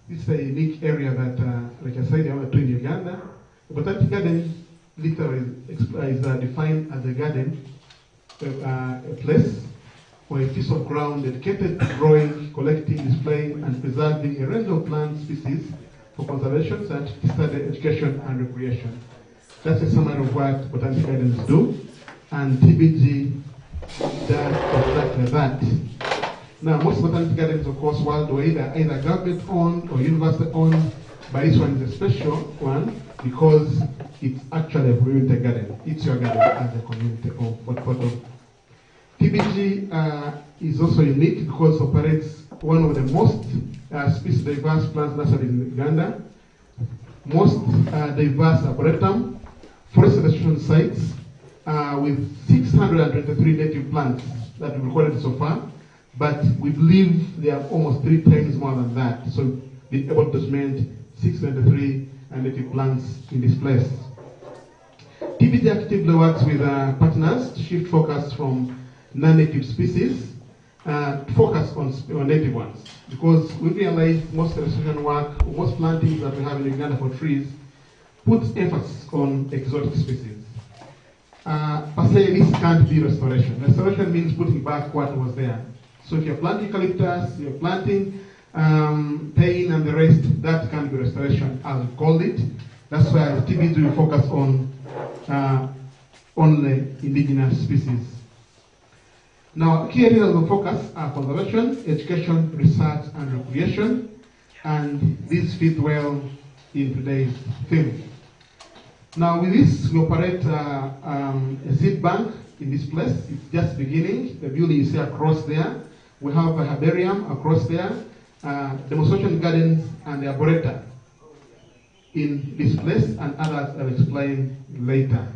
This is a unique area that, like I said, I went to in Uganda. The botanic garden literally is defined as a garden, a place or a piece of ground dedicated to growing, collecting, displaying, and preserving a range of plant species for conservation, scientific study, education, and recreation. That's a summary of what botanic gardens do, and TBG does exactly that. Now, most botanic gardens, of course, worldwide are either government-owned or university-owned, but this one is a special one because it's actually a community garden. It's your garden as a community of what TBG is also unique because it operates one of the most species diverse plant nurseries in Uganda, most diverse arboretum, forest restoration sites with 623 native plants that we've recorded so far, but we believe there are almost 3 times more than that. So we're able to document 623 native plants in this place. TBG actively works with partners to shift focus from non-native species to focus on native ones, because we realize most restoration work, most plantings that we have in Uganda for trees puts emphasis on exotic species. Per se, this can't be restoration. Restoration means putting back what was there. So if you're planting eucalyptus, you're planting pain and the rest, that can be restoration, as we called it. That's why TBG will focus on only indigenous species. Now, key areas of focus are conservation, education, research, and recreation, and these fit well in today's theme. Now, with this, we operate a seed bank in this place. It's just beginning. The building you see across there. We have a herbarium across there, demonstration gardens, and the arboretum in this place, and others I'll explain later.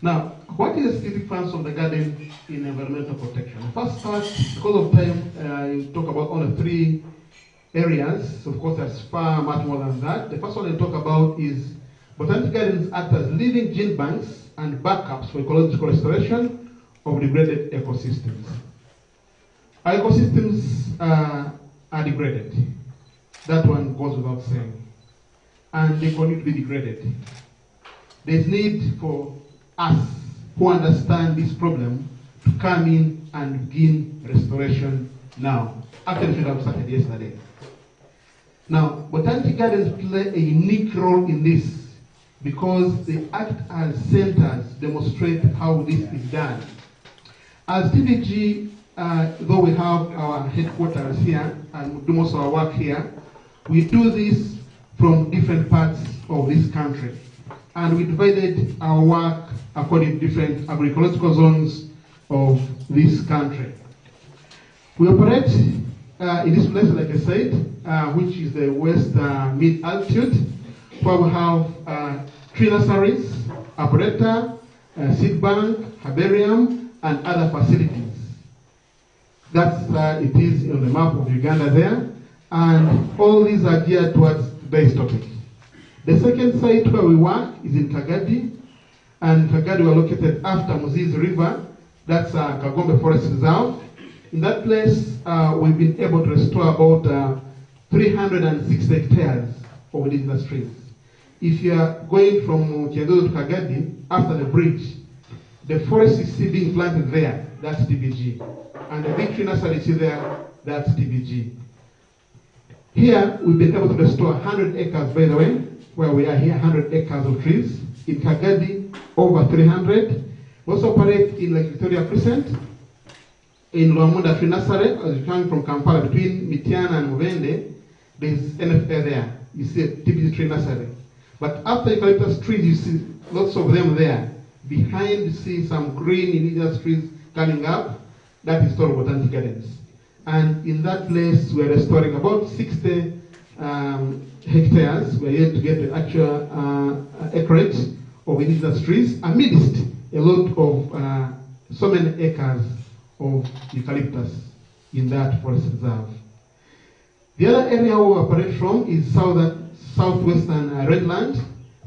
Now, what is the specific function of the garden in environmental protection? First start, because of time, I talk about only 3 areas. Of course, there's far much more than that. The first one I talk about is botanic gardens act as living gene banks and backups for ecological restoration of degraded ecosystems. Our ecosystems are degraded. That one goes without saying. And they continue to be degraded. There's need for us who understand this problem to come in and begin restoration now. Actually, should have started yesterday. Now, botanic gardens play a unique role in this because they act as centers, demonstrate how this is done. As TBG, though we have our headquarters here and do most of our work here, we do this from different parts of this country. And we divided our work according to different agroecological zones of this country. We operate in this place, like I said, which is the west mid-altitude, where we have tree nurseries, arboretum, seed bank, herbarium, and other facilities. That's it is on the map of Uganda there, and all these are geared towards today's topic. The second site where we work is in Kagadi, and Kagadi we are located after Muzizi River. That's Kagombe Forest Reserve. In that place, we've been able to restore about 306 hectares of indigenous trees. If you are going from Kiadodo to Kagadi, after the bridge, the forest you see being planted there, that's TBG. And the big tree nursery you see there, that's TBG. Here, we've been able to restore 100 acres, by the way, where we are here, 100 acres of trees. In Kagadi, over 300. We also operate in Lake Victoria Crescent, in Luamunda Tree Nursery, as you're coming from Kampala, between Mitiana and Mubende, there's NFA there. You see a TBG tree nursery. But after eucalyptus trees, you see lots of them there. Behind, you see some green indigenous trees coming up. That is called botanic gardens. And in that place, we are restoring about 60 hectares. We are yet to get the actual acreage of indigenous trees amidst a lot of so many acres of eucalyptus in that forest reserve. The other area we operate from is southwestern Redland.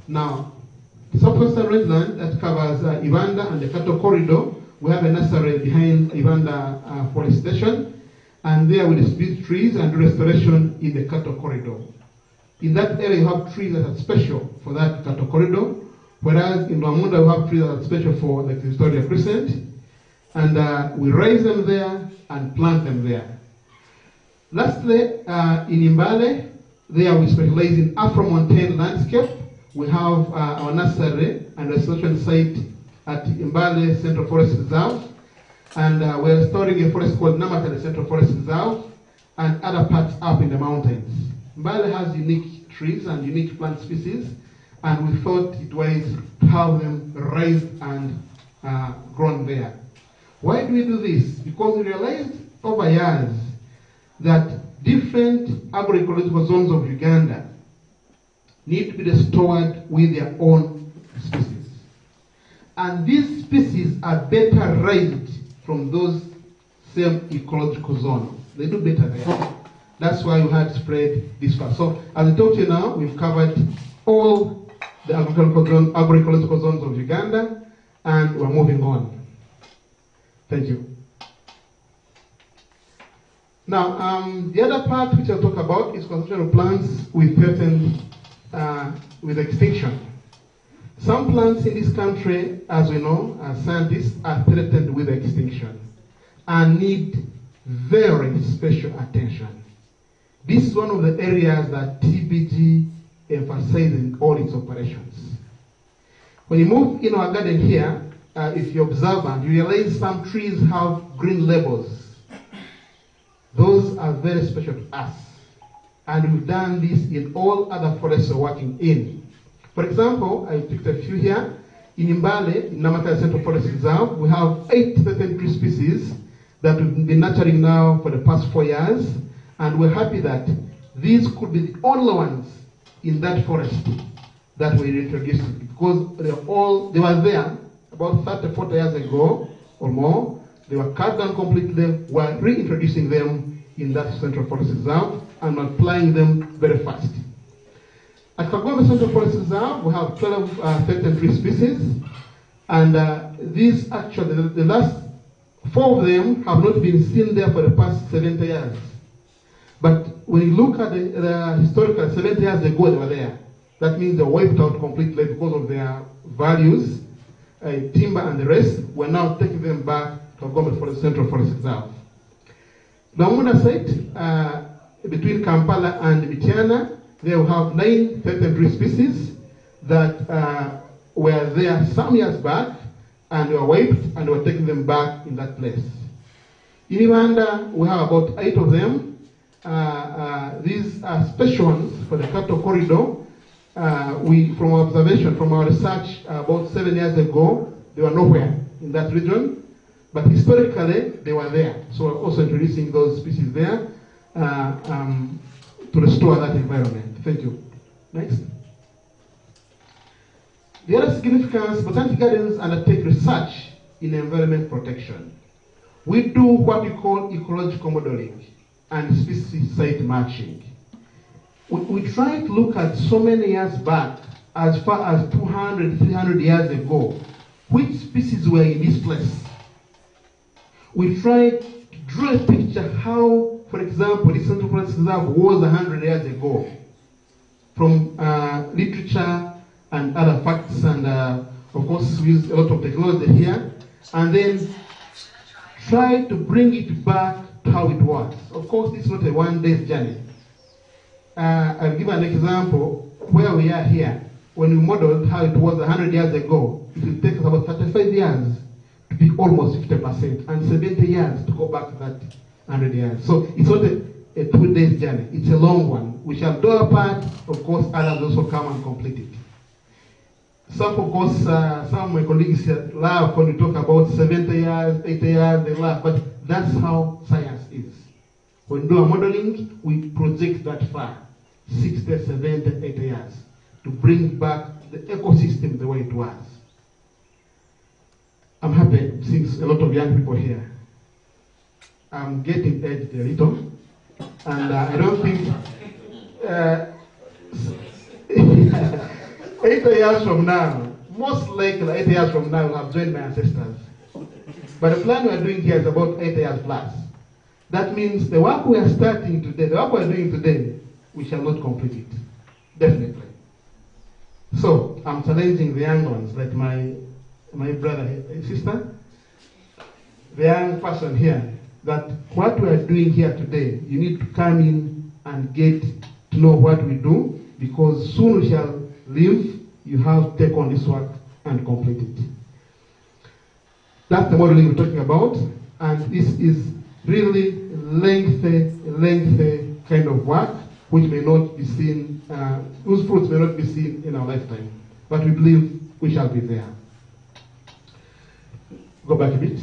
Now, the southwestern Redland that covers Uganda and the cattle corridor. We have a nursery behind Uganda Forest Station, And there we distribute trees and do restoration in the cattle corridor. In that area, you have trees that are special for that cattle corridor, whereas in Rwanda, we have trees that are special for like the Victoria Crescent. And we raise them there and plant them there. Lastly, in Mbale, there we specialize in Afro-montane landscape. We have our nursery and restoration site at Mbale Central Forest Reserve. And we're restoring a forest called Namatale Central Forest Reserve and other parts up in the mountains. Mbale has unique trees and unique plant species, and we thought it wise to have them raised and grown there. Why do we do this? Because we realized over years that different agroecological zones of Uganda need to be restored with their own species. And these species are better raised from those same ecological zones. They do better there. That's why we had spread this far. So as I talk to you now, we've covered all the agroecological zones of Uganda, and we're moving on. Thank you. Now, the other part which I'll talk about is conservation of plants with threatened with extinction. Some plants in this country, as we know, as scientists, are threatened with extinction and need very special attention. This is one of the areas that TBG emphasizes in all its operations. When you move in our garden here, if you're observant, you realize some trees have green labels. Those are very special to us. And we've done this in all other forests we're working in. For example, I picked a few here. In Mbale, in Namatale Central Forest Reserve, we have 8 certain tree species that we've been nurturing now for the past 4 years. And we're happy that these could be the only ones in that forest that we're introducing, because they were there about 30, 40 years ago or more. They were cut down completely. We're reintroducing them in that Central Forest Reserve and applying them very fast. At Kagombe Central Forest Reserve, we have 12 threatened tree species, and these actually, the last 4 of them have not been seen there for the past 70 years. But when you look at the historical, 70 years ago they were there. That means they were wiped out completely because of their values, timber and the rest. We're now taking them back to Kagombe Forest Central Forest Reserve. The Munda site, between Kampala and Mityana, they will have 9 threatened tree species that were there some years back, and they were wiped, and we're taking them back in that place. In Uganda, we have about 8 of them. These are special ones for the cattle corridor. From our observation, from our research about 7 years ago, they were nowhere in that region. But historically, they were there. So we're also introducing those species there to restore that environment. Thank you. Next. The other significance, botanic gardens undertake research in environment protection. We do what we call ecological modeling and species site matching. We try to look at so many years back, as far as 200, 300 years ago, which species were in this place. We try to draw a picture how, for example, this Central Forest Reserve was 100 years ago, from literature and other facts, and of course we use a lot of technology here, and then try to bring it back to how it was. Of course, this is not a one-day journey. I'll give an example where we are here. When we modeled how it was 100 years ago, it will take us about 35 years to be almost 50%, and 70 years to go back to that 100 years. So it's not a 2-day journey. It's a long one. We shall do our part. Of course, others also come and complete it. Some, of course, some of my colleagues laugh when we talk about 70 years, 80 years, they laugh. But that's how science is. When we do our modeling, we project that far, 60, 70, 80 years, to bring back the ecosystem the way it was. I'm happy seeing a lot of young people here. I'm getting edged a little, and I don't think 80 years from now, most likely 80 years from now, I'll have joined my ancestors. But the plan we're doing here is about 80 years plus. That means the work we are starting today, the work we are doing today, we shall not complete it. Definitely. So I'm challenging the young ones, like my brother and sister, the young person here, that what we are doing here today, you need to come in and get to know what we do, because soon we shall leave. You have to take on this work and complete it. That's the modeling we're talking about, and this is really lengthy kind of work, which may not be seen, whose fruits may not be seen in our lifetime, but we believe we shall be there. Go back a bit.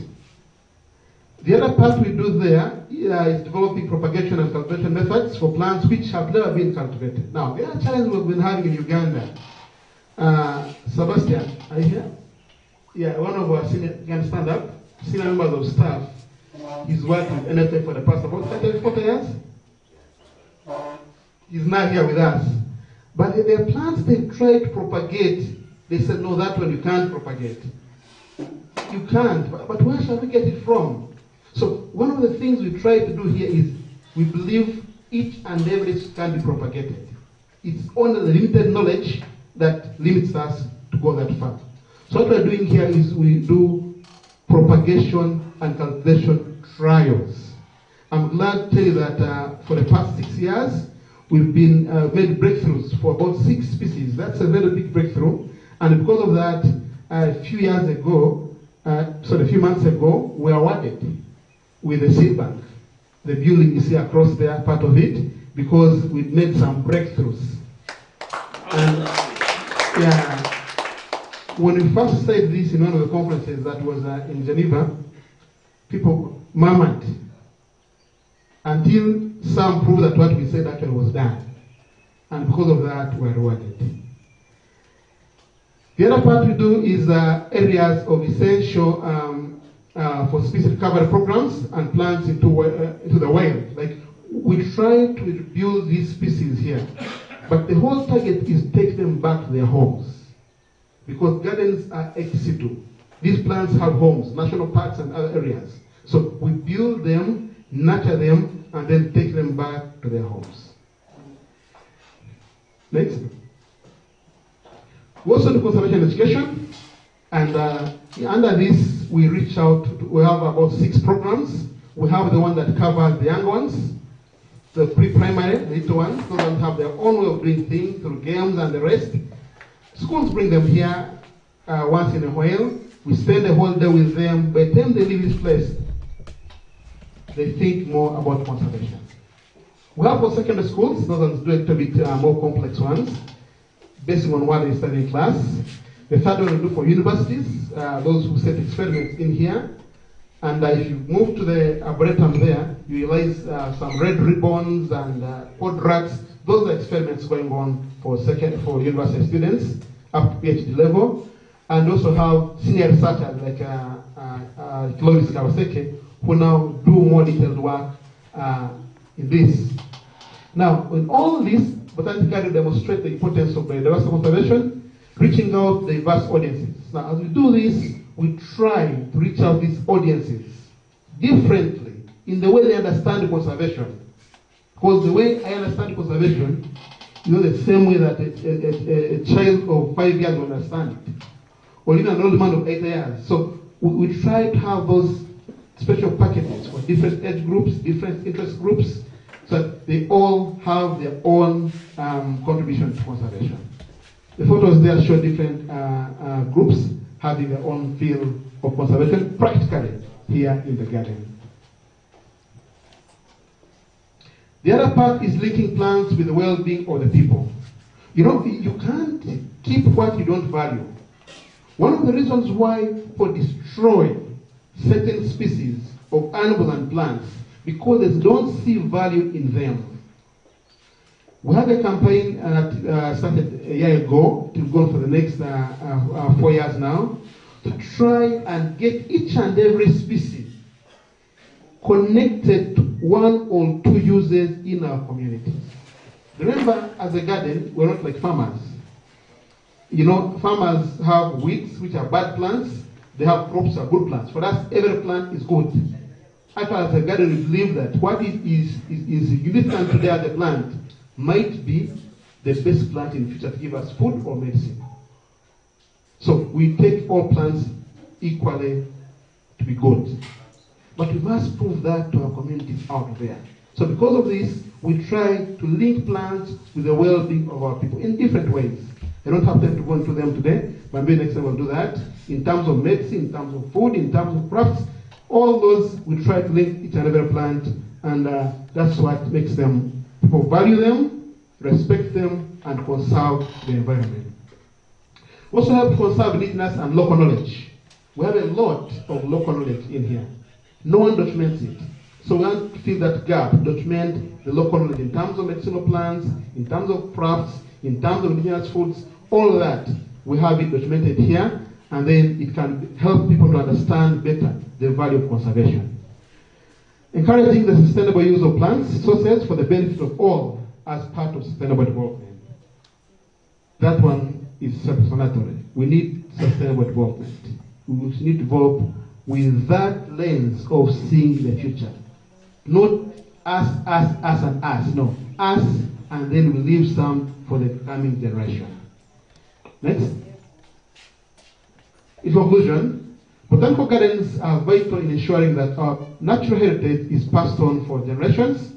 The other part we do there is developing propagation and cultivation methods for plants which have never been cultivated. Now, the other challenge we've been having in Uganda, Sebastian, are you here? Yeah, one of our senior, you can stand up, senior members of staff, he's worked with NFA for the past about 40 years. He's not here with us. But the plants they try to propagate, they said, no, that one you can't propagate. You can't, but where shall we get it from? So one of the things we try to do here is we believe each and every can be propagated. It's only the limited knowledge that limits us to go that far. So what we're doing here is we do propagation and cultivation trials. I'm glad to tell you that for the past 6 years, we've been made breakthroughs for about 6 species. That's a very big breakthrough. And because of that, a few months ago, we were awarded with a seed bank. The building is here across there, part of it, because we made some breakthroughs. And yeah, when we first said this in one of the conferences that was in Geneva, people murmured until some proved that what we said actually was done. And because of that, we are rewarded. The other part we do is areas of essential for species recovery programs and plants into the wild. Like, we try to rebuild these species here, but the whole target is take them back to their homes, because gardens are ex situ. These plants have homes, national parks and other areas. So we build them, nurture them, and then take them back to their homes. Next. We also do conservation education, and under this we reach out, we have about 6 programs. We have the one that covers the young ones, the pre-primary, the little ones, those ones have their own way of doing things through games and the rest. Schools bring them here once in a while. We spend the whole day with them. By the time they leave this place, they think more about conservation. We have for secondary schools, those ones do a little bit more complex ones, based on what they study in class. The third one we do for universities, those who set experiments in here. And if you move to the arboretum there, you realize some red ribbons and pod racks. Those are experiments going on for university students up to PhD level. And also have senior researchers like Clovis Kawaseke, who now do more detailed work in this. Now, in all this, botanically demonstrate the importance of biodiversity conservation, reaching out to diverse audiences. Now, as we do this, we try to reach out these audiences differently in the way they understand conservation. Because the way I understand conservation is not the same way that a child of 5 years will understand it, or even an old man of 8 years. So we try to have those special packages for different age groups, different interest groups, so that they all have their own contribution to conservation. The photos there show different groups having their own field of conservation practically here in the garden. The other part is linking plants with the well-being of the people. You know, you can't keep what you don't value. One of the reasons why people destroy certain species of animals and plants, because they don't see value in them. We have a campaign that started a year ago, to go for the next 4 years now, to try and get each and every species connected to 1 or 2 uses in our communities. Remember, as a garden, we're not like farmers. You know, farmers have weeds, which are bad plants. They have crops, which are good plants. For us, every plant is good. I as a garden, we believe that what is significant today as a plant might be the best plant in the future to give us food or medicine. So we take all plants equally to be good. But we must prove that to our communities out there. So because of this, we try to link plants with the well-being of our people in different ways. I don't have time to go into them today, but maybe next time we'll do that. In terms of medicine, in terms of food, in terms of crafts, all those we try to link each and every plant, and that's what makes them, people value them, respect them, and conserve the environment. We also help conserve indigenous and local knowledge. We have a lot of local knowledge in here. No one documents it. So we want to fill that gap, document the local knowledge in terms of medicinal plants, in terms of crafts, in terms of indigenous foods, all of that. We have it documented here, and then it can help people to understand better the value of conservation. Encouraging the sustainable use of plants resources for the benefit of all as part of sustainable development. That one is self-explanatory. We need sustainable development. We need to develop with that lens of seeing the future. Not us, and us. No, us, and then we leave some for the coming generation. Next. In conclusion, botanical gardens are vital in ensuring that our natural heritage is passed on for generations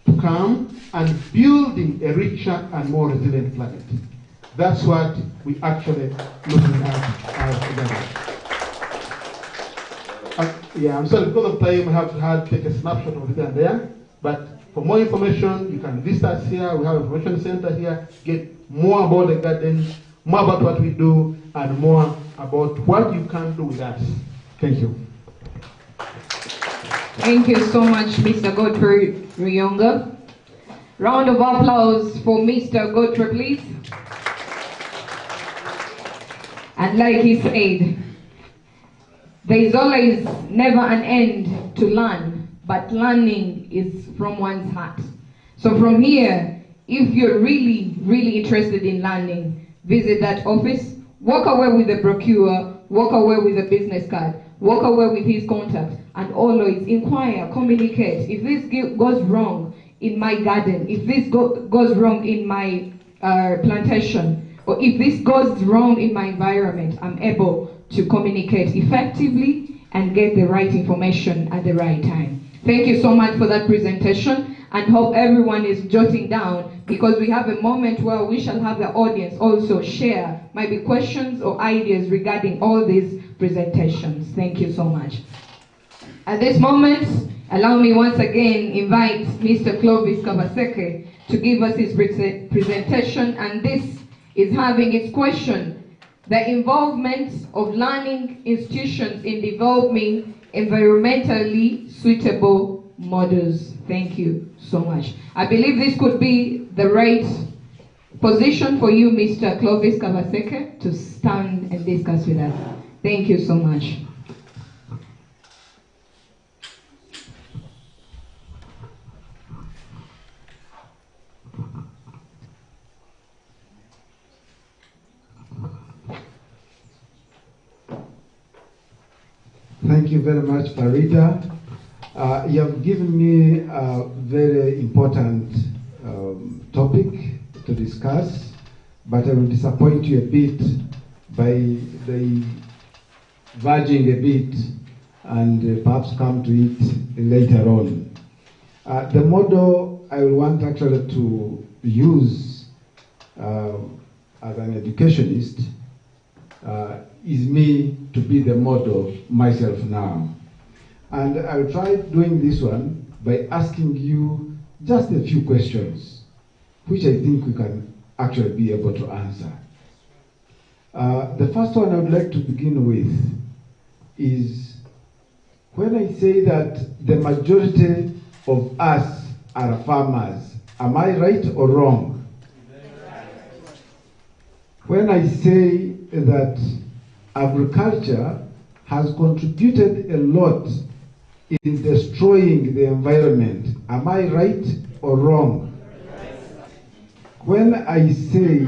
to come and building a richer and more resilient planet. That's what we actually looking at as gardens. Yeah, I'm sorry, because of time, I have to take a snapshot of it and there. But for more information, you can visit us here. We have a information center here. Get more about the garden, more about what we do, and more about what you can do with us. Thank you. Thank you so much, Mr. Godfrey Ruyonga. Round of applause for Mr. Godfrey, please. And like he said, there is always never an end to learn, but learning is from one's heart. So from here, if you're really interested in learning, visit that office, walk away with a brochure, walk away with a business card, walk away with his contact, and always inquire, communicate. If this goes wrong in my garden, if this goes wrong in my plantation, or if this goes wrong in my environment, I'm able to communicate effectively and get the right information at the right time. Thank you so much for that presentation, and hope everyone is jotting down, because we have a moment where we shall have the audience also share maybe questions or ideas regarding all these presentations. Thank you so much. At this moment, allow me once again invite Mr. Clovis Kavaseke to give us his presentation, and this is having its question: the involvement of learning institutions in developing environmentally suitable models. Thank you so much. I believe this could be the right position for you, Mr. Clovis Kavaseke, to stand and discuss with us. Thank you so much. Thank you very much, Farida. You have given me a very important topic to discuss, but I will disappoint you a bit by diverging a bit and perhaps come to it later on. The model I will want actually to use as an educationist is me to be the model myself now. And I'll try doing this one by asking you just a few questions, which I think we can actually be able to answer. The first one I would like to begin with is, when I say that the majority of us are farmers, am I right or wrong? When I say that agriculture has contributed a lot in destroying the environment, am I right or wrong? When I say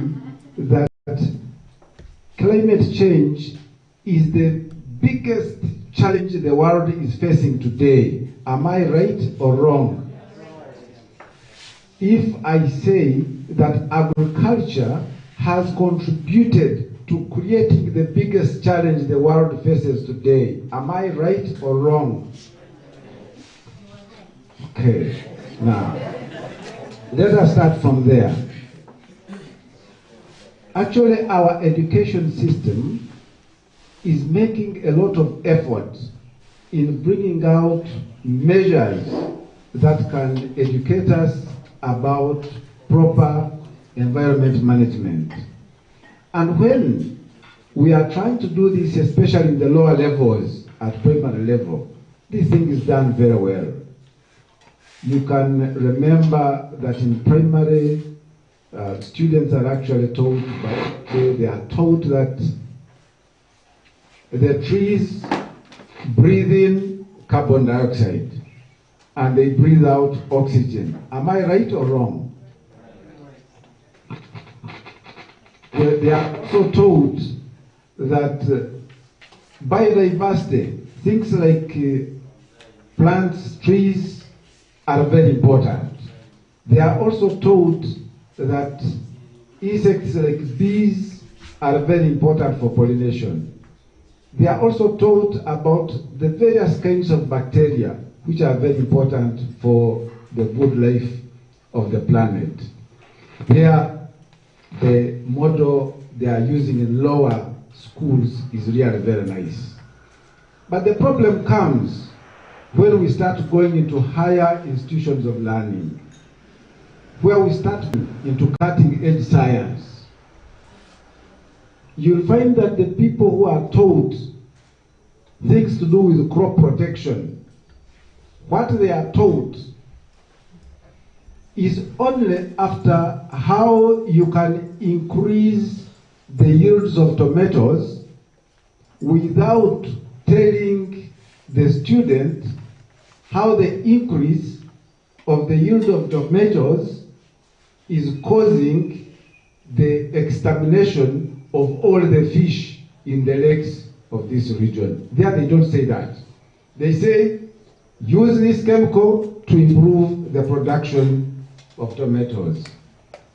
that climate change is the biggest challenge the world is facing today, Am I right or wrong? If I say that agriculture has contributed to creating the biggest challenge the world faces today, am I right or wrong? Okay, now, let us start from there. Actually, our education system is making a lot of effort in bringing out measures that can educate us about proper environment management. And when we are trying to do this, especially in the lower levels, at primary level, this thing is done very well. You can remember that in primary, students are actually told, they are taught that the trees breathe in carbon dioxide and they breathe out oxygen. Am I right or wrong? They are also taught that biodiversity, things like plants, trees, are very important. They are also taught that insects like bees are very important for pollination. They are also taught about the various kinds of bacteria which are very important for the good life of the planet. Here, the model they are using in lower schools is really very nice. But the problem comes when we start going into higher institutions of learning, where we start into cutting-edge science. You'll find that the people who are taught things to do with crop protection, what they are taught is only after how you can increase the yields of tomatoes without telling the student how the increase of the yield of tomatoes is causing the extermination of all the fish in the lakes of this region. There they don't say that. They say, use this chemical to improve the production of tomatoes.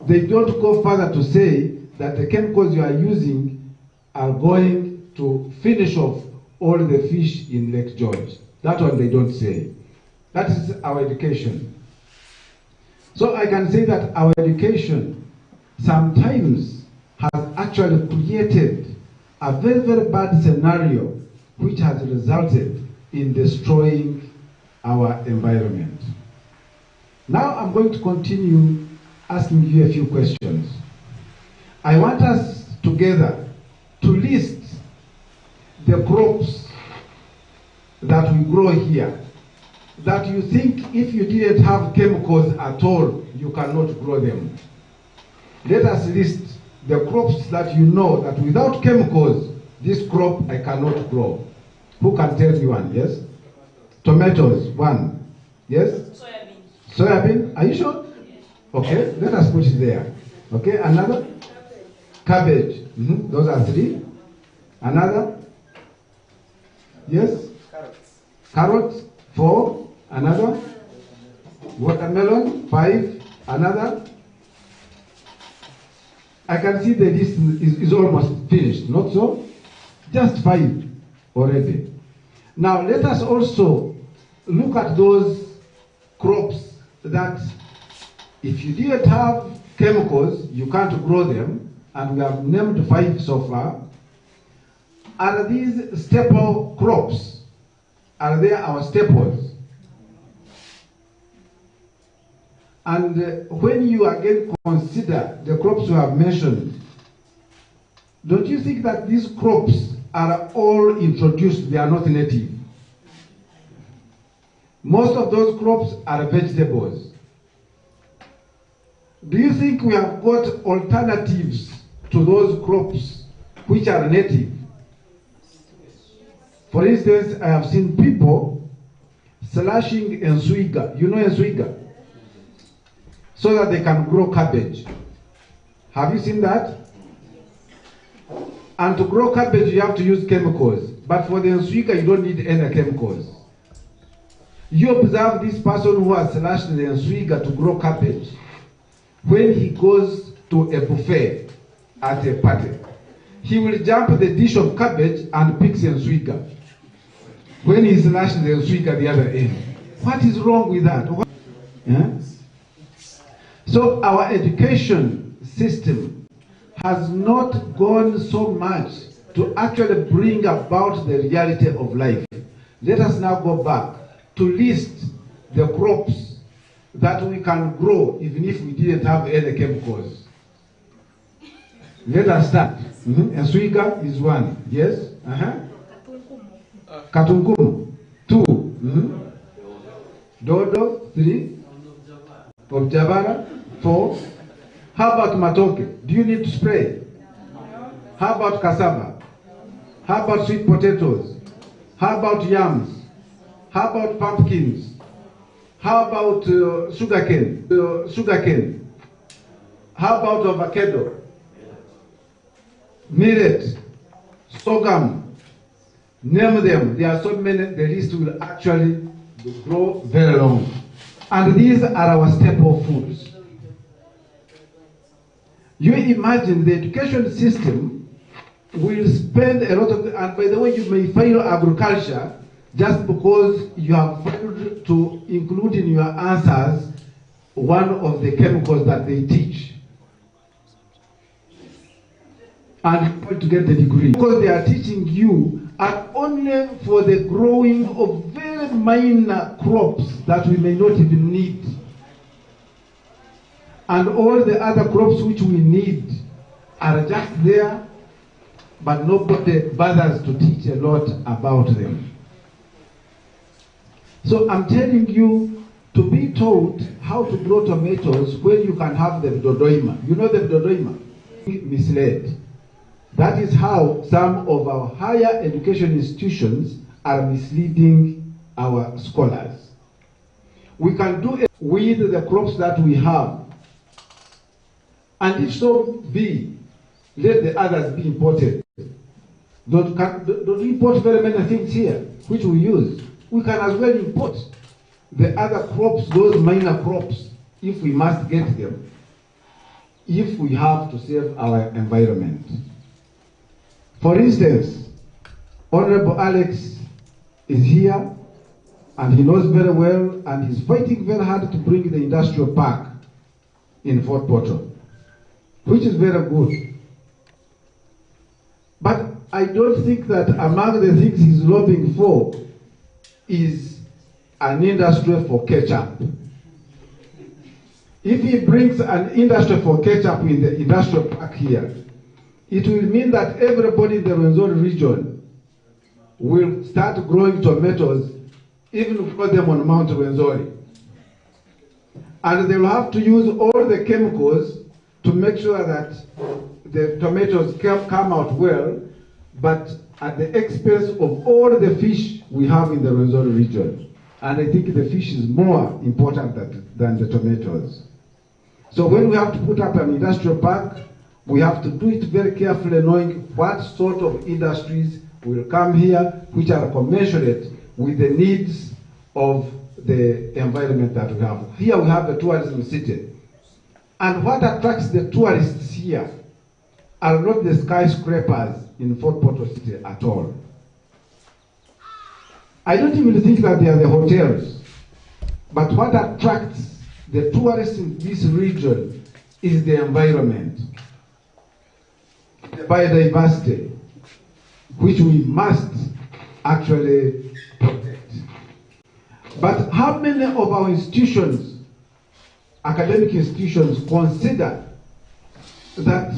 They don't go further to say that the chemicals you are using are going to finish off all the fish in Lake George. That one they don't say. That is our education. So I can say that our education sometimes has actually created a very, very bad scenario which has resulted in destroying our environment. Now I'm going to continue asking you a few questions. I want us together to list the crops that we grow here that you think if you didn't have chemicals at all, you cannot grow them. Let us list the crops that you know that without chemicals, this crop I cannot grow. Who can tell me one? Yes? Tomatoes, one. Yes? Soybean. Soybean, are you sure? Yes. Okay, let us put it there. Okay, another? Cabbage. Those are three. Another? Yes? Carrots. Carrots, 4. Another? Watermelon, 5. Another? I can see the list is almost finished, not so? Just 5 already. Now let us also look at those crops that if you didn't have chemicals, you can't grow them, and we have named 5 so far. Are these staple crops? Are they our staples? And when you again consider the crops we have mentioned, don't you think that these crops are all introduced, they are not native? Most of those crops are vegetables. Do you think we have got alternatives to those crops which are native? For instance, I have seen people slashing enswiga. You know enswiga? So that they can grow cabbage. Have you seen that? And to grow cabbage, you have to use chemicals. But for the enswiga, you don't need any chemicals. You observe this person who has slashed the enswiga to grow cabbage. When he goes to a buffet at a party, he will jump the dish of cabbage and picks enswiga. When he slashed the enswiga at the other end. What is wrong with that? Yeah? So our education system has not gone so much to actually bring about the reality of life. Let us now go back to list the crops that we can grow even if we didn't have any chemicals. Let us start. Enswiga is one. Yes? Katunkumu. Two. Dodo. Three. Objabara. Four. How about matoke? Do you need to spray? How about cassava? How about sweet potatoes? How about yams? How about pumpkins? How about sugarcane? How about avocado? Millet, sorghum, name them. There are so many, the list will actually grow very long. And these are our staple foods. You imagine the education system will spend a lot of, and by the way, you may fail agriculture just because you have failed to include in your answers one of the chemicals that they teach. And you to get the degree. Because they are teaching you are only for the growing of very minor crops that we may not even need. And all the other crops which we need are just there, but nobody bothers to teach a lot about them. So I'm telling you to be taught how to grow tomatoes when you can have the dodoima. You know the dodoima? Misled. That is how some of our higher education institutions are misleading our scholars. We can do it with the crops that we have. And if so be, let the others be imported. Don't import very many things here, which we use. We can as well import the other crops, those minor crops, if we must get them, if we have to save our environment. For instance, Honorable Alex is here, and he knows very well, and he's fighting very hard to bring the industrial park in Fort Portal, which is very good. But I don't think that among the things he's lobbying for is an industry for ketchup. If he brings an industry for ketchup in the industrial park here, it will mean that everybody in the Rwenzori region will start growing tomatoes, even grow them on Mount Rwenzori. And they will have to use all the chemicals to make sure that the tomatoes come out well, but at the expense of all the fish we have in the Rwenzori region. And I think the fish is more important than the tomatoes. So when we have to put up an industrial park, we have to do it very carefully, knowing what sort of industries will come here, which are commensurate with the needs of the environment that we have. Here we have the tourism city. And what attracts the tourists here are not the skyscrapers in Fort Portal City at all. I don't even think that they are the hotels. But what attracts the tourists in this region is the environment, the biodiversity, which we must actually protect. But how many of our institutions, academic institutions, consider that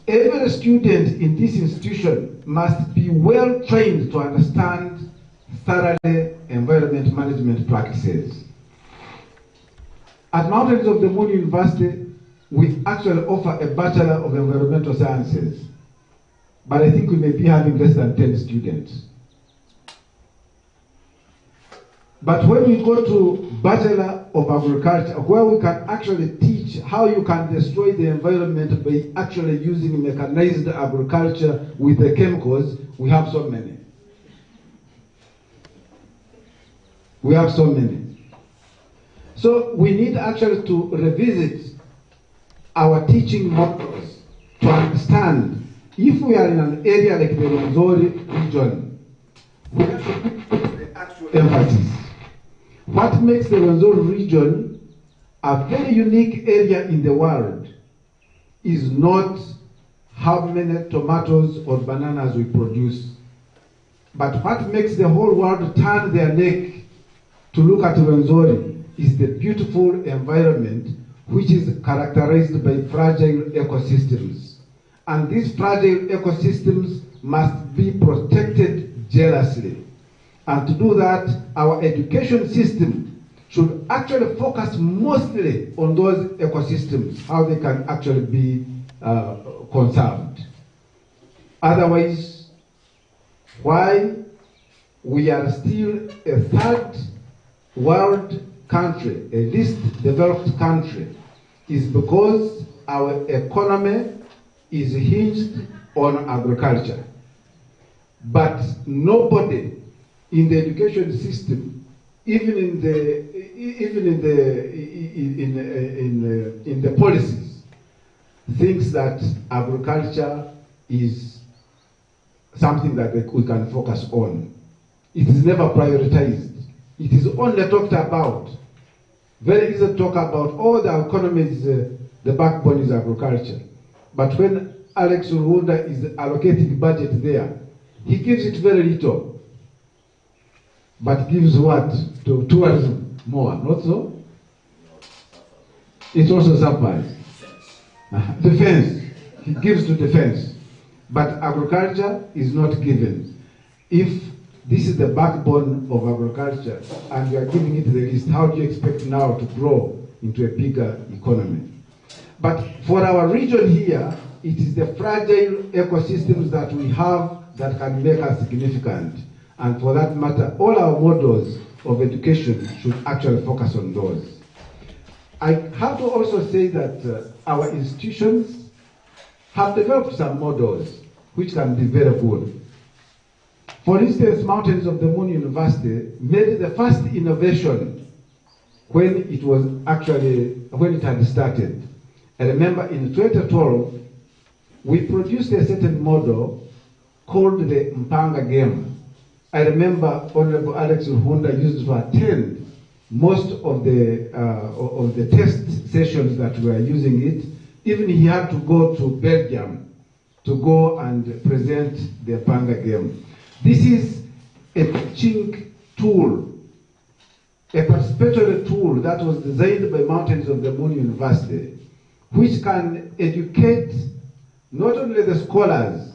every student in this institution must be well trained to understand thoroughly environment management practices? At Mountains of the Moon University, we actually offer a Bachelor of Environmental Sciences, but I think we may be having less than 10 students. But when we go to Bachelor of Agriculture, where we can actually teach how you can destroy the environment by actually using mechanized agriculture with the chemicals, we have so many. We have so many. So we need actually to revisit our teaching models to understand if we are in an area like the Rwenzori region, where should we put the actual emphasis? What makes the Rwenzori region a very unique area in the world is not how many tomatoes or bananas we produce, but what makes the whole world turn their neck to look at Rwenzori is the beautiful environment which is characterized by fragile ecosystems. And these fragile ecosystems must be protected jealously. And to do that, our education system should actually focus mostly on those ecosystems, how they can actually be conserved. Otherwise, why we are still a third world country, a least developed country, is because our economy is hinged on agriculture. But nobody in the education system, even in the policies, thinks that agriculture is something that we can focus on. It is never prioritized. It is only talked about. Very easy to talk about, oh, the economy is, the backbone is agriculture. But when Alex Ruhunda is allocating budget there, he gives it very little. But gives what? To tourism more, not so? It also suffers. Defense. He gives to defense. But agriculture is not given. If this is the backbone of agriculture and you are giving it the least, how do you expect now to grow into a bigger economy? But for our region here, it is the fragile ecosystems that we have that can make us significant. And for that matter, all our models of education should actually focus on those. I have to also say that our institutions have developed some models which can be very good. For instance, Mountains of the Moon University made the first innovation when it had started. I remember in 2012, we produced a certain model called the Mpanga game. I remember Honorable Alex Ruhunda used to attend most of the test sessions that we were using it. Even he had to go to Belgium to go and present the Mpanga game. This is a teaching tool, a participatory tool that was designed by Mountains of the Moon University, which can educate not only the scholars,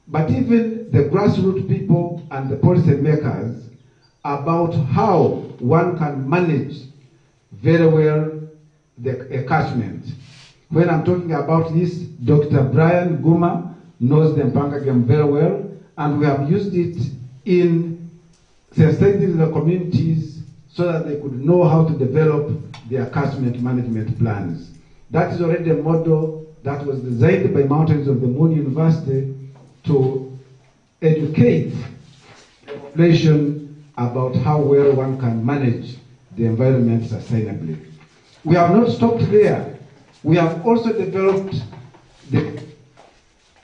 but even the grassroots people and the policy makers about how one can manage very well a catchment. When I'm talking about this, Dr. Brian Guma knows the Mpanga game very well, and we have used it in sensitizing the communities so that they could know how to develop their catchment management plans. That is already a model that was designed by Mountains of the Moon University to educate the population about how well one can manage the environment sustainably. We have not stopped there. We have also developed the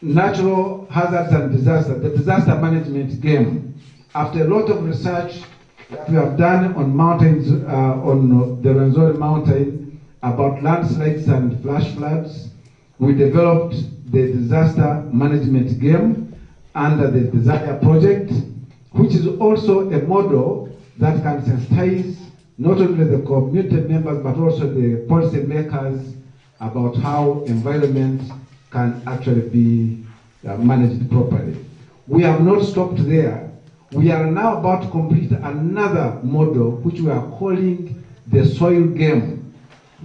natural hazards and disaster, the disaster management game. After a lot of research that we have done on mountains, on the Rwenzori mountain, about landslides and flash floods, we developed the disaster management game under the Desire project, which is also a model that can sensitize not only the community members but also the policy makers about how environment can actually be managed properly. We have not stopped there. We are now about to complete another model which we are calling the soil game,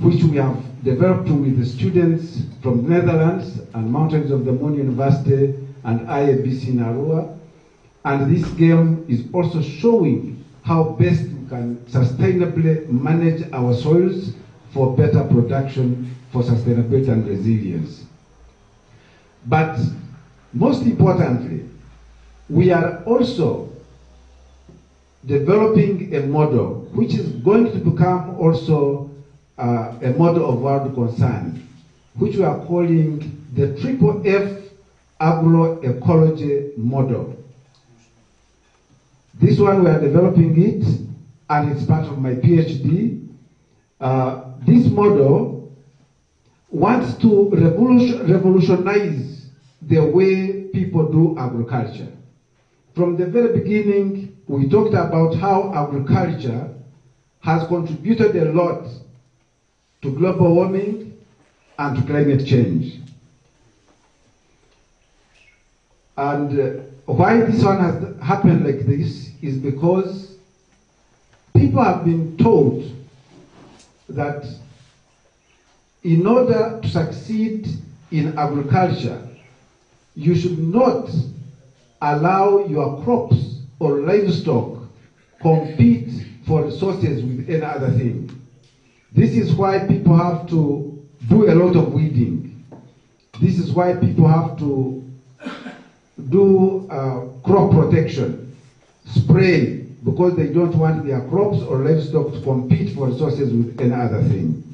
which we have developed with the students from the Netherlands and Mountains of the Moon University and IABC in Arua. And this game is also showing how best we can sustainably manage our soils for better production, for sustainability and resilience. But most importantly, we are also developing a model which is going to become also a model of world concern, which we are calling the Triple F agroecology model. This one we are developing it, and it's part of my PhD. This model wants to revolutionize the way people do agriculture. From the very beginning, we talked about how agriculture has contributed a lot to global warming and to climate change. And why this one has happened like this is because people have been taught that in order to succeed in agriculture, you should not allow your crops or livestock compete for resources with any other thing. This is why people have to do a lot of weeding. This is why people have to do crop protection, spray, because they don't want their crops or livestock to compete for resources with any other thing.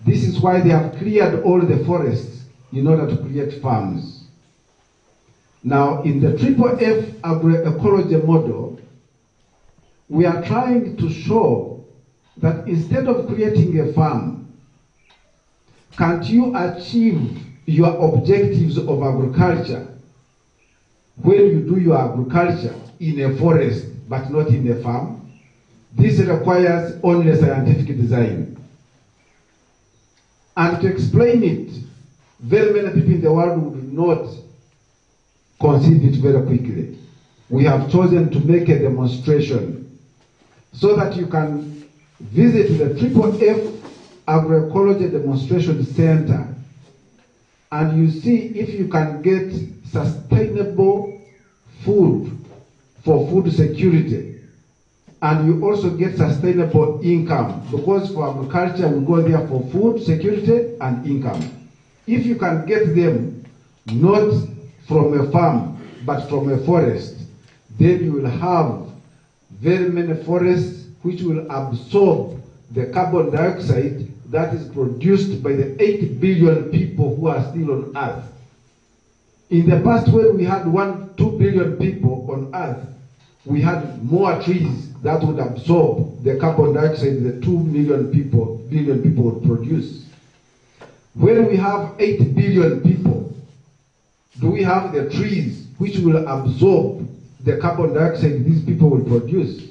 This is why they have cleared all the forests in order to create farms. Now, in the Triple F agroecology model, we are trying to show that instead of creating a farm, can't you achieve your objectives of agriculture when you do your agriculture in a forest but not in a farm? This requires only scientific design. And to explain it, very many people in the world would not conceive it very quickly. We have chosen to make a demonstration so that you can visit the Triple F Agroecology Demonstration Center and you see if you can get sustainable food for food security, and you also get sustainable income, because for agriculture we go there for food security and income. If you can get them not from a farm but from a forest, then you will have very many forests which will absorb the carbon dioxide that is produced by the 8 billion people who are still on Earth. In the past, when we had 2 billion people on Earth, we had more trees that would absorb the carbon dioxide the 2 billion people would produce. When we have 8 billion people, do we have the trees which will absorb the carbon dioxide these people will produce?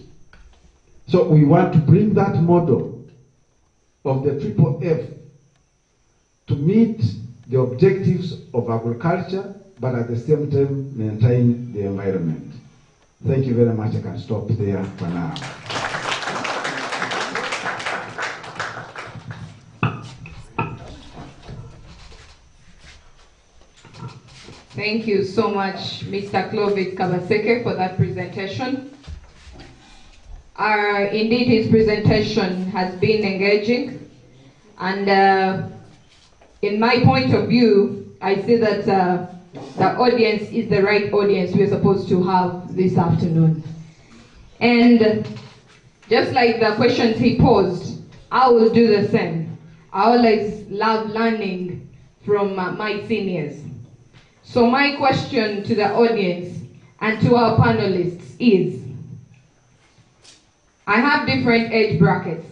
So we want to bring that model of the Triple F to meet the objectives of agriculture, but at the same time maintain the environment. Thank you very much. I can stop there for now. Thank you so much, Mr. Clovis Kabaseke, for that presentation. Indeed, his presentation has been engaging, and in my point of view, I see that the audience is the right audience we're supposed to have this afternoon. And just like the questions he posed, I will do the same. I always love learning from my seniors. So my question to the audience and to our panelists is, I have different age brackets.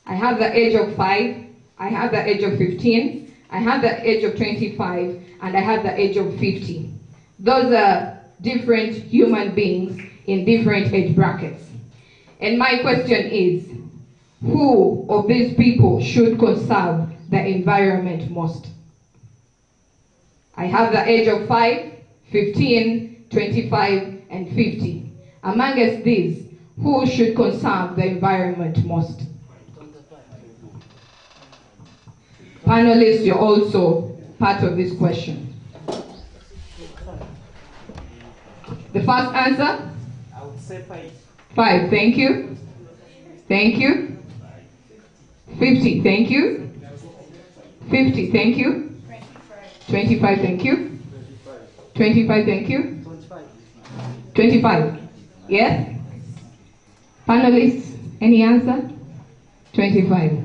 I have the age of 5, I have the age of 15, I have the age of 25, and I have the age of 50. Those are different human beings in different age brackets. And my question is, who of these people should conserve the environment most? I have the age of 5, 15, 25, and 50. Amongst these, who should conserve the environment most? Panelists, you're also part of this question. The first answer? I would say 5. 5, thank you. Thank you. 50, thank you. 50, thank you. 25, thank you. 25, thank you. 25. Yes? Panelists, Any answer? 25.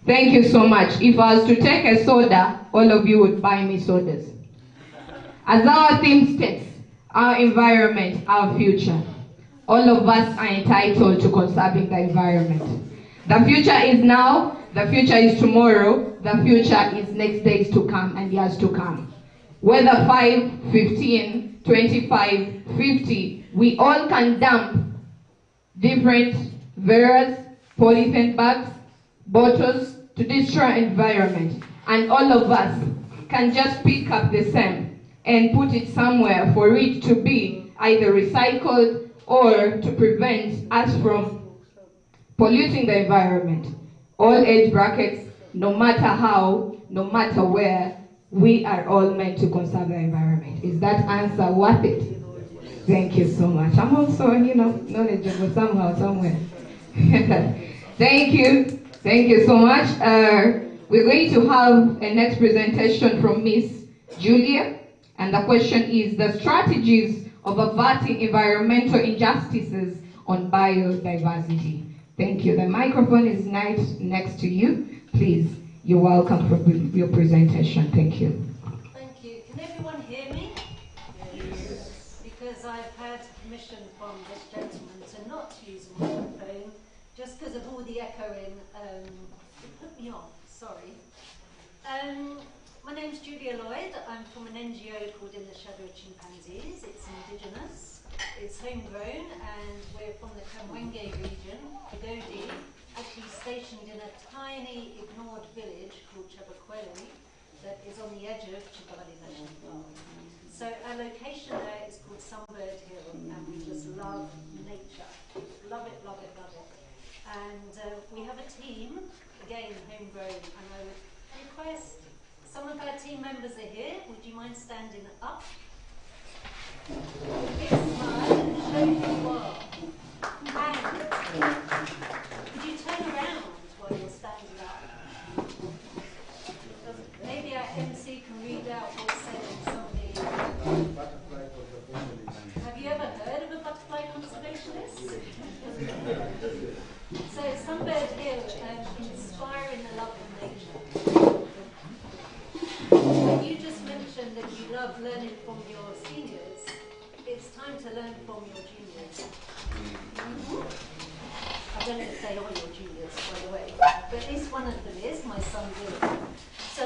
Thank you so much. If I was to take a soda, all of you would buy me sodas. As our theme states, our environment, our future. All of us are entitled to conserving the environment. The future is now, the future is tomorrow, the future is next days to come and years to come. Whether 5, 15, 25, 50, we all can dump different various polythene bags, bottles to destroy environment. And all of us can just pick up the same and put it somewhere for it to be either recycled or to prevent us from polluting the environment. All age brackets, no matter how, no matter where, we are all meant to conserve the environment. Is that answer worth it? Thank you so much. I'm also, knowledgeable somehow, somewhere. Thank you. Thank you so much. We're going to have a next presentation from Miss Julia. And the question is the strategies of averting environmental injustices on biodiversity. Thank you. The microphone is next to you. Please, you're welcome for your presentation. Thank you. Thank you. Can everyone hear me? Yes. Because I've had permission from this gentleman to not use a microphone just because of all the echoing. It put me off. Sorry. My name's Julia Lloyd. I'm from an NGO called In the Shadow of Chimpanzees. It's indigenous, it's homegrown, and we're from the Kamwenge region, Kagodi, actually stationed in a tiny ignored village called Chabakweli that is on the edge of Chibali National Park. So our location there is called Sunbird Hill, and we just love nature. Love it, love it, love it. And we have a team, again homegrown, and I would request some of our team members are here. Would you mind standing up? Big smile and show who you are. And could you turn around while you're standing up? Maybe our MC can read out what's said in some of the... Have you ever heard of a butterfly conservationist? So Sunbird Hill, inspiring the love of nature. You just mentioned that you love learning from your seniors. It's time to learn from your juniors. I don't know if they are your juniors, by the way, but at least one of them is, my son Dylan. So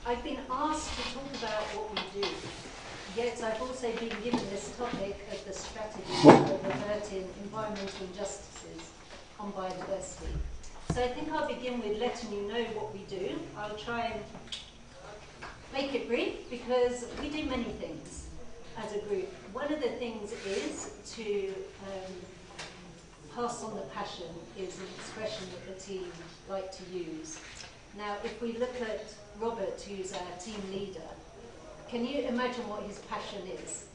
I've been asked to talk about what we do, yet I've also been given this topic of the strategy of averting environmental injustices on biodiversity. So I think I'll begin with letting you know what we do. I'll try and make it brief because we do many things as a group. One of the things is to pass on the passion is an expression that the team like to use. Now, if we look at Robert, who's our team leader, can you imagine what his passion is?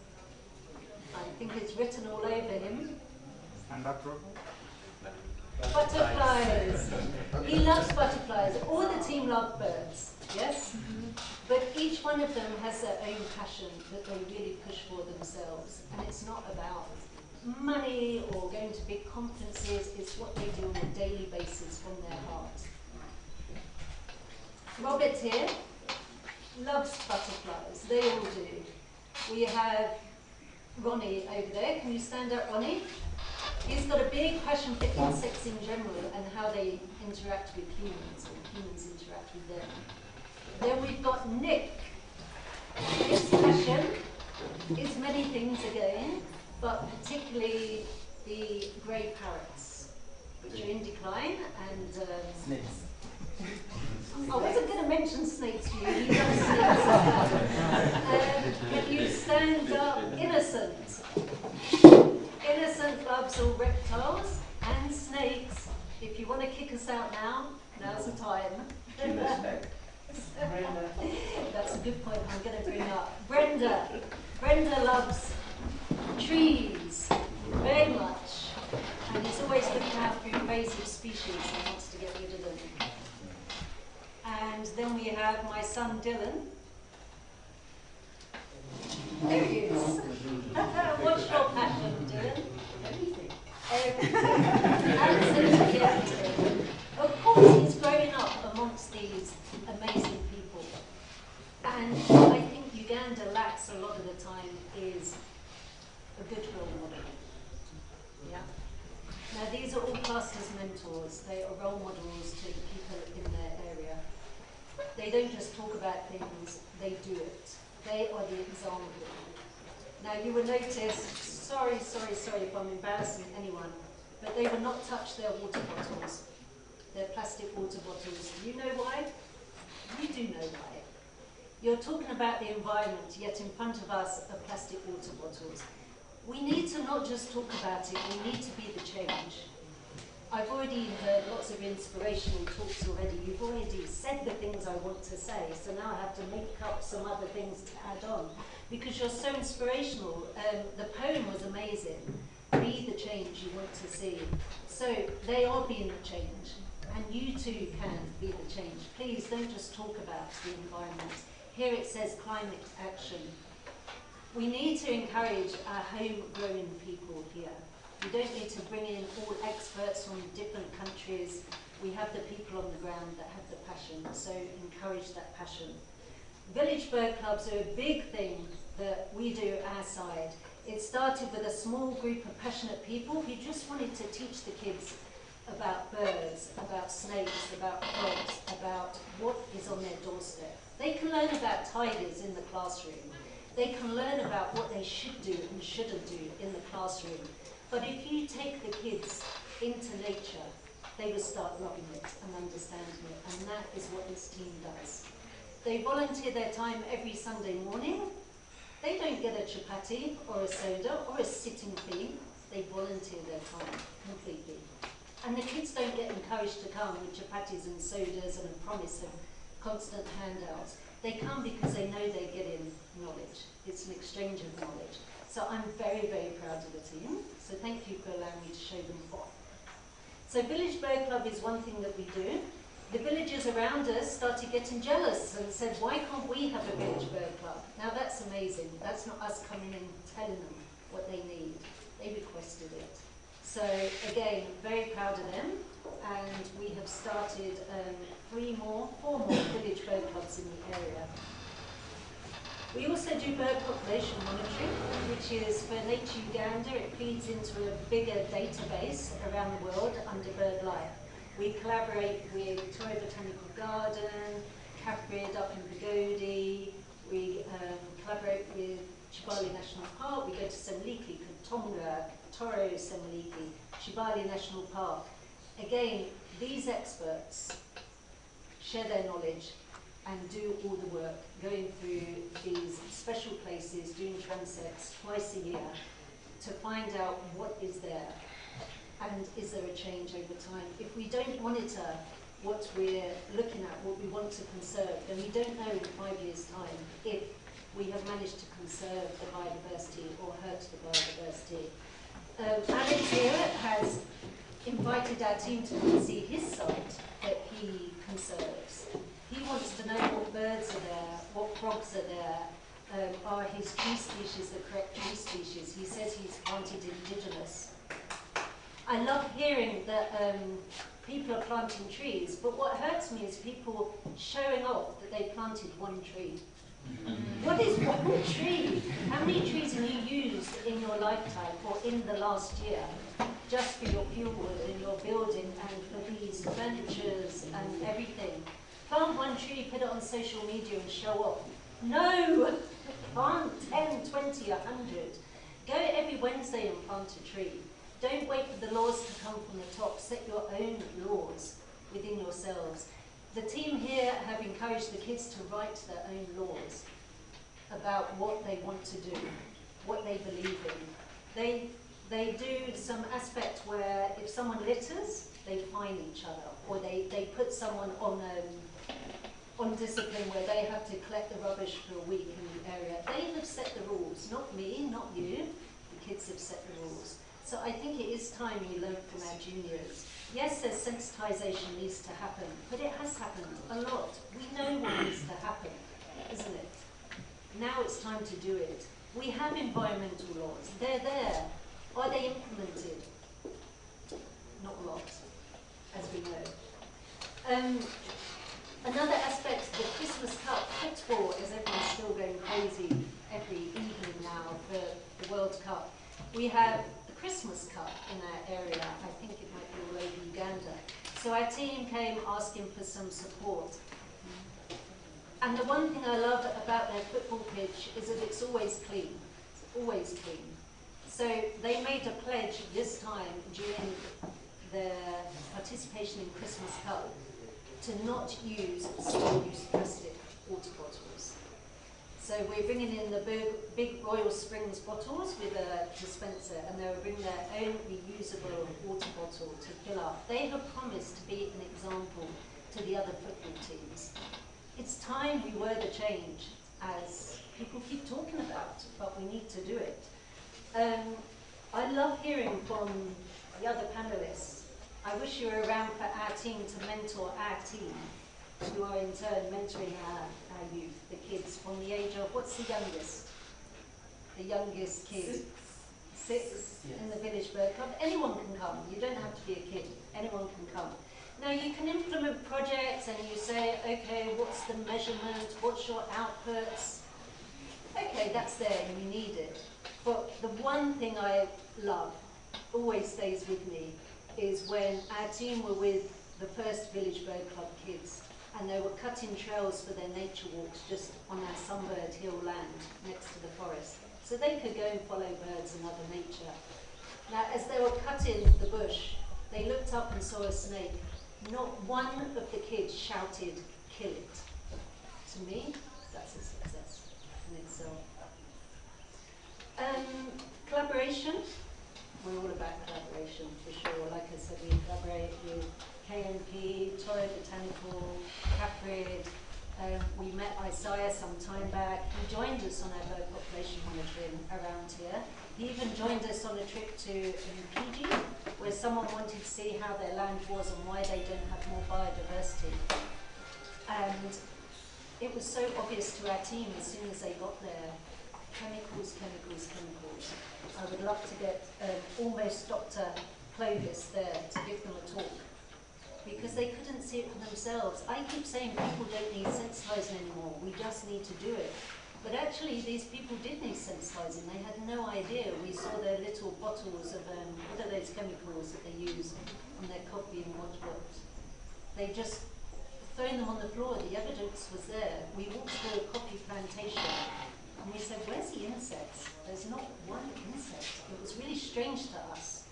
I think it's written all over him. Stand up, Robert. Butterflies. He loves butterflies. All the team love birds, yes? But each one of them has their own passion that they really push for themselves. And it's not about money or going to big conferences. It's what they do on a daily basis from their heart. Robert here loves butterflies. They all do. We have Ronnie over there. Can you stand up, Ronnie? He's got a big passion for insects in general and how they interact with humans and humans interact with them. Then we've got Nick. His passion is many things again, but particularly the grey parrots, which are in decline, and Snakes. I wasn't going to mention snakes to you. You love snakes. But you stand up innocent. Innocent loves all reptiles and snakes. If you want to kick us out now, now's the time. That's a good point I'm going to bring up. Brenda. Brenda loves trees very much. And is always looking out for invasive species and wants to get rid of them. And then we have my son Dylan. There he is. What's your passion, Dylan? Anything. Absolutely everything. Of course, he's growing up amongst these amazing people. And what I think Uganda lacks a lot of the time is a good role model. Yeah. Now, these are all classed as mentors. They are role models to the people in their area. They don't just talk about things, they do it. They are the example. Now, you will notice, sorry if I'm embarrassing anyone, but they will not touch their water bottles, their plastic water bottles. You know why? You do know why. You're talking about the environment, yet in front of us are plastic water bottles. We need to not just talk about it, we need to be the change. I've already heard lots of inspirational talks already. You've already said the things I want to say, so now I have to make up some other things to add on. Because you're so inspirational. The poem was amazing. Be the change you want to see. So they are being the change, and you too can be the change. Please don't just talk about the environment. Here it says climate action. We need to encourage our homegrown people here. We don't need to bring in all experts from different countries. We have the people on the ground that have the passion, so encourage that passion. Village bird clubs are a big thing that we do our side. It started with a small group of passionate people who just wanted to teach the kids about birds, about snakes, about frogs, about what is on their doorstep. They can learn about tigers in the classroom. They can learn about what they should do and shouldn't do in the classroom. But if you take the kids into nature, they will start loving it and understanding it, and that is what this team does. They volunteer their time every Sunday morning. They don't get a chapati or a soda or a sitting fee. They volunteer their time completely. And the kids don't get encouraged to come with chapatis and sodas and a promise of constant handouts. They come because they know they're getting knowledge. It's an exchange of knowledge. So I'm very, very proud of the team. So thank you for allowing me to show them off. So Village Bird Club is one thing that we do. The villagers around us started getting jealous and said, why can't we have a Village Bird Club? Now that's amazing. That's not us coming in telling them what they need. They requested it. So again, very proud of them. And we have started 4 more Village Bird Clubs in the area. We also do bird population monitoring, which is for Nature Uganda. It feeds into a bigger database around the world under bird life. We collaborate with Victoria Botanical Garden, Caprid up in Bugodi. We collaborate with Chibali National Park. We go to Semliki, Katonga, Toro Semliki, Chibali National Park. Again, these experts share their knowledge and do all the work, going through these special places, doing transects twice a year to find out what is there and is there a change over time. If we don't monitor what we're looking at, what we want to conserve, then we don't know in 5 years' time if we have managed to conserve the biodiversity or hurt the biodiversity. Alex here has invited our team to come and see his site that he conserves. He wants to know what birds are there, what frogs are there, are his tree species the correct tree species. He says he's planted indigenous. I love hearing that people are planting trees, but what hurts me is people showing off that they planted 1 tree. What is 1 tree? How many trees have you used in your lifetime or in the last year just for your fuel wood and your building and for these furnitures and everything? Plant 1 tree, put it on social media and show off. No! Plant 10, 20, 100. Go every Wednesday and plant a tree. Don't wait for the laws to come from the top. Set your own laws within yourselves. The team here have encouraged the kids to write their own laws about what they want to do, what they believe in. They do some aspect where if someone litters, they fine each other, or they put someone on discipline where they have to collect the rubbish for a week in the area. They have set the rules, not me, not you. The kids have set the rules. So I think it is time we learn from our juniors. Yes, there's sensitization needs to happen, but it has happened a lot. We know what needs to happen, isn't it? Now it's time to do it. We have environmental laws. They're there. Are they implemented? we know. Another aspect of the Christmas Cup football is everyone's still going crazy every evening now for the World Cup. We have the Christmas Cup in our area. I think it might be all over Uganda. So our team came asking for some support. And the one thing I love about their football pitch is that it's always clean. It's always clean. So they made a pledge this time during their participation in Christmas Cup to not use single-use plastic water bottles. So we're bringing in the big Royal Springs bottles with a dispenser, and they'll bring their own reusable water bottle to fill up. They have promised to be an example to the other football teams. It's time we were the change, as people keep talking about, but we need to do it. I love hearing from the other panelists. I wish you were around for our team to mentor our team, who are in turn mentoring our youth, the kids, from the age of, what's the youngest? The youngest kid? Six in the Village Bird Club. Anyone can come. You don't have to be a kid. Anyone can come. Now you can implement projects and you say, okay, what's the measurement? What's your outputs? Okay, that's there, you need it. But the one thing I love, always stays with me, is when our team were with the first Village Bird Club kids, and they were cutting trails for their nature walks just on our Sunbird Hill land next to the forest, so they could go and follow birds and other nature. Now, as they were cutting the bush, they looked up and saw a snake. Not one of the kids shouted, "Kill it." To me, that's a success in itself. Collaboration. We're all about collaboration, for sure. Like I said, we collaborate with KNP, Torre Botanical, Caprid. We met Isaiah some time back. He joined us on our bird population monitoring around here. He even joined us on a trip to Fiji, where someone wanted to see how their land was and why they don't have more biodiversity. And it was so obvious to our team as soon as they got there. Chemicals, chemicals, chemicals. I would love to get almost Dr. Clovis there to give them a talk, because they couldn't see it for themselves. I keep saying people don't need sensitizing anymore, we just need to do it. But actually these people did need sensitizing, they had no idea. We saw their little bottles of, what are those chemicals that they use on their coffee and what. They just thrown them on the floor, the evidence was there. We walked through a coffee plantation, and we said, where's the insects? There's not one insect. It was really strange to us.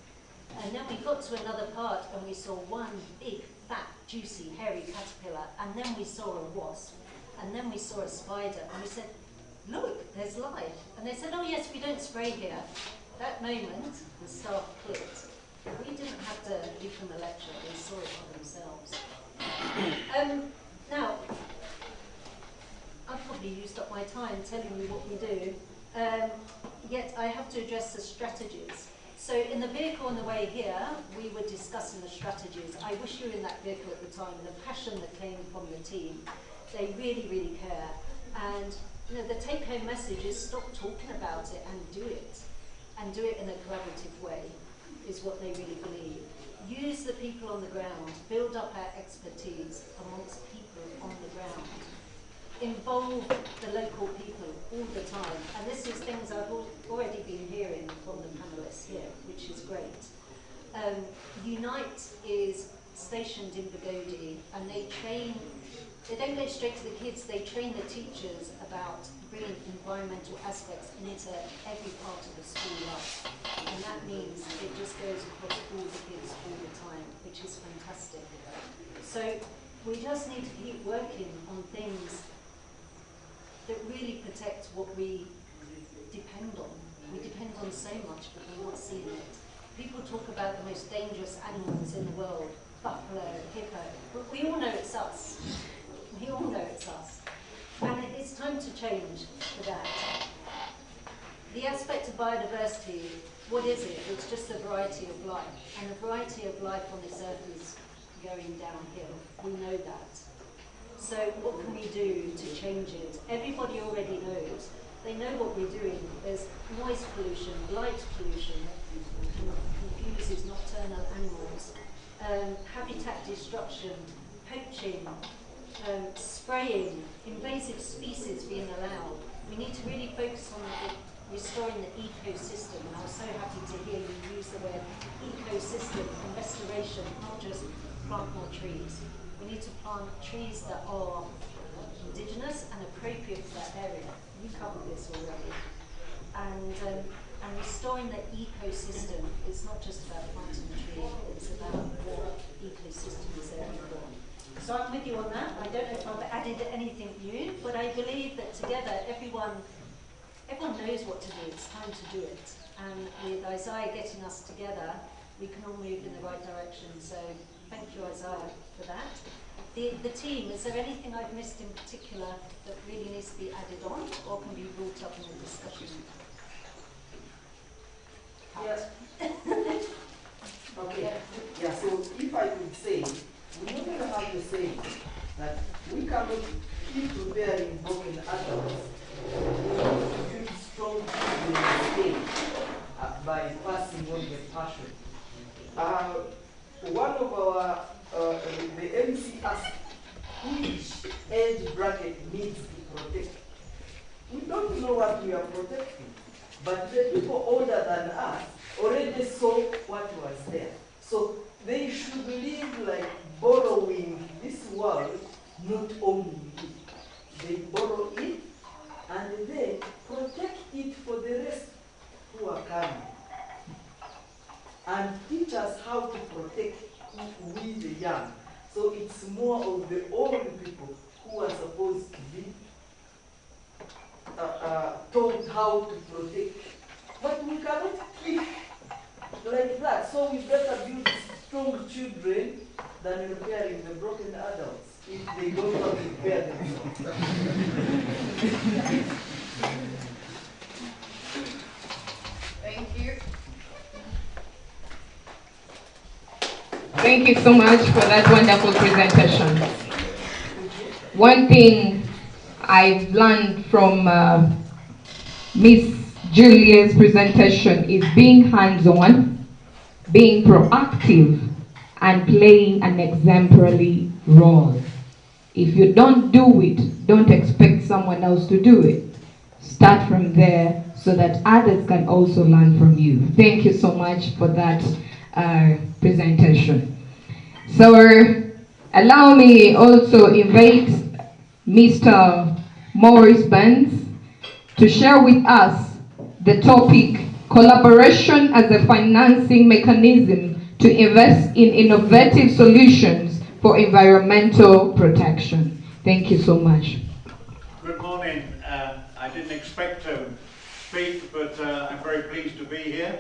And then we got to another part and we saw one big, fat, juicy, hairy caterpillar. And then we saw a wasp. And then we saw a spider. And we said, look, there's life. And they said, oh yes, we don't spray here. That moment, the staff clicked. We didn't have to give them a lecture. They saw it for themselves. Now, I've probably used up my time telling you what we do, yet I have to address the strategies. So in the vehicle on the way here, we were discussing the strategies. I wish you were in that vehicle at the time, the passion that came from the team. They really, really care. And you know, the take-home message is stop talking about it and do it. And do it in a collaborative way, is what they really believe. Use the people on the ground, build up our expertise amongst people on the ground. Involve the local people all the time. And this is things I've already been hearing from the panelists here, which is great. Unite is stationed in Bugodi, and they don't go straight to the kids, they train the teachers about bringing environmental aspects into every part of the school life. And that means it just goes across all the kids all the time, which is fantastic. So we just need to keep working on things that really protect what we depend on. We depend on so much, but we're not seeing it. People talk about the most dangerous animals in the world, buffalo, hippo, but we all know it's us. We all know it's us. And it's time to change for that. The aspect of biodiversity, what is it? It's just a variety of life. And the variety of life on this earth is going downhill. We know that. So what can we do to change it? Everybody already knows. They know what we're doing. There's noise pollution, light pollution, that confuses nocturnal animals. habitat destruction, poaching, spraying, invasive species being allowed. We need to really focus on restoring the ecosystem, and I was so happy to hear you use the word ecosystem and restoration, not just plant more trees. We need to plant trees that are indigenous and appropriate for that area. You covered this already. And restoring the ecosystem is not just about planting a tree, it's about what ecosystem is there for. So I'm with you on that. I don't know if I've added anything new, but I believe that together everyone knows what to do. It's time to do it. And with Isaiah getting us together, we can all move in the right direction. So thank you, Isaiah, for that. The team, is there anything I've missed in particular that really needs to be added on or can be brought up in the discussion? Yes. Okay. Yeah, so if I could say, we never have to say that we cannot keep preparing broken adults. We need to build strong people in by passing on the passion. One of our, the MC asked, which age bracket needs to protect? We don't know what we are protecting, but the people older than us already saw what was there. So they should live like borrowing this world, not owning it. They borrow it and then protect it for the rest who are coming. And teach us how to protect we the young. So it's more of the old people who are supposed to be told how to protect. But we cannot keep like that. So we better build strong children than repairing the broken adults if they don't want to repair themselves. Thank you. Thank you so much for that wonderful presentation. One thing I've learned from Miss Julia's presentation is being hands-on, being proactive, and playing an exemplary role. If you don't do it, don't expect someone else to do it. Start from there so that others can also learn from you. Thank you so much for that presentation. So allow me also invite Mr. Maurice Burns to share with us the topic, collaboration as a financing mechanism to invest in innovative solutions for environmental protection. Thank you so much. Good morning. I didn't expect to speak, but I'm very pleased to be here.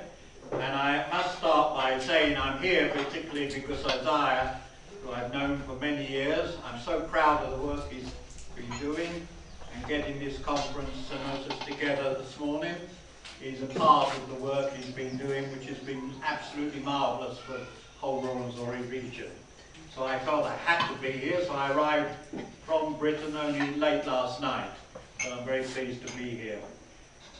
And I must start by saying I'm here particularly because Isaiah, who I've known for many years, I'm so proud of the work he's been doing and getting this conference and us together this morning. Is a part of the work he's been doing, which has been absolutely marvellous for the whole Roranzori region. So I felt I had to be here, so I arrived from Britain only late last night, and I'm very pleased to be here.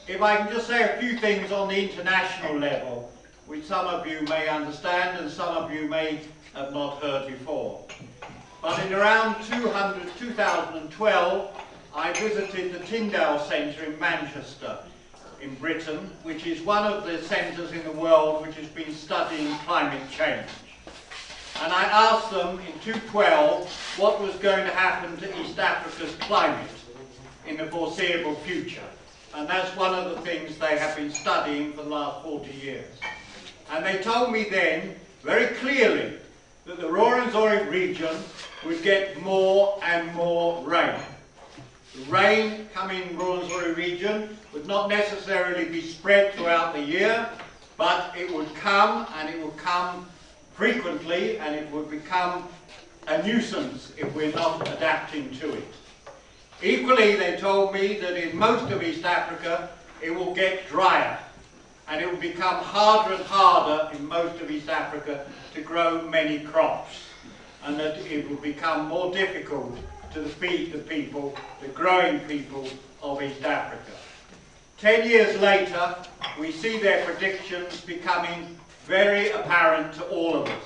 If I can just say a few things on the international level, which some of you may understand and some of you may have not heard before. But in around 2012, I visited the Tyndale Centre in Manchester, in Britain, which is one of the centres in the world which has been studying climate change. And I asked them in 2012 what was going to happen to East Africa's climate in the foreseeable future. And that's one of the things they have been studying for the last 40 years. And they told me then, very clearly, that the Roranzori region would get more and more rain. The rain coming in the Roranzori region would not necessarily be spread throughout the year, but it would come, and it would come frequently, and it would become a nuisance if we're not adapting to it. Equally, they told me that in most of East Africa, it will get drier, and it will become harder and harder in most of East Africa to grow many crops, and that it will become more difficult to feed the people, the growing people of East Africa. 10 years later, we see their predictions becoming very apparent to all of us.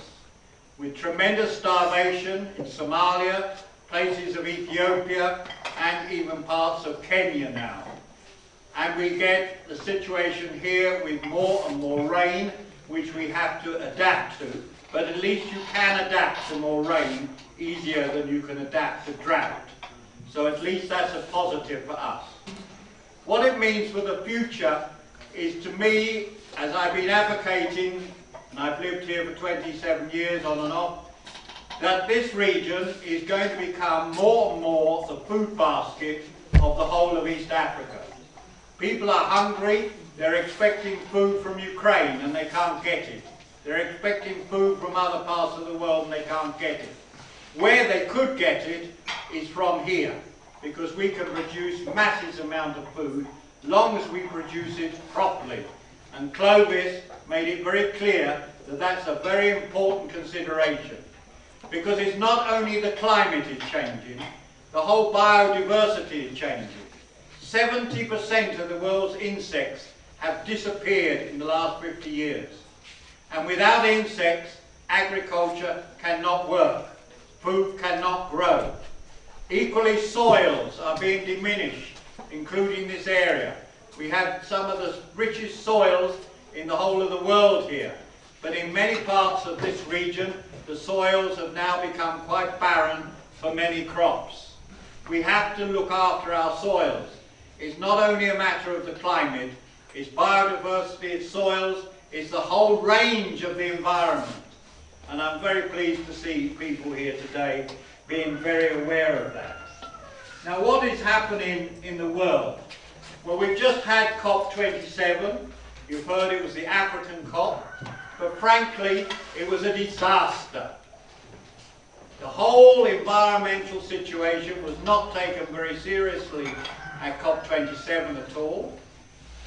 with tremendous starvation in Somalia, places of Ethiopia, and even parts of Kenya now. And we get the situation here with more and more rain, which we have to adapt to, but at least you can adapt to more rain easier than you can adapt to drought. So at least that's a positive for us. What it means for the future is, to me, as I've been advocating, and I've lived here for 27 years on and off, that this region is going to become more and more the food basket of the whole of East Africa. People are hungry, they're expecting food from Ukraine and they can't get it. They're expecting food from other parts of the world and they can't get it. Where they could get it is from here, because we can produce massive amount of food long as we produce it properly. And Clovis made it very clear that that's a very important consideration, because it's not only the climate is changing, the whole biodiversity is changing. 70% of the world's insects have disappeared in the last 50 years. And without insects, agriculture cannot work. Food cannot grow. Equally, soils are being diminished, including this area. We have some of the richest soils in the whole of the world here. But in many parts of this region, the soils have now become quite barren for many crops. We have to look after our soils. It's not only a matter of the climate, it's biodiversity, it's soils, it's the whole range of the environment. And I'm very pleased to see people here today being very aware of that. Now, what is happening in the world? Well, we've just had COP27. You've heard it was the African COP, but frankly, it was a disaster. The whole environmental situation was not taken very seriously at COP27 at all.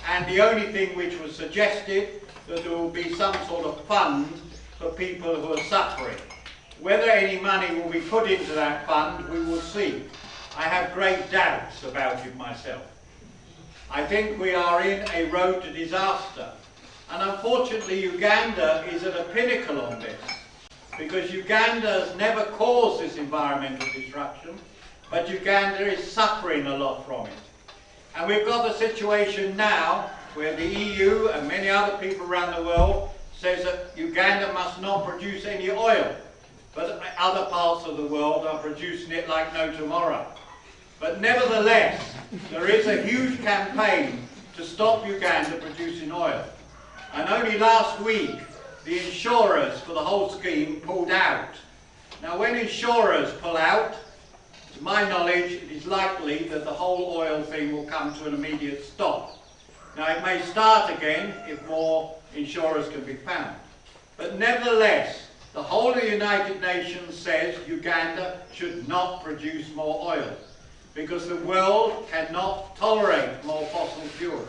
And the only thing which was suggested, that there will be some sort of fund for people who are suffering. Whether any money will be put into that fund, we will see. I have great doubts about it myself. I think we are in a road to disaster. And unfortunately, Uganda is at a pinnacle on this, because Uganda has never caused this environmental destruction, but Uganda is suffering a lot from it. And we've got the situation now where the EU and many other people around the world says that Uganda must not produce any oil, but other parts of the world are producing it like no tomorrow. But nevertheless, there is a huge campaign to stop Uganda producing oil. And only last week, the insurers for the whole scheme pulled out. Now, when insurers pull out, to my knowledge, it is likely that the whole oil thing will come to an immediate stop. Now, it may start again if more insurers can be found. But nevertheless, the whole of the United Nations says Uganda should not produce more oil, because the world cannot tolerate more fossil fuels.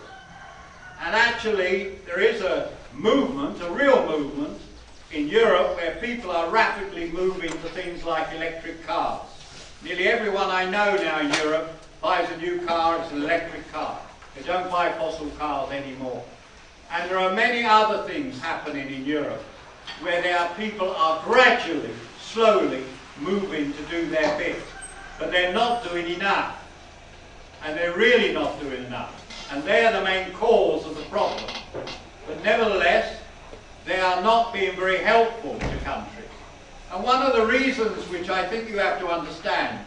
And actually, there is a movement, a real movement, in Europe where people are rapidly moving to things like electric cars. Nearly everyone I know now in Europe buys a new car, it's an electric car. They don't buy fossil cars anymore. And there are many other things happening in Europe where people are gradually, slowly moving to do their bit. But they're not doing enough. And they're really not doing enough. And they are the main cause of the problem. But nevertheless, they are not being very helpful to countries. And one of the reasons which I think you have to understand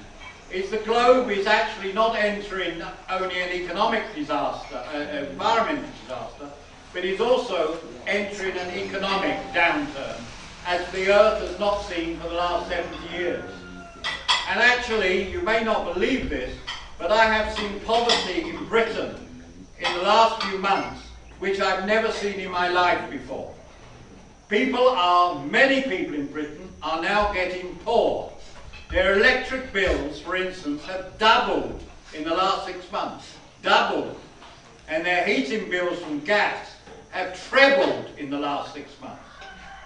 is the globe is actually not entering only an economic disaster, an environmental disaster, but is also entering an economic downturn, as the Earth has not seen for the last 70 years. And actually, you may not believe this, but I have seen poverty in Britain in the last few months, which I've never seen in my life before. Many people in Britain are now getting poor. Their electric bills, for instance, have doubled in the last 6 months. Doubled. And their heating bills from gas have trebled in the last 6 months.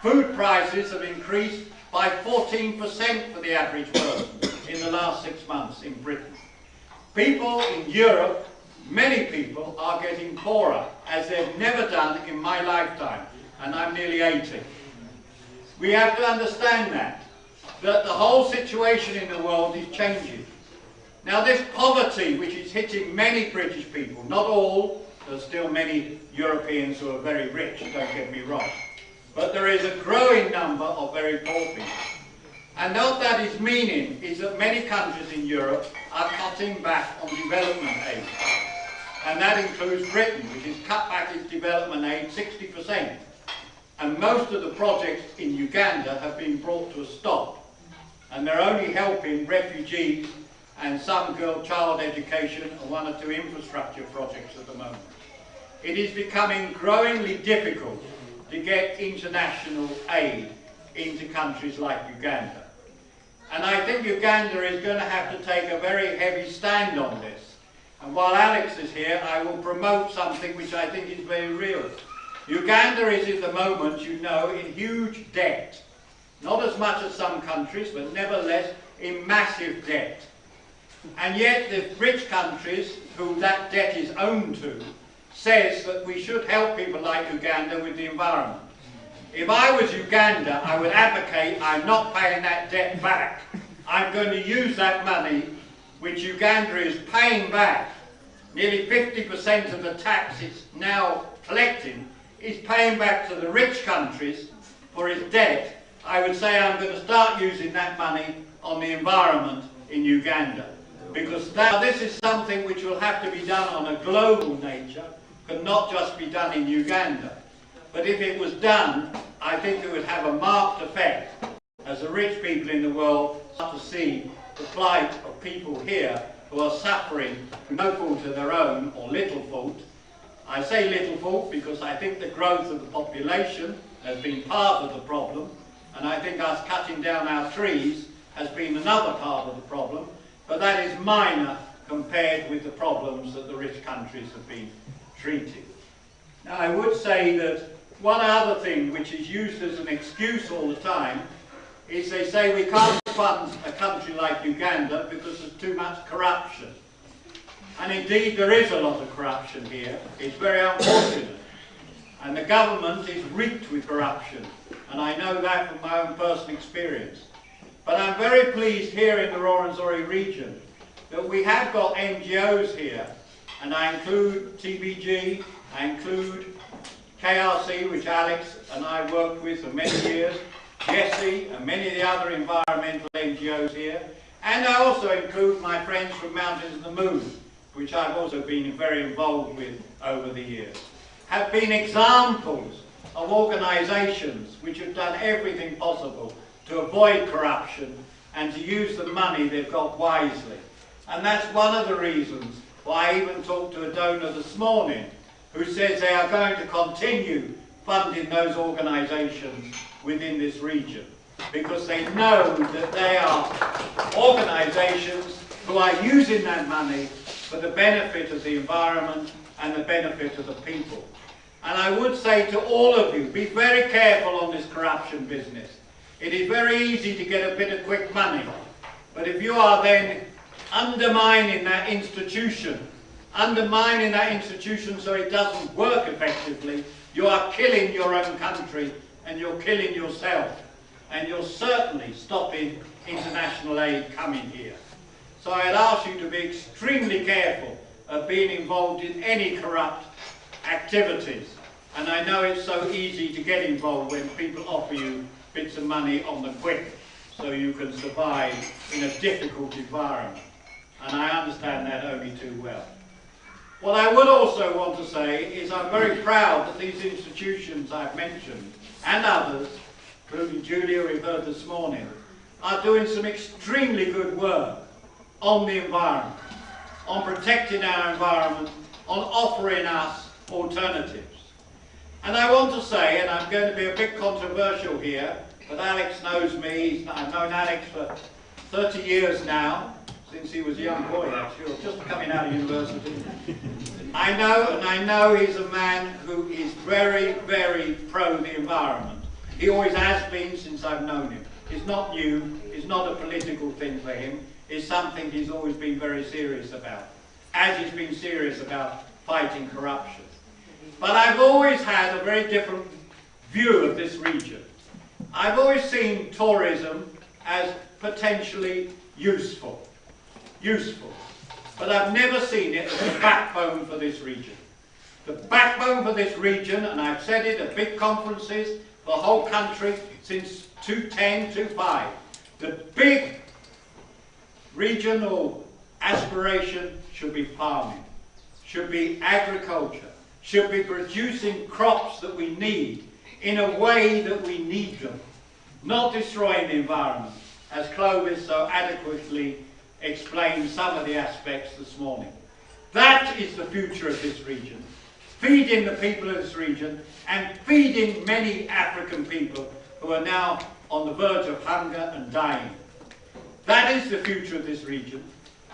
Food prices have increased by 14% for the average person in the last 6 months in Britain. People in Europe, many people, are getting poorer, as they've never done in my lifetime, and I'm nearly 80. we have to understand that the whole situation in the world is changing. Now this poverty, which is hitting many British people, not all, there's still many Europeans who are very rich, don't get me wrong, but there is a growing number of very poor people. And what that is meaning is that many countries in Europe are cutting back on development aid. And that includes Britain, which has cut back its development aid 60%. And most of the projects in Uganda have been brought to a stop. And they're only helping refugees and some child education and one or two infrastructure projects at the moment. It is becoming growingly difficult to get international aid into countries like Uganda. And I think Uganda is going to have to take a very heavy stand on this. And while Alex is here, I will promote something which I think is very real. Uganda is at the moment, you know, in huge debt. Not as much as some countries, but nevertheless in massive debt. And yet the rich countries, who that debt is owed to, says that we should help people like Uganda with the environment. If I was Uganda, I would advocate I'm not paying that debt back. I'm going to use that money, which Uganda is paying back. Nearly 50% of the tax it's now collecting is paying back to the rich countries for its debt. I would say I'm going to start using that money on the environment in Uganda. Because now this is something which will have to be done on a global nature, could not just be done in Uganda. But if it was done, I think it would have a marked effect as the rich people in the world start to see the plight of people here who are suffering through no fault of their own or little fault. I say little fault because I think the growth of the population has been part of the problem, and I think us cutting down our trees has been another part of the problem, but that is minor compared with the problems that the rich countries have been treating. Now I would say that one other thing which is used as an excuse all the time is they say we can't fund a country like Uganda because there's too much corruption. And indeed there is a lot of corruption here. It's very unfortunate. And the government is reeked with corruption. And I know that from my own personal experience. But I'm very pleased here in the Rwenzori region that we have got NGOs here, and I include TBG, I include KRC, which Alex and I worked with for many years, Jesse and many of the other environmental NGOs here, and I also include my friends from Mountains of the Moon, which I've also been very involved with over the years, have been examples of organisations which have done everything possible to avoid corruption and to use the money they've got wisely. And that's one of the reasons why I even talked to a donor this morning who says they are going to continue funding those organisations within this region, because they know that they are organisations who are using that money for the benefit of the environment and the benefit of the people. And I would say to all of you, be very careful on this corruption business. It is very easy to get a bit of quick money, but if you are then undermining that institution so it doesn't work effectively, you are killing your own country and you're killing yourself, and you're certainly stopping international aid coming here. So I'd ask you to be extremely careful of being involved in any corrupt activities. And I know it's so easy to get involved when people offer you bits of money on the quick so you can survive in a difficult environment. And I understand that only too well. What I would also want to say is I'm very proud that these institutions I've mentioned, and others, including Julia we've heard this morning, are doing some extremely good work on the environment, on protecting our environment, on offering us alternatives. And I want to say, and I'm going to be a bit controversial here, but Alex knows me. I've known Alex for 30 years now, since he was a young boy actually, or just coming out of university. I know he's a man who is very, very pro the environment. He always has been since I've known him. It's not new, it's not a political thing for him, it's something he's always been very serious about, as he's been serious about fighting corruption. But I've always had a very different view of this region. I've always seen tourism as potentially useful, but I've never seen it as the backbone for this region. The backbone for this region, and I've said it at big conferences for the whole country since 2010, 2005, the big regional aspiration should be farming, should be agriculture, should be producing crops that we need in a way that we need them, not destroying the environment, as Clovis so adequately explained some of the aspects this morning. That is the future of this region. Feeding the people of this region and feeding many African people who are now on the verge of hunger and dying. That is the future of this region.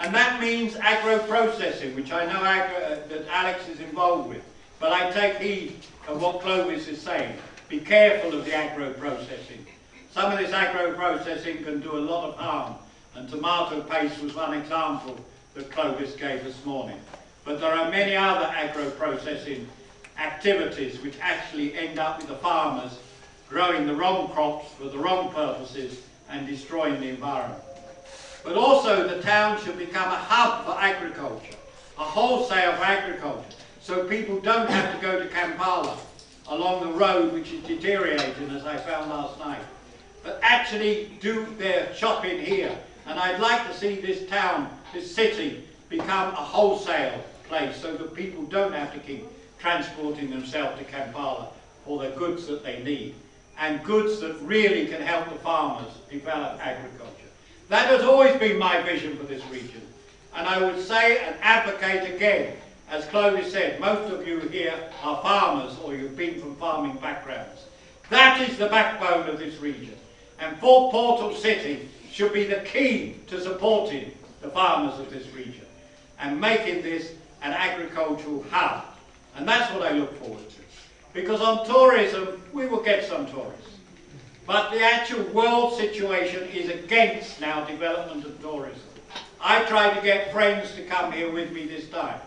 And that means agro-processing, which I know that Alex is involved with. But I take heed of what Clovis is saying. Be careful of the agro-processing. Some of this agro-processing can do a lot of harm. And tomato paste was one example that Clovis gave this morning. But there are many other agro-processing activities which actually end up with the farmers growing the wrong crops for the wrong purposes and destroying the environment. But also the town should become a hub for agriculture, a wholesale for agriculture, so people don't have to go to Kampala along the road which is deteriorating, as I found last night, but actually do their shopping here. And I'd like to see this town, this city, become a wholesale place so that people don't have to keep transporting themselves to Kampala for the goods that they need, and goods that really can help the farmers develop agriculture. That has always been my vision for this region. And I would say and advocate again, as Clovis said, most of you here are farmers or you've been from farming backgrounds. That is the backbone of this region. And Port Portal City should be the key to supporting the farmers of this region and making this an agricultural hub. And that's what I look forward to. Because on tourism, we will get some tourists. But the actual world situation is against now development of tourism. I tried to get friends to come here with me this time.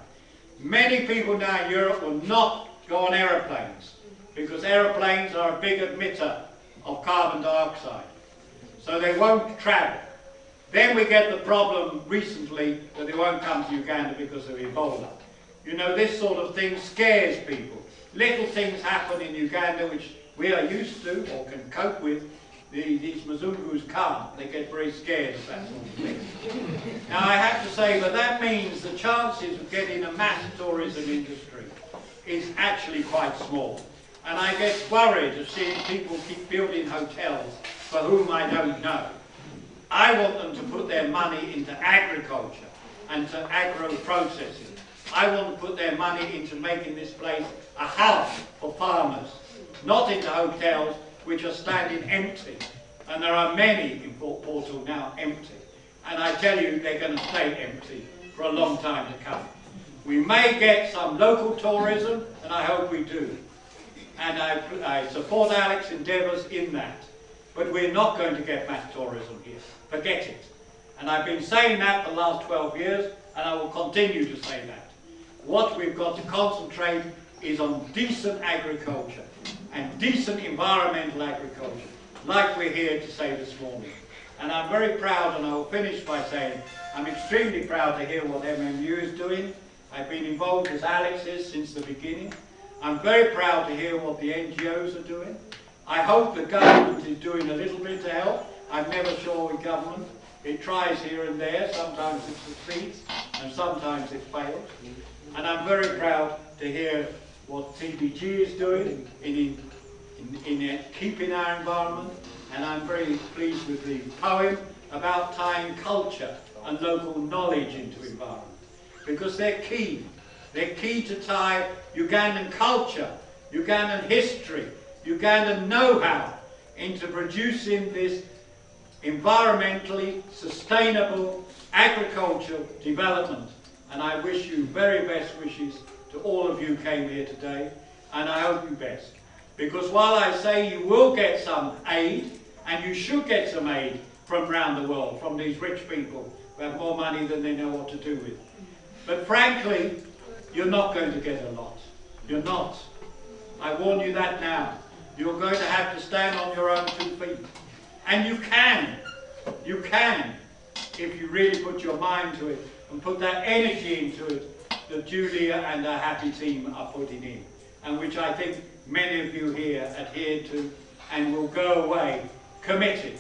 Many people now in Europe will not go on aeroplanes because aeroplanes are a big emitter of carbon dioxide. So they won't travel. Then we get the problem recently that they won't come to Uganda because of Ebola. You know, this sort of thing scares people. Little things happen in Uganda which we are used to or can cope with. These Mzungus can't. They get very scared of that sort of thing. Now I have to say that that means the chances of getting a mass tourism industry is actually quite small. And I get worried of seeing people keep building hotels for whom I don't know. I want them to put their money into agriculture and to agro-processing. I want to put their money into making this place a hub for farmers, not into hotels which are standing empty. And there are many in Port Portal now empty. And I tell you, they're going to stay empty for a long time to come. We may get some local tourism, and I hope we do. And I support Alex's endeavours in that. But we're not going to get mass tourism here. Forget it. And I've been saying that for the last 12 years, and I will continue to say that. What we've got to concentrate is on decent agriculture and decent environmental agriculture, like we're here to say this morning. And I'm very proud, and I will finish by saying, I'm extremely proud to hear what MMU is doing. I've been involved as Alex is since the beginning. I'm very proud to hear what the NGOs are doing. I hope the government is doing a little bit to help. I'm never sure with government. It tries here and there. Sometimes it succeeds and sometimes it fails. And I'm very proud to hear what TBG is doing in keeping our environment. And I'm very pleased with the poem about tying culture and local knowledge into environment. Because they're key. They're key to tie Ugandan culture, Ugandan history, Ugandan know-how into producing this environmentally sustainable agricultural development. And I wish you very best wishes to all of you who came here today, and I hope you best. Because while I say you will get some aid, and you should get some aid from around the world, from these rich people who have more money than they know what to do with. But frankly, you're not going to get a lot. You're not. I warn you that now. You're going to have to stand on your own 2 feet. And you can, if you really put your mind to it and put that energy into it that Julia and her happy team are putting in, and which I think many of you here adhere to and will go away committed.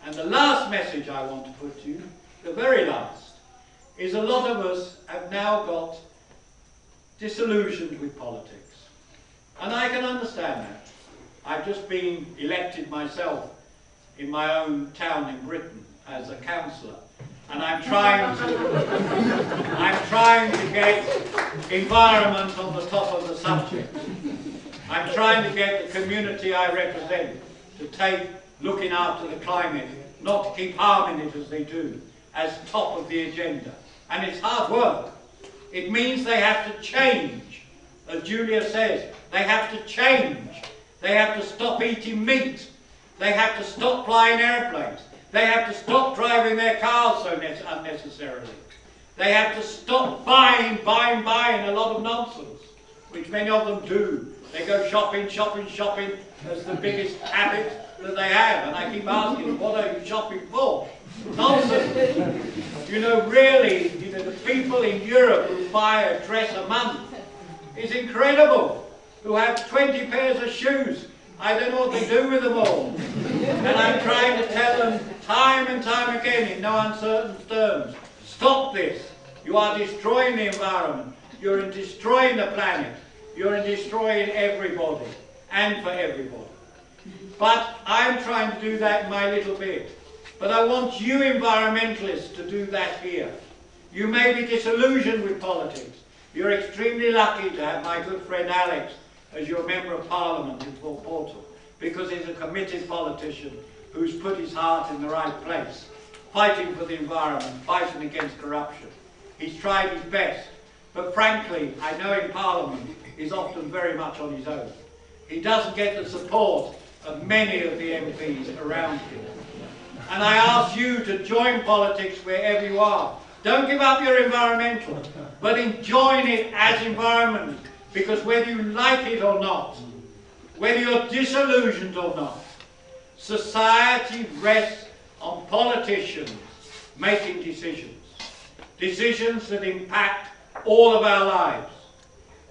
And the last message I want to put to you, the very last, is a lot of us have now got disillusioned with politics. And I can understand that. I've just been elected myself in my own town in Britain as a councillor. And I'm trying to get environment on the top of the subject. I'm trying to get the community I represent to take looking after the climate, not to keep harming it as they do, as top of the agenda. And it's hard work. It means they have to change. As Julia says, they have to change. They have to stop eating meat. They have to stop flying airplanes. They have to stop driving their cars so unnecessarily. They have to stop buying a lot of nonsense, which many of them do. They go shopping as the biggest habit that they have. And I keep asking, what are you shopping for? Nonsense. You know, really, the people in Europe who buy a dress a month is incredible. Who have 20 pairs of shoes. I don't know what they do with them all. And I'm trying to tell them time and time again in no uncertain terms, stop this. You are destroying the environment. You're destroying the planet. You're destroying everybody and for everybody. But I'm trying to do that in my little bit. But I want you environmentalists to do that here. You may be disillusioned with politics. You're extremely lucky to have my good friend Alex as your Member of Parliament in Port Portal, because he's a committed politician who's put his heart in the right place, fighting for the environment, fighting against corruption. He's tried his best, but frankly, I know in Parliament he's often very much on his own. He doesn't get the support of many of the MPs around him. And I ask you to join politics wherever you are. Don't give up your environmental, but join it as environment. Because whether you like it or not, whether you're disillusioned or not, society rests on politicians making decisions. Decisions that impact all of our lives.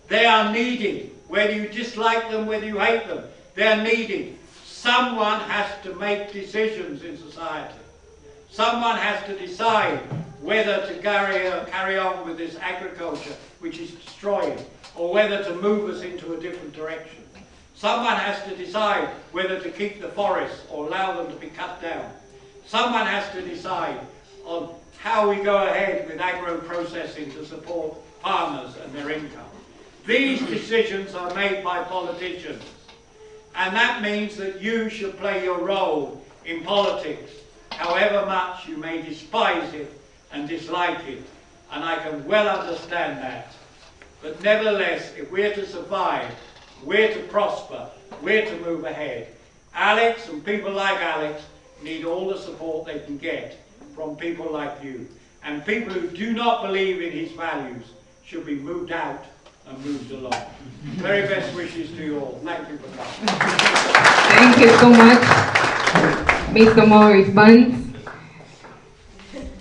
They are needed, whether you dislike them, whether you hate them, they are needed. Someone has to make decisions in society. Someone has to decide whether to carry on with this agriculture, which is destroying, or whether to move us into a different direction. Someone has to decide whether to keep the forests or allow them to be cut down. Someone has to decide on how we go ahead with agro-processing to support farmers and their income. These decisions are made by politicians, and that means that you should play your role in politics, however much you may despise it and dislike it, and I can well understand that. But nevertheless, if we're to survive, we're to prosper, we're to move ahead, Alex and people like Alex need all the support they can get from people like you. And people who do not believe in his values should be moved out and moved along. Very best wishes to you all. Thank you for coming. Thank you so much, Mr. Maurice Bunce.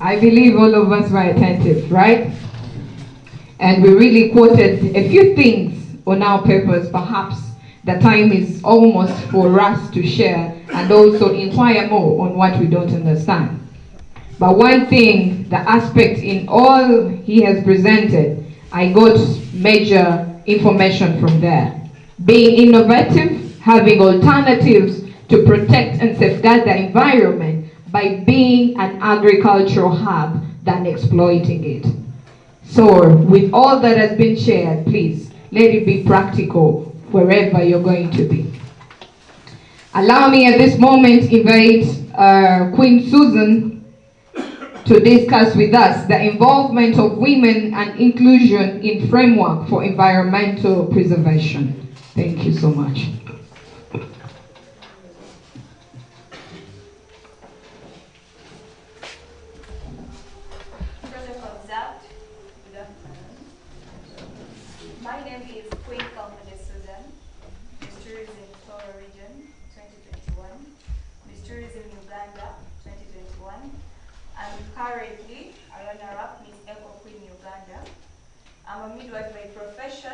I believe all of us were attentive, right? And we really quoted a few things on our papers. Perhaps the time is almost for us to share and also inquire more on what we don't understand. But one thing, the aspect in all he has presented, I got major information from there. Being innovative, having alternatives to protect and safeguard the environment by being an agricultural hub than exploiting it. So with all that has been shared, please let it be practical wherever you're going to be. Allow me at this moment invite Queen Susan to discuss with us the involvement of women and inclusion in framework for environmental preservation. Thank you so much. My name is Queen Susan, the tourism Flora region. I'm a midwife by profession,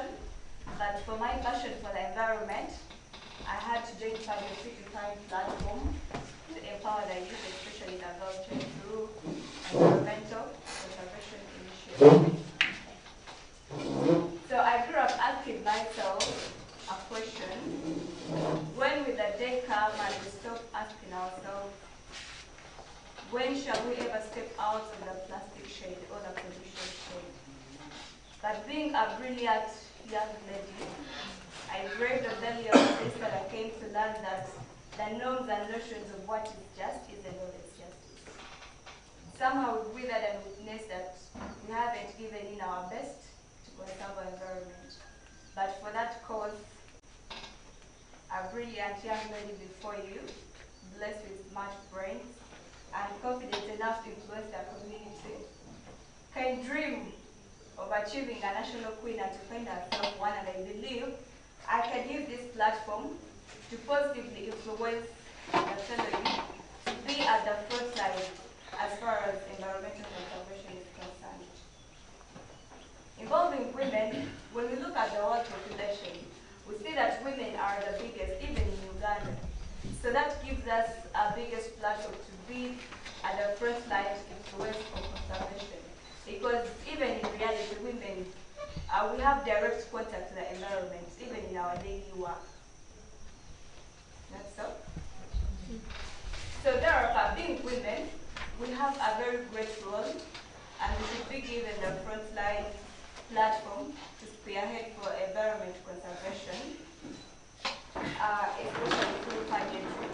but for my passion for the environment, I had to join pageantry to find platform to empower the youth, especially the agriculture, through environmental conservation initiatives. So I grew up asking myself a question: when will the day come and we stop asking ourselves, when shall we ever step out of the plastic shade or the pollution shade? But being a brilliant young lady, I braved the belly of this, but I came to learn that the norms and notions of what is just isn't always justice. Somehow we withered and witnessed that we haven't given in our best to conserve our environment. But for that cause, a brilliant young lady before you, blessed with smart brains and confident enough to influence the community, can dream of achieving a national queen and to find herself one, and I believe I can use this platform to positively influence the fellow youth to be at the front line as far as environmental conservation is concerned. Involving women, when we look at the world population, we see that women are the biggest, even in Uganda. So that gives us a biggest platform to be at the front line to influence on conservation. Because even in reality, women, we have direct contact with the environment, even in our daily work. That's so? So therefore, being women, we have a very great role, and we should be given the frontline platform to spearhead for environment conservation, especially through pageantry.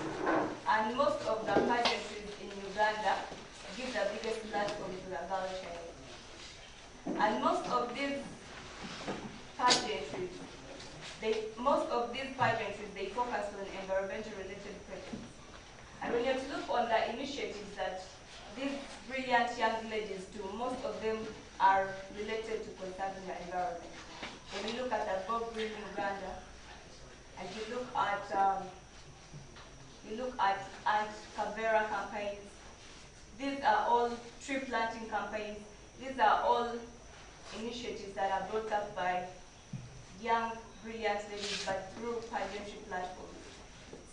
And most of the pageantries in Uganda give the biggest platform to the girl child. And most of these pageantries, they focus on environmental related projects. And when you have to look on the initiatives that these brilliant young ladies do, most of them are related to conserving the environment. When you look at the Bob Green Uganda, and you look at Kavera campaigns, these are all tree planting campaigns. These are all initiatives that are brought up by young, brilliant ladies, but through pageantry platforms.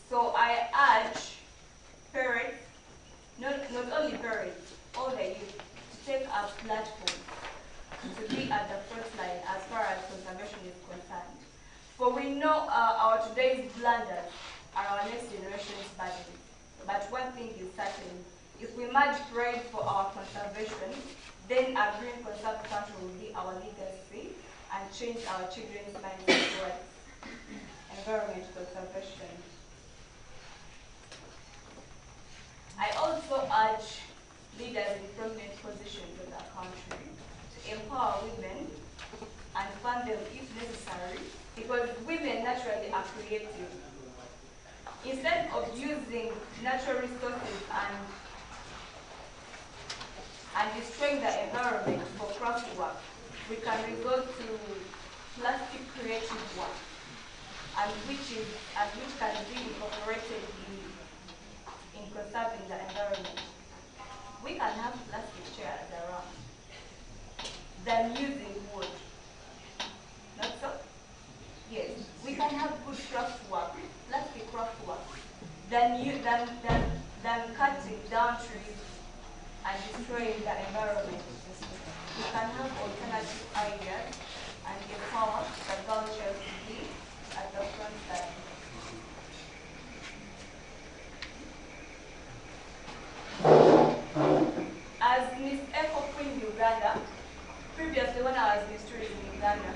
So I urge parents, not only parents, all the youth, to take a platform to be at the front line as far as conservation is concerned. For we know our today's blunders are our next generation's burden. But one thing is certain: if we merge pride for our conservation, then a green conserved country will be our legacy and change our children's minds towards environment conservation. I also urge leaders in prominent positions in the country to empower women and fund them if necessary, because women naturally are creative. Instead of using natural resources and destroying the environment for craft work, we can resort to plastic creative work, and which can be incorporated in conserving the environment. We can have plastic chairs around than using wood. Not so? Yes, we can have good craft work, plastic craft work, than cutting down trees and destroying the environment. We can have alternative ideas and empower the culture to be at the front line. As Miss Eco Queen Uganda, previously when I was Miss Tourism Uganda,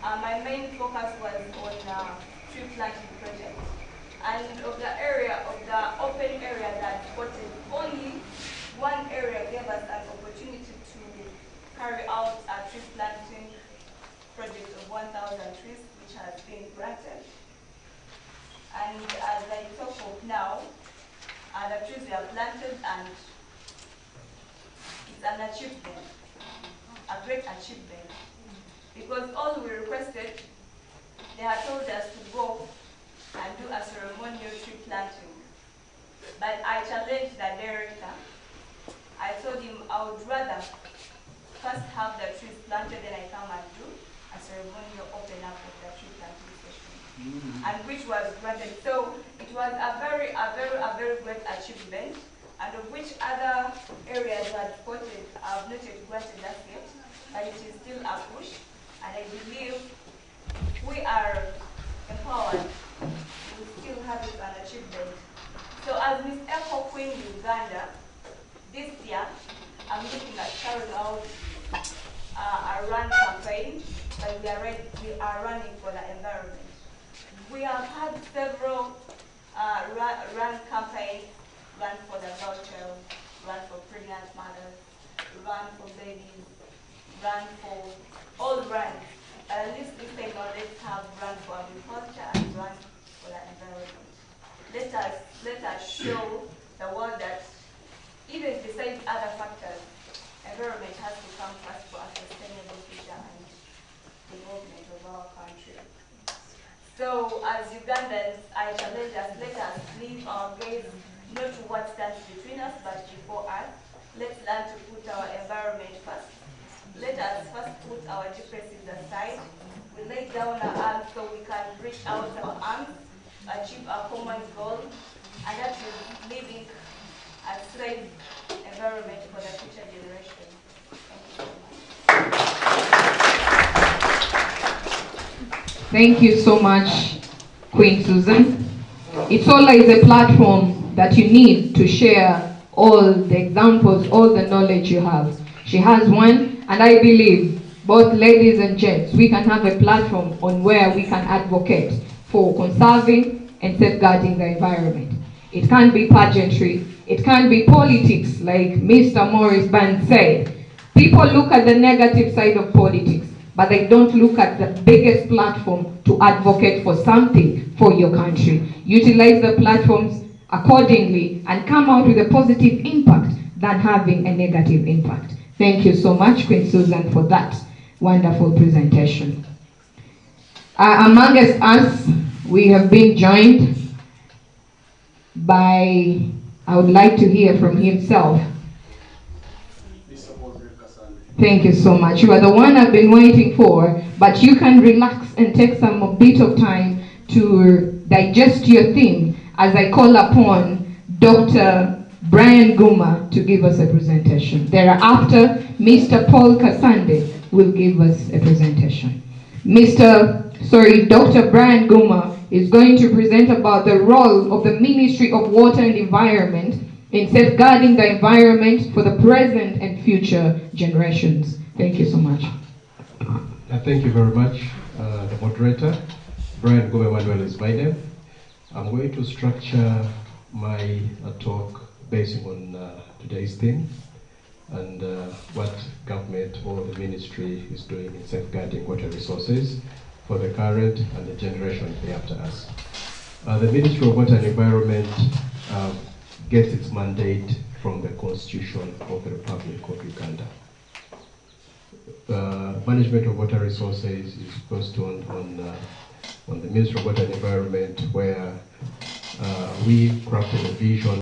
my main focus was on tree planting projects. And of the open area that spotted, only one area gave us an opportunity to carry out a tree planting project of 1,000 trees, which has been granted. And as I talk of now, the trees were planted, and it's an achievement, a great achievement. Because all we requested, they had told us to go and do a ceremonial tree planting. But I challenged the director. I told him I would rather first have the trees planted, then I come and do a ceremonial open up of the tree planting session, and which was granted. So it was a very great achievement, and of which other areas had quoted have not yet granted us yet, but it is still a push, and I believe we are empowered. We still have it an achievement. So as Miss Echo Queen Uganda, this year I'm looking at carrying out a run campaign, but we are running for the environment. We have had several run campaigns, run for the voucher, run for pregnant mothers, run for babies, run for all runs. At least this time now, let's have run for agriculture and run for the environment. Let us show the world that even besides other factors, environment has to come first for a sustainable future and development of our country. So as Ugandans, I challenge us, let us leave our gaze not to what stands between us, but before us. Let's learn to put our environment first. Let us first put our differences aside. We lay down our arms so we can reach out our arms, achieve our common goal, and that is living a safe environment for the future generation. Thank you so much, Queen Susan. It's always a platform that you need to share all the examples, all the knowledge you have. She has one, and I believe both ladies and gents, we can have a platform on where we can advocate for conserving and safeguarding the environment. It can't be pageantry, it can't be politics, like Mr. Morris Band said. People look at the negative side of politics, but they don't look at the biggest platform to advocate for something for your country. Utilize the platforms accordingly and come out with a positive impact than having a negative impact. Thank you so much, Queen Susan, for that wonderful presentation. Amongst us, we have been joined by, I would like to hear from himself. Thank you so much. You are the one I've been waiting for, but you can relax and take a bit of time to digest your theme as I call upon Dr. Brian Guma to give us a presentation. Thereafter, Mr. Paul Kasande will give us a presentation. Dr. Brian Guma is going to present about the role of the Ministry of Water and Environment in safeguarding the environment for the present and future generations. Thank you so much. Thank you very much, the moderator. Brian Guma is my name. I'm going to structure my talk based on today's theme and what government or the ministry is doing in safeguarding water resources for the current and the generation after us. The Ministry of Water and Environment gets its mandate from the Constitution of the Republic of Uganda. Management of water resources is posed on the Ministry of Water and Environment, where we crafted a vision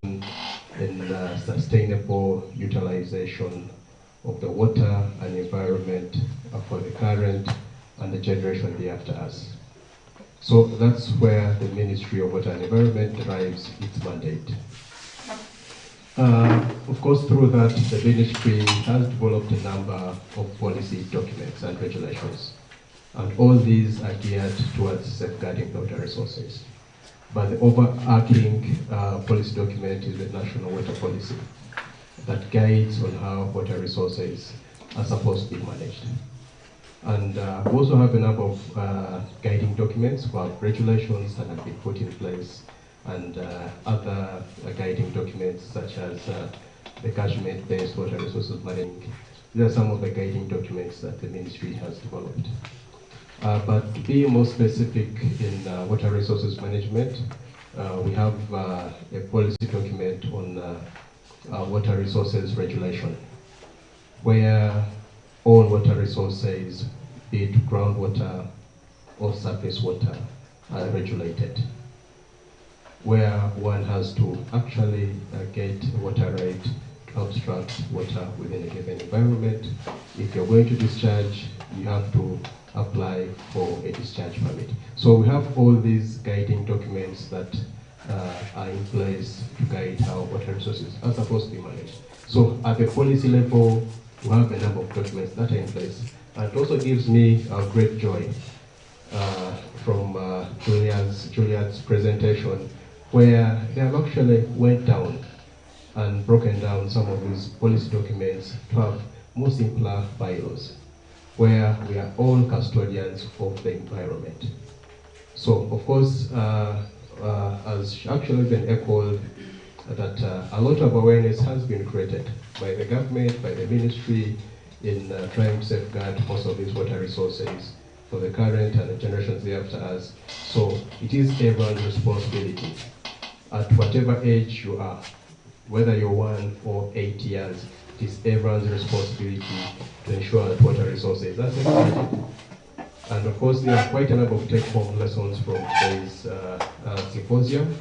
in sustainable utilization of the water and environment for the current and the generation after us. So that's where the Ministry of Water and Environment derives its mandate. Of course, through that, the ministry has developed a number of policy documents and regulations, and all these are geared towards safeguarding the water resources. But the overarching policy document is the National Water Policy that guides on how water resources are supposed to be managed. And we also have a number of guiding documents for regulations that have been put in place, and other guiding documents such as the catchment-based water resources management. These are some of the guiding documents that the ministry has developed. But to be more specific in water resources management, we have a policy document on water resources regulation, where all water resources, be it groundwater or surface water, are regulated, where one has to actually get water right to abstract water within a given environment if you're going to discharge, you have to apply for a discharge permit. So we have all these guiding documents that are in place to guide how water resources are supposed to be managed. So at the policy level, we have a number of documents that are in place. And it also gives me great joy from Julia's presentation, where they have actually went down and broken down some of these policy documents to have more simpler bylaws, where we are all custodians of the environment. So, of course, as actually been echoed, that a lot of awareness has been created by the government, by the ministry, in trying to safeguard most of these water resources for the current and the generations thereafter us. So it is everyone's responsibility, at whatever age you are, whether you're 1 or 8 years, it is everyone's responsibility to ensure that water resources are safeguarded. And of course, there are quite a number of take-home lessons from today's symposium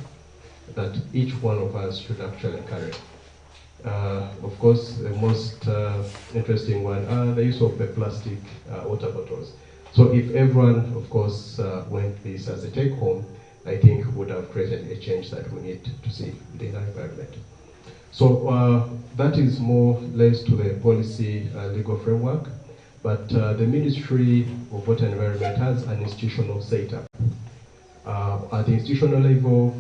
that each one of us should actually carry. Of course, the most interesting one are the use of the plastic water bottles. So if everyone, of course, went this as a take-home, I think would have created a change that we need to see within our environment. So that is more or less to the policy legal framework. But the Ministry of Water and Environment has an institutional setup. At the institutional level,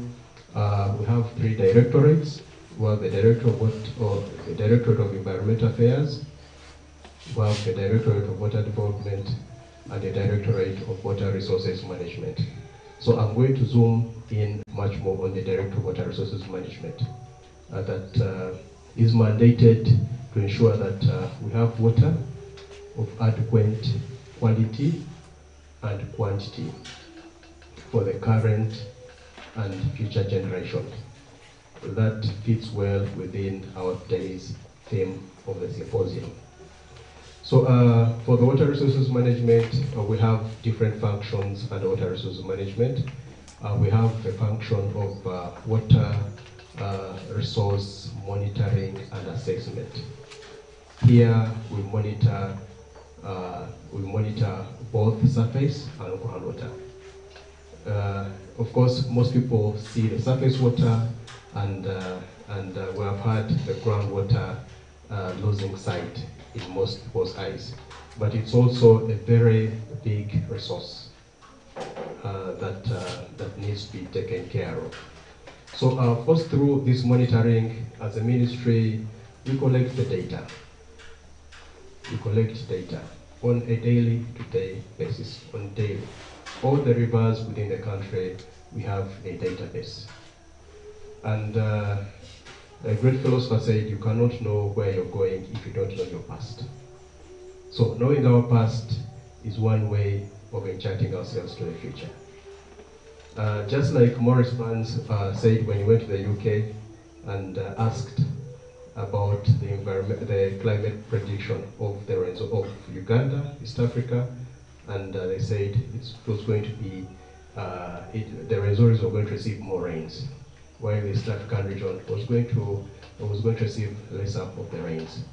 we have 3 directorates. We have the Directorate of Environmental Affairs, we have the Directorate of Water Development, and the Directorate of Water Resources Management. So I'm going to zoom in much more on the Directorate of Water Resources Management that is mandated to ensure that we have water of adequate quality and quantity for the current and future generations. That fits well within our today's theme of the symposium. So for the water resources management, we have different functions under water resources management. We have the function of water resource monitoring and assessment. Here we monitor both surface and groundwater. Of course, most people see the surface water, and we have had the groundwater losing sight in most people's eyes. But it's also a very big resource that needs to be taken care of. So first, through this monitoring, as a ministry, we collect the data. We collect data on a daily-to-day basis, on daily. All the rivers within the country, we have a database. And a great philosopher said, you cannot know where you're going if you don't know your past. So knowing our past is one way of enchanting ourselves to the future. Just like Maurice Burns said when he went to the UK and asked about the climate prediction of the rains of Uganda, East Africa, and they said it was going to be, the Azores were going to receive more rains, while the East African region was going to receive lesser of the rains.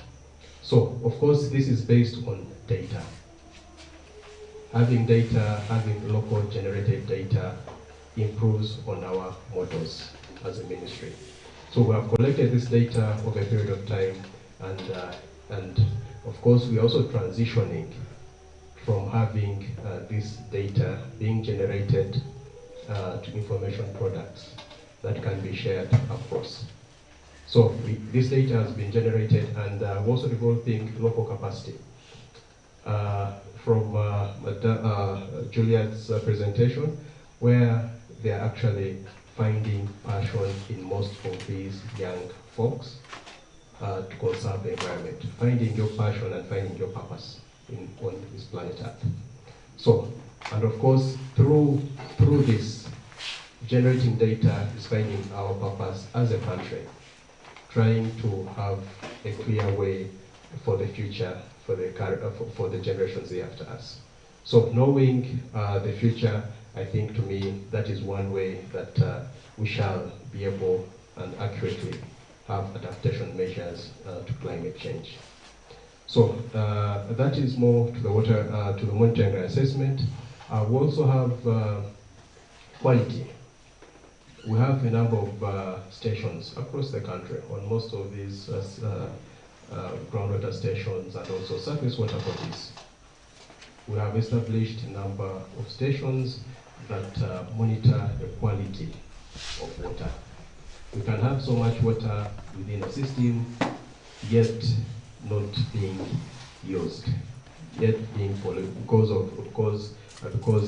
So, of course, this is based on data. Having data, having local generated data improves on our models as a ministry. So we have collected this data over a period of time, and of course, we're also transitioning from having this data being generated to information products that can be shared across. So this data has been generated, and we're also developing local capacity. From Juliet's presentation, where they are actually finding passion in most of these young folks to conserve the environment, finding your passion and finding your purpose on this planet Earth. So, and of course, through this, generating data is finding our purpose as a country, trying to have a clear way for the future, for the generations after us. So knowing the future, I think to me, that is one way that we shall be able and accurately have adaptation measures to climate change. So that is more to the water, to the monitoring and assessment. We also have quality. We have a number of stations across the country on most of these groundwater stations and also surface water bodies. We have established a number of stations that monitor the quality of water. We can have so much water within a system, yet not being used, yet being polluted because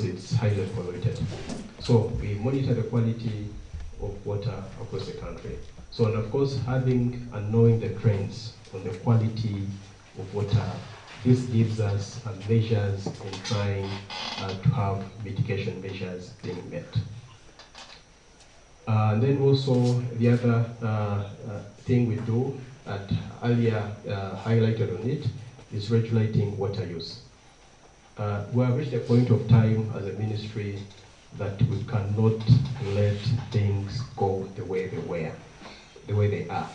it's highly polluted. So we monitor the quality of water across the country. So, and of course, having and knowing the trends on the quality of water, this gives us measures in trying to have mitigation measures being met. And then also the other thing we do, and earlier highlighted on it, is regulating water use. We have reached a point of time as a ministry that we cannot let things go the way they are.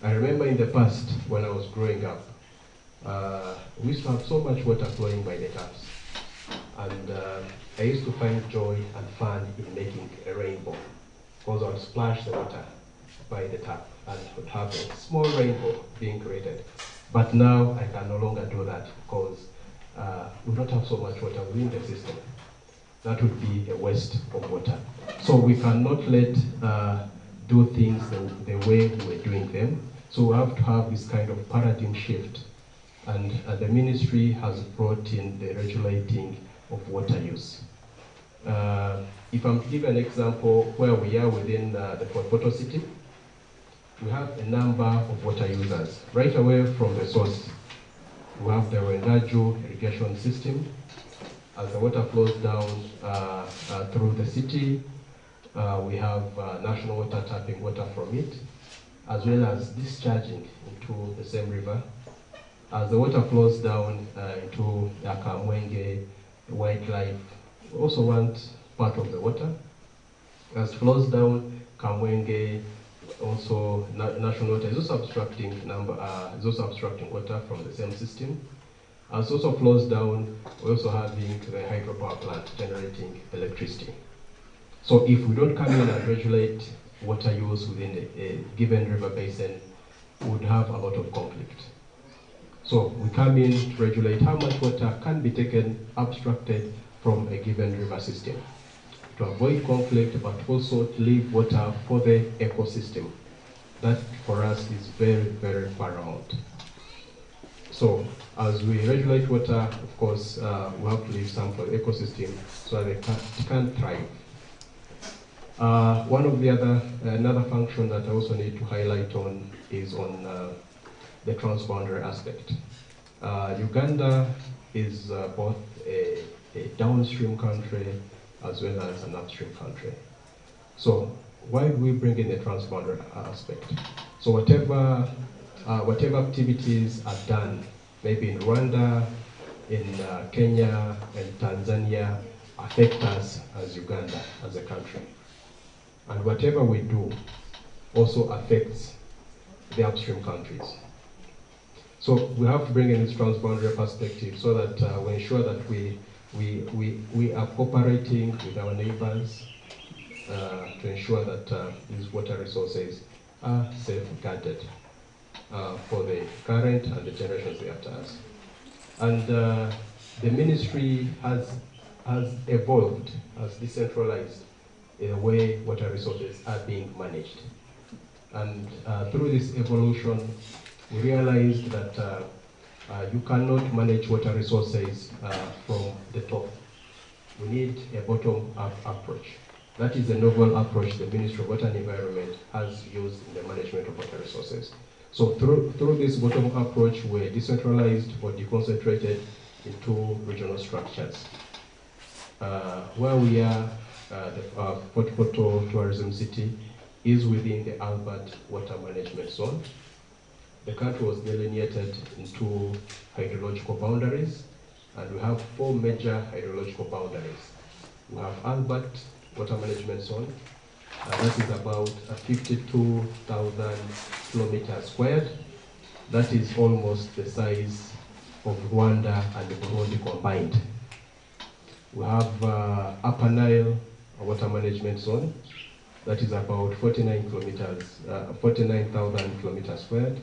I remember in the past when I was growing up, we used to have so much water flowing by the taps. And I used to find joy and fun in making a rainbow, because I would splash the water by the tap and would have a small rainbow being created. But now I can no longer do that because we don't have so much water within the system. That would be a waste of water. So we cannot let do things the way we're doing them. So we have to have this kind of paradigm shift. And the ministry has brought in the regulating of water use. If I'm to give an example where we are within the Port City, we have a number of water users. Right away from the source, we have the Rendaju irrigation system. As the water flows down through the city, we have national water tapping water from it, as well as discharging into the same river. As the water flows down into Kamwenge, wildlife, we also want part of the water. As it flows down Kamwenge, also national water is also abstracting water from the same system. As it also flows down, we're also having the hydropower plant generating electricity. So if we don't come in and regulate water use within a given river basin, we would have a lot of conflict. So we come in to regulate how much water can be taken, abstracted from a given river system, to avoid conflict, but also to leave water for the ecosystem. That for us is very, very paramount. So as we regulate water, of course, we have to leave some for the ecosystem so that it can thrive. One of the another function that I also need to highlight on is on the transboundary aspect. Uganda is both a downstream country as well as an upstream country. So why do we bring in the transboundary aspect? So whatever activities are done, maybe in Rwanda, in Kenya, and Tanzania, affect us as Uganda, as a country. And whatever we do also affects the upstream countries. So we have to bring in this transboundary perspective so that we ensure that we are cooperating with our neighbors to ensure that these water resources are safeguarded for the current and the generations after us. And the ministry has evolved, has decentralized in the way water resources are being managed. And through this evolution, we realized that you cannot manage water resources from the top. We need a bottom-up approach. That is a novel approach the Ministry of Water and Environment has used in the management of water resources. So through this bottom approach, we're decentralized or deconcentrated into regional structures. Where we are, the Port Tourism City is within the Albert Water Management Zone. The country was delineated into hydrological boundaries, and we have 4 major hydrological boundaries. We have Albert Water Management Zone, that is about 52,000 kilometers squared. that is almost the size of Rwanda and Burundi combined. We have Upper Nile Water Management Zone, that is about 49 kilometers, 49,000 kilometers squared.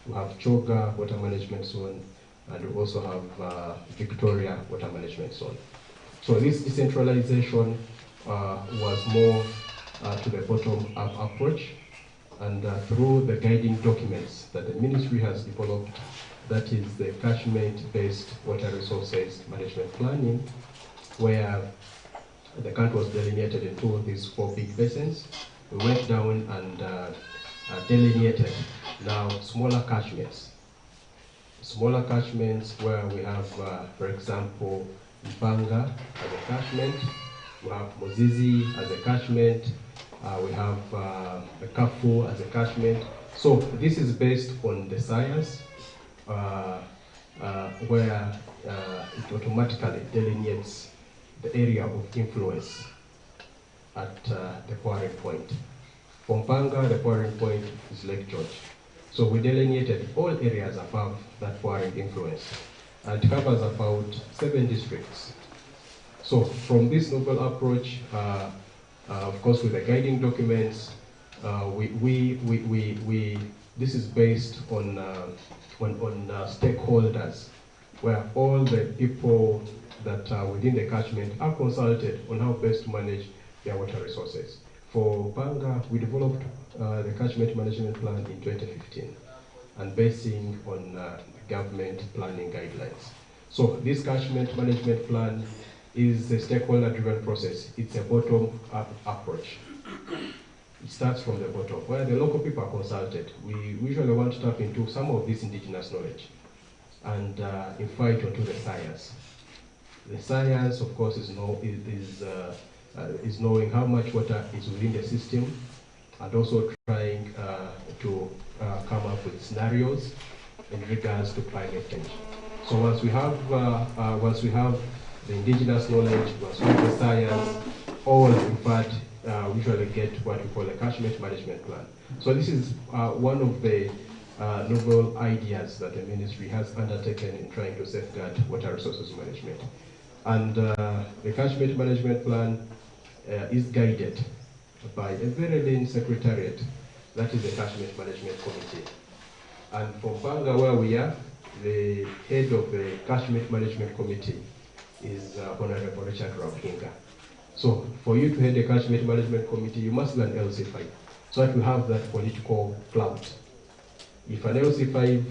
We have Choga Water Management Zone, and we also have Victoria Water Management Zone. So this decentralization was more to the bottom-up approach, and through the guiding documents that the ministry has developed, that is the catchment-based water resources management planning, where the country was delineated into these 4 big basins. We went down and delineated now smaller catchments. Smaller catchments where we have, for example, Mpanga as a catchment, we have Mozizi as a catchment, we have Kafu as a catchment. So this is based on the science where it automatically delineates the area of influence at the pouring point. For Mpanga, the pouring point is Lake George. So we delineated all areas above that pouring influence, and it covers about 7 districts. So from this novel approach, of course with the guiding documents, this is based on stakeholders, where all the people that are within the catchment are consulted on how best to manage their water resources. For Banga, we developed the catchment management plan in 2015, and basing on government planning guidelines. So this catchment management plan is a stakeholder-driven process. It's a bottom-up approach. It starts from the bottom, where the local people are consulted. We usually want to tap into some of this indigenous knowledge and invite onto the science. The science, of course, is knowing how much water is within the system, and also trying to come up with scenarios in regards to climate change. So once we have the indigenous knowledge, once we have the science, all in fact usually get what we call a catchment management plan. So this is one of the novel ideas that the ministry has undertaken in trying to safeguard water resources management. And the catchment management plan is guided by a very lean secretariat, that is the catchment management committee. And for Banga, where we are, the head of the catchment management committee is Honorable Richard Raukinga. So for you to head the catchment management committee, you must be an LC5, so that you have that political clout. If an LC5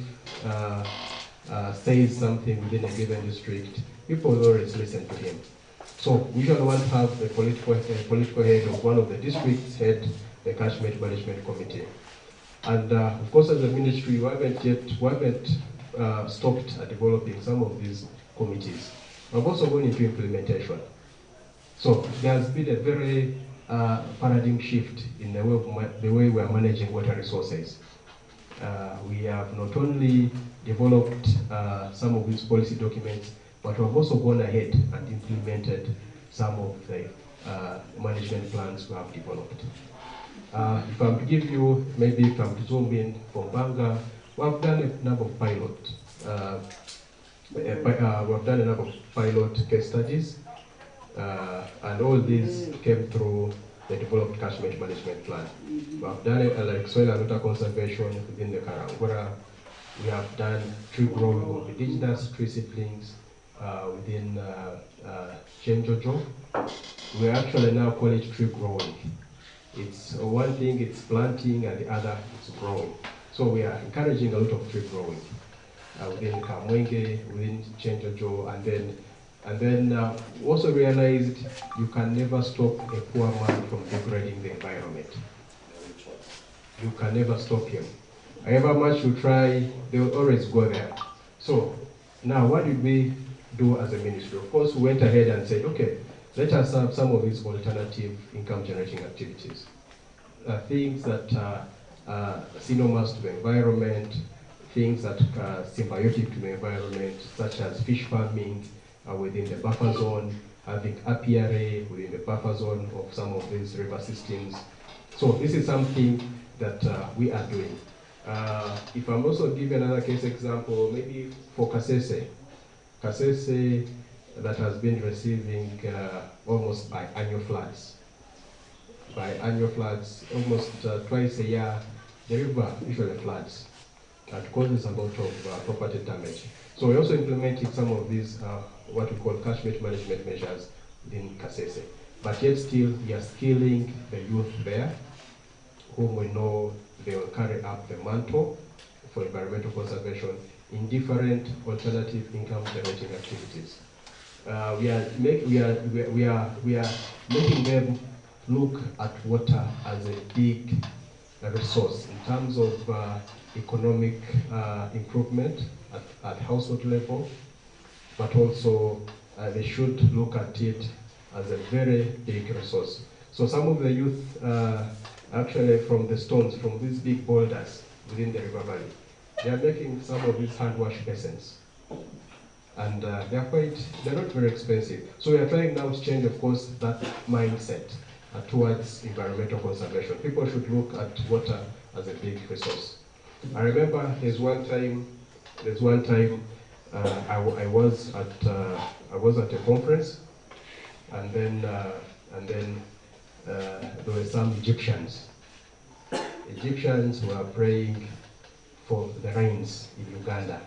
says something within a given district, people will always listen to him. So we usually want to have the political head of one of the districts head the catchment management committee. And of course, as a ministry, we haven't stopped at developing some of these committees. We've also gone into implementation. So there has been a very paradigm shift in the way we are managing water resources. We have not only developed some of these policy documents, but we have also gone ahead and implemented some of the management plans we have developed. If I'm to give you, maybe if I'm to zoom in from Banga, we have done a number of pilot case studies, and all these came through the developed catchment management plan. We have done it like soil and water conservation within the Karangura. We have done tree growing of indigenous tree seedlings within Chenjojo. We actually now call it tree growing. It's one thing, it's planting, and the other is growing. So we are encouraging a lot of tree growing within Kamwenge, within Chenjojo, and then also realized you can never stop a poor man from degrading the environment. You can never stop him. However much you try, they will always go there. So now what did we do as a ministry? Of course, we went ahead and said, okay, let us have some of these alternative income generating activities. Things that are synonymous to the environment, things that are symbiotic to the environment, such as fish farming within the buffer zone, having apiary within the buffer zone of some of these river systems. So this is something that we are doing. If I'm also given another case example, maybe for Kasese that has been receiving almost by annual floods. Almost twice a year, the river usually floods. That causes a lot of property damage. So we're also implementing some of these, what we call catchment management measures within Kasese. But yet still, we are skilling the youth there, whom we know they will carry up the mantle for environmental conservation in different alternative income generating activities. We are making them look at water as a big resource in terms of economic improvement at household level, but also they should look at it as a very big resource. So some of the youth actually from the stones, from these big boulders within the river valley, they are making some of these hand wash basins. And they're not very expensive. So we are trying now to change, of course, that mindset towards environmental conservation. People should look at water as a big resource. I remember there's one time I was at a conference, and then there were some Egyptians. Egyptians were praying for the rains in Uganda.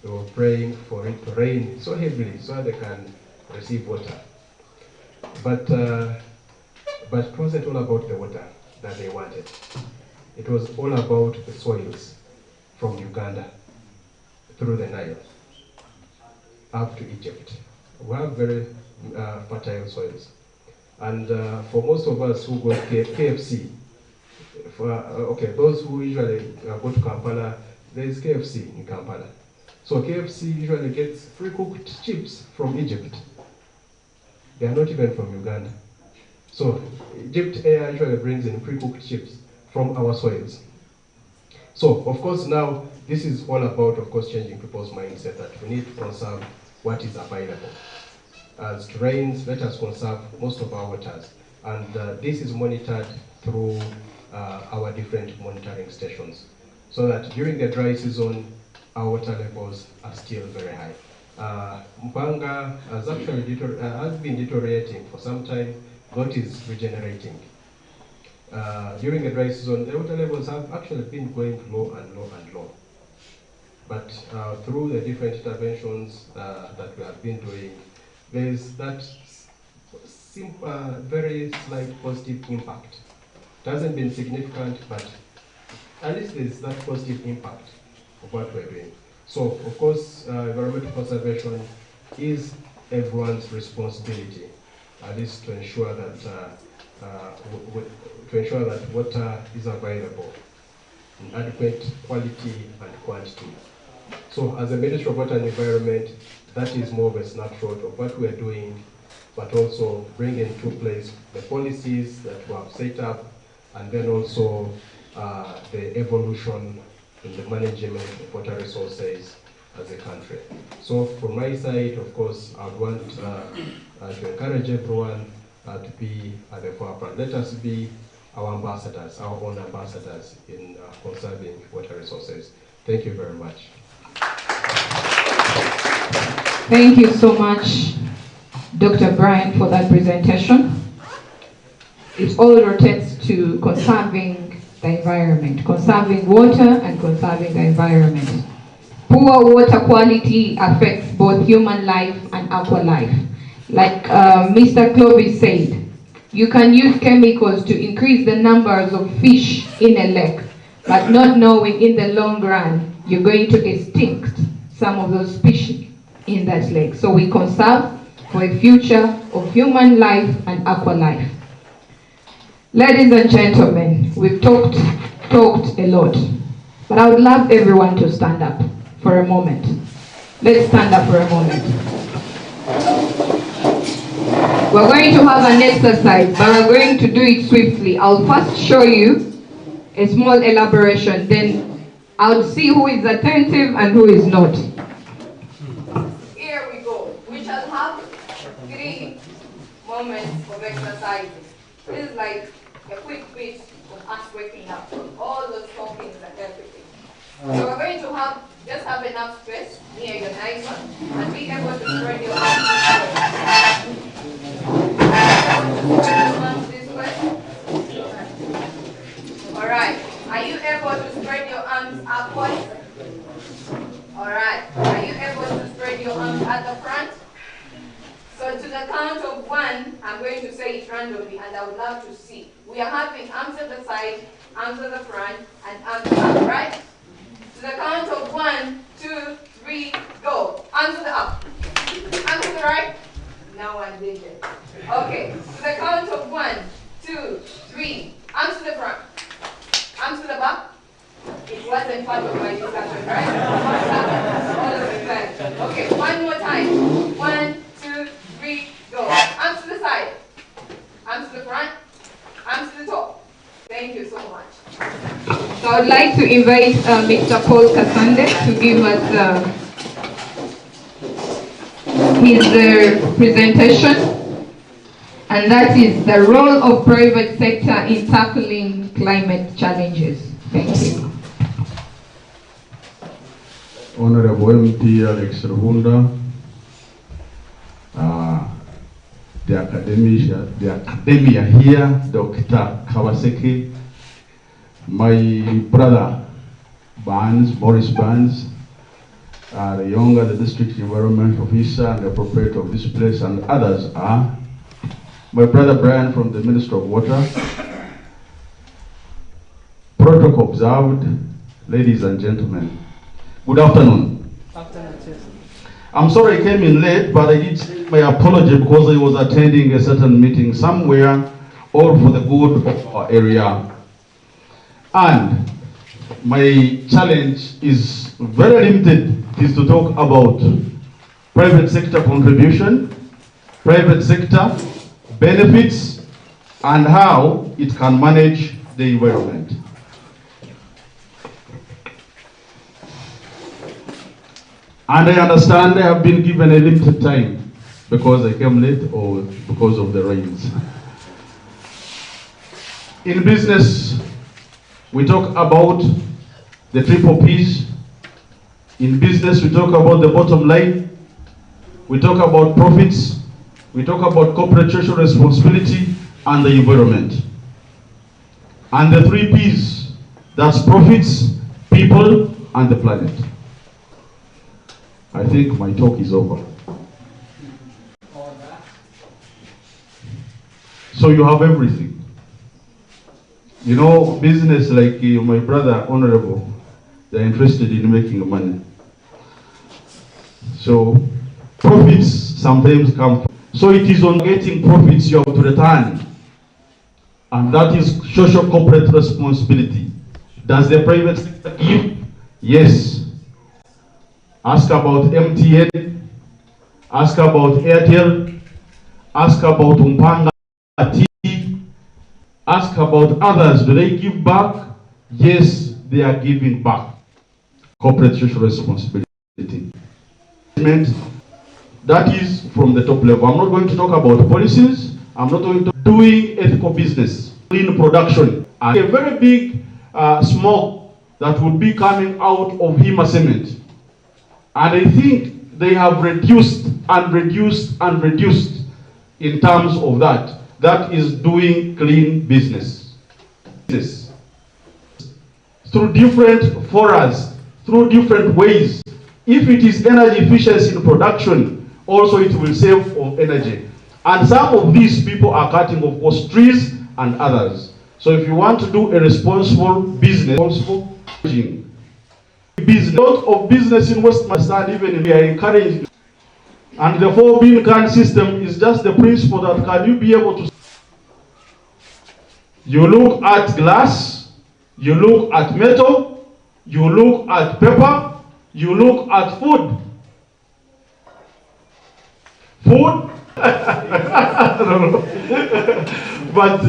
They were praying for it to rain so heavily so they can receive water. But it wasn't all about the water that they wanted. It was all about the soils from Uganda through the Nile up to Egypt. We have very fertile soils. And for most of us who go to KFC, those who usually go to Kampala, there is KFC in Kampala. So KFC usually gets pre-cooked chips from Egypt. They are not even from Uganda. So Egypt Air usually brings in pre-cooked chips from our soils. So of course now this is all about, of course, changing people's mindset that we need to conserve what is available. As it rains, let us conserve most of our waters. And this is monitored through our different monitoring stations, so that during the dry season, our water levels are still very high. Mpanga has actually been deteriorating for some time, but is regenerating. During the dry season, the water levels have actually been going low and low and low. But through the different interventions that we have been doing, there's that very slight positive impact. It hasn't been significant, but at least there's that positive impact of what we're doing. So, of course, environmental conservation is everyone's responsibility, at least to ensure that water is available in adequate quality and quantity. So, as a Ministry of Water and Environment, that is more of a snapshot of what we are doing, but also bring into place the policies that we have set up, and then also the evolution in the management of water resources as a country. So from my side, of course, I would want to encourage everyone to be at the forefront. Let us be our ambassadors, our own ambassadors in conserving water resources. Thank you very much. Thank you so much, Dr. Brian, for that presentation. It all rotates to conserving the environment, conserving water and conserving the environment. Poor water quality affects both human life and aqua life. Like Mr. Clovis said, you can use chemicals to increase the numbers of fish in a lake, but not knowing in the long run, you're going to extinct some of those species in that lake. So we conserve for a future of human life and aqua life. Ladies and gentlemen, we've talked a lot, but I would love everyone to stand up for a moment. Let's stand up for a moment. We're going to have an exercise, but we're going to do it swiftly. I'll first show you a small elaboration, then I'll see who is attentive and who is not. Here we go. We shall have 3 moments of exercise. This is like a quick bit of us waking up from all those talkings and everything. So we're going to just have enough space near your nice one and be able to spread your arms this way. All right. Are you able to spread your arms upwards? All right. Are you able to spread your arms at the front? So to the count of 1, I'm going to say it randomly, and I would love to see. We are having arms at the side, arms at the front, and arms up, right? To the count of 1, 2, 3, go. Arms to the up. Arms to the right. No one did it. Okay. To the count of 1, 2, 3. Arms to the front. Arms to the back. It wasn't part of my discussion, right? All of it back. Okay, one more time. 1, 2, 3, go. Arms to the side. Arms to the front. Arms to the top. Thank you so much. So I would like to invite Mr. Paul Kasande to give us his presentation, and that is the role of private sector in tackling climate challenges. Thank you. Honorable MT Alex Rhunda, the academia here, Dr. Kawaseki, my brother Boris Barnes, the younger, the district environment officer and the proprietor of this place, and others are my brother Brian from the Ministry of Water. Protocol observed, ladies and gentlemen. Good afternoon. I'm sorry I came in late, but I did say my apology because I was attending a certain meeting somewhere, all for the good of our area. And my challenge is very limited. It is to talk about private sector contribution, private sector benefits, and how it can manage the environment. And I understand I have been given a limited time because I came late or because of the rains. In business, we talk about the 3 P's. In business, we talk about the bottom line. We talk about profits. We talk about corporate social responsibility and the environment. And the 3 P's, that's profits, people, and the planet. I think my talk is over. So you have everything. You know, business like my brother, Honorable, they're interested in making money. So profits sometimes come. So it is on getting profits you have to return. And that is social corporate responsibility. Does the private sector give? Yes. Ask about MTN, ask about Airtel, ask about Umpanga TV, ask about others. Do they give back? Yes, they are giving back. Corporate social responsibility. That is from the top level. I'm not going to talk about policies. I'm not going to doing ethical business, clean production. And a very big smoke that would be coming out of Hima cement. And I think they have reduced and reduced and reduced in terms of that. That is doing clean business. Through different forums, through different ways. If it is energy efficiency in production, also it will save on energy. And some of these people are cutting, of course, trees and others. So if you want to do a responsible business, responsible business, a lot of business in West Pakistan, even we are encouraging. And the 4-bean can system is just the principle that can you be able to. You look at glass, you look at metal, you look at paper, you look at food. Food? But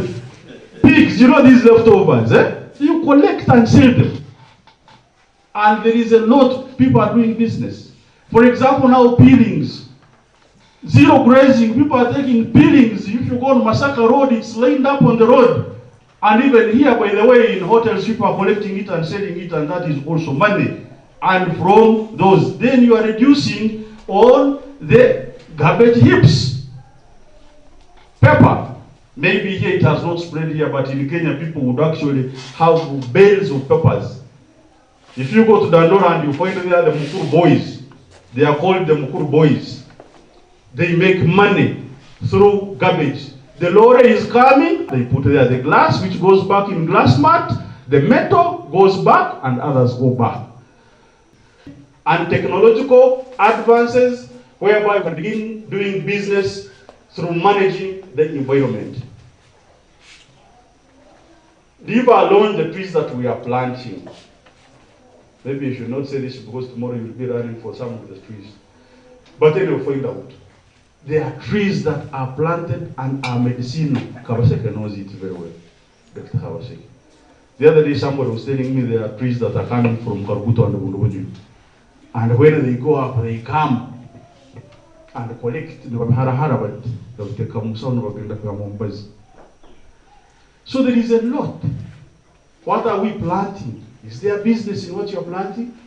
pigs, you know these leftovers, you collect and sell them. And there is a lot people are doing business. For example, now peelings. Zero grazing, people are taking peelings. If you go on Masaka Road, it's lined up on the road. And even here, by the way, in hotels, people are collecting it and selling it, and that is also money. And from those, then you are reducing all the garbage heaps. Paper. Maybe here it has not spread here, but in Kenya, people would actually have bales of papers. If you go to Dandora and you find there the Mukuru boys, they are called the Mukuru boys. They make money through garbage. The lorry is coming, they put there the glass, which goes back in glass mat, the metal goes back, and others go back. And technological advances, whereby we begin doing business through managing the environment. Leave alone the trees that we are planting. Maybe you should not say this because tomorrow you'll be running for some of the trees. But then you'll find out. There are trees that are planted and are medicinal. Kawaseke knows it very well. Dr. Kawaseke. The other day somebody was telling me there are trees that are coming from Karbuto and Bundubuju. And when they go up, they come and collect. So there is a lot. What are we planting? Is there business in what you're planting?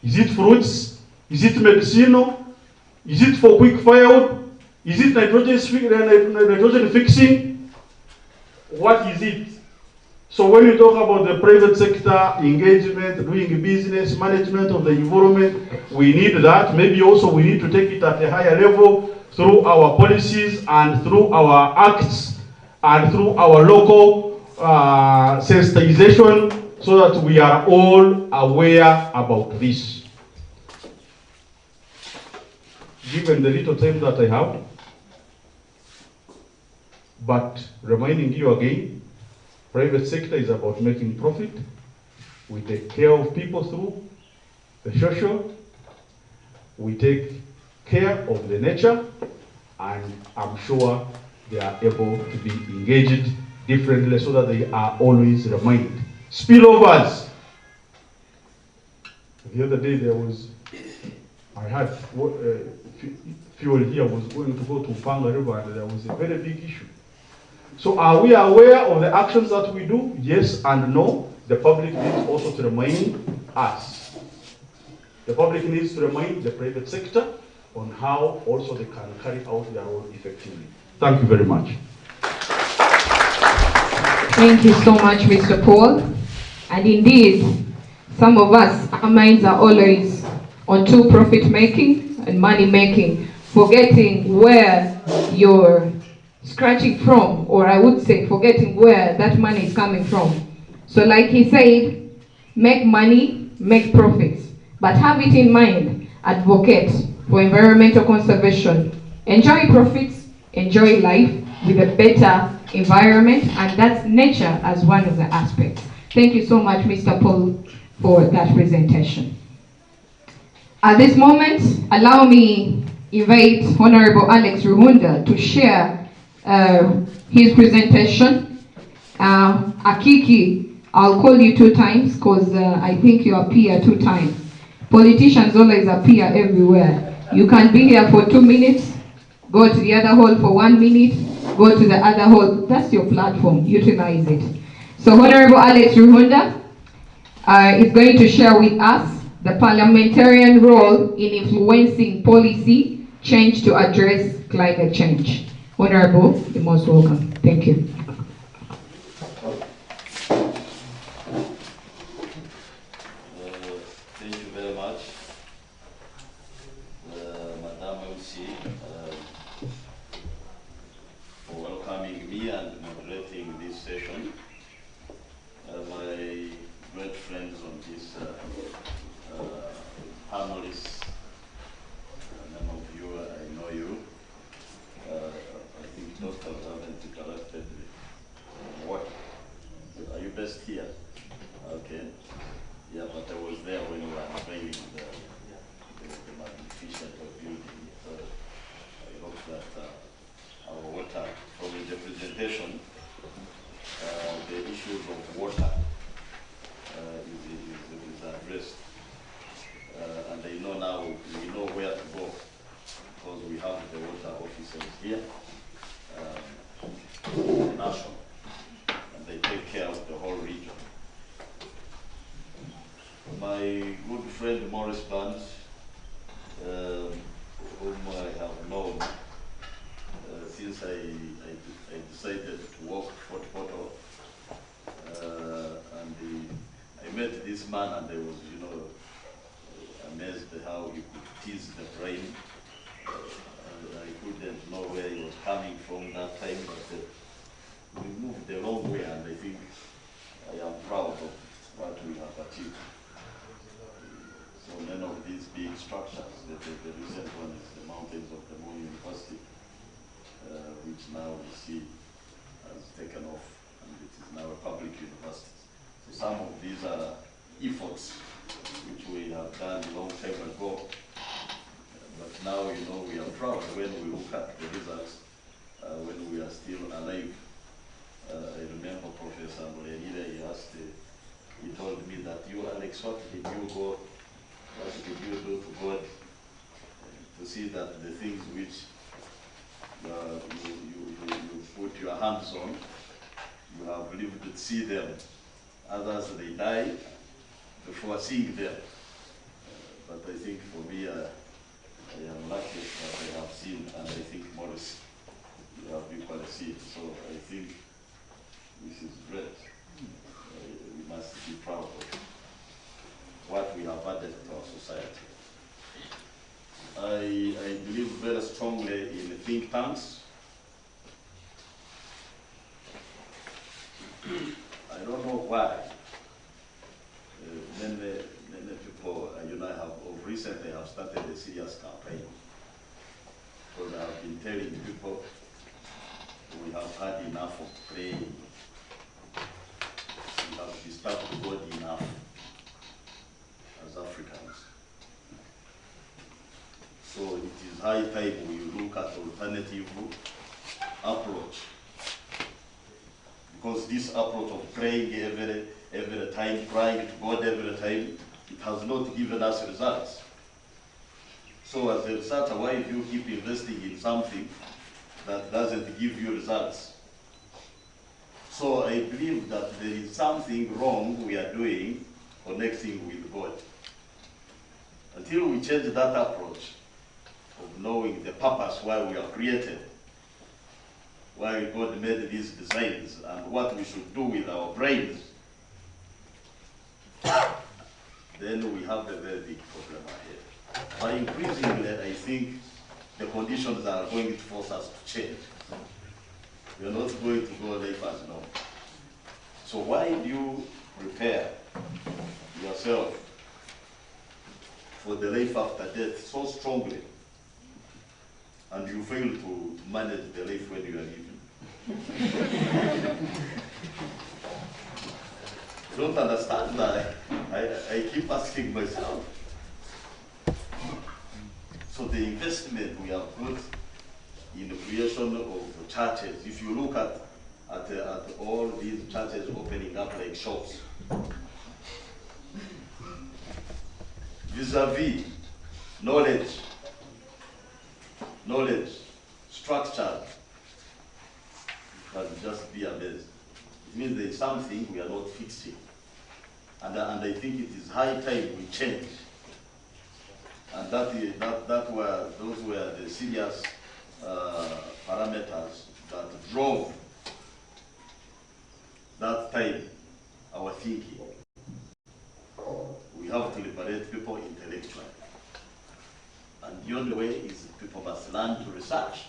Is it fruits? Is it medicinal? Is it for quick firewood? Is it nitrogen fixing? What is it? So when you talk about the private sector engagement, doing business, management of the environment, we need that. Maybe also we need to take it at a higher level through our policies and through our acts and through our local sensitization, so that we are all aware about this. Given the little time that I have, but reminding you again, private sector is about making profit. We take care of people through the social. We take care of the nature, and I'm sure they are able to be engaged differently so that they are always reminded. Spillovers. The other day I had fuel here was going to go to Panga River, and there was a very big issue. So are we aware of the actions that we do? Yes and no. The public needs also to remind us. The public needs to remind the private sector on how also they can carry out their role effectively. Thank you very much. Thank you so much, Mr. Paul. And indeed, some of us, our minds are always on to profit making and money making, forgetting where you're scratching from, or I would say forgetting where that money is coming from. So like he said, make money, make profits, but have it in mind, advocate for environmental conservation, enjoy profits, enjoy life with a better environment, and that's nature as one of the aspects. Thank you so much, Mr. Paul, for that presentation. At this moment, allow me invite Honorable Alex Ruhunda to share his presentation. Akiki, I'll call you 2 times because I think you appear 2 times. Politicians always appear everywhere. You can be here for 2 minutes, go to the other hall for 1 minute, go to the other hall. That's your platform, utilize it. So Honorable Alex Ruhunda is going to share with us the parliamentarian role in influencing policy change to address climate change. Honorable, you're most welcome. Thank you. Thank you very much, Madam MC, for welcoming me and moderating this session. My great friends on this panelists, none of you, I know you. I think doctors haven't interacted. What? Are you best here? Okay. Yeah, but I was there when we were unveiling the magnificent building. So I hope that our water, from the presentation, the issues of water is addressed. And I know now we know where to go because we have the water officers here. Morris Burns, whom I have known since I decided to work for Poto. And I met this man and I was, amazed how he could tease the brain. I couldn't know where he was coming from that time, but we moved a long way, and I think I am proud of what we have achieved. So many of these big structures, the recent one is the Mountains of the Moon University, which now we see has taken off, and it is now a public university. So some of these are efforts which we have done a long time ago. But now, we are proud when we look at the results, when we are still alive. I remember Professor Molenile, he told me that Alex, what did you do to God to see that the things which you put your hands on, you have lived to see them. Others, they die before seeing them. But I think for me, I am lucky that I have seen, and I think Morris, you have equally seen. So I think this is great. We must be proud of what we have added to our society. I believe very strongly in think tanks. I don't know why. Many people, recently have started a serious campaign. Because I have been telling people we have had enough of praying. We have disturbed God enough as Africans. So it is high time we look at alternative approach. Because this approach of praying every time, crying to God every time, it has not given us results. So as a researcher, why do you keep investing in something that doesn't give you results? So I believe that there is something wrong we are doing connecting with God. Until we change that approach of knowing the purpose why we are created, why God made these designs, and what we should do with our brains, then we have a very big problem ahead. But increasingly, I think the conditions are going to force us to change. We are not going to go life as normal. So why do you prepare yourself for the life after death so strongly, and you fail to manage the life when you are living? I don't understand that. I keep asking myself. So the investment we have put in the creation of churches, if you look at all these churches opening up like shops, vis-a-vis knowledge, structure, you can just be amazed. It means there is something we are not fixing. And I think it is high time we change. And those were the serious parameters that drove that time our thinking. We have to liberate people intellectually. And the only way is people must learn to research.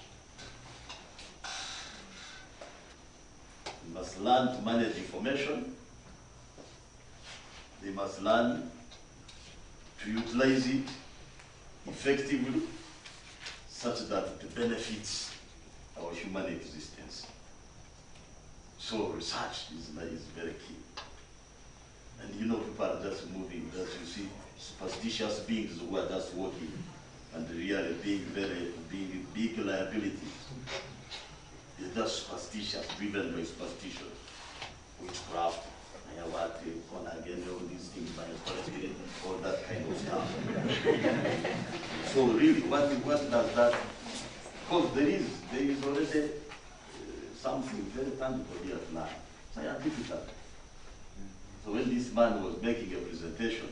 They must learn to manage information. They must learn to utilize it effectively such that it benefits our human existence. So research is very key. And people are just moving, as you see, superstitious beings who are just walking and really being big liabilities. They're just superstitious, driven by superstition, witchcraft, born again, all these things, all that kind of stuff. So really, what does that? Because there is already something very tangible here now, scientifically. So when this man was making a presentation,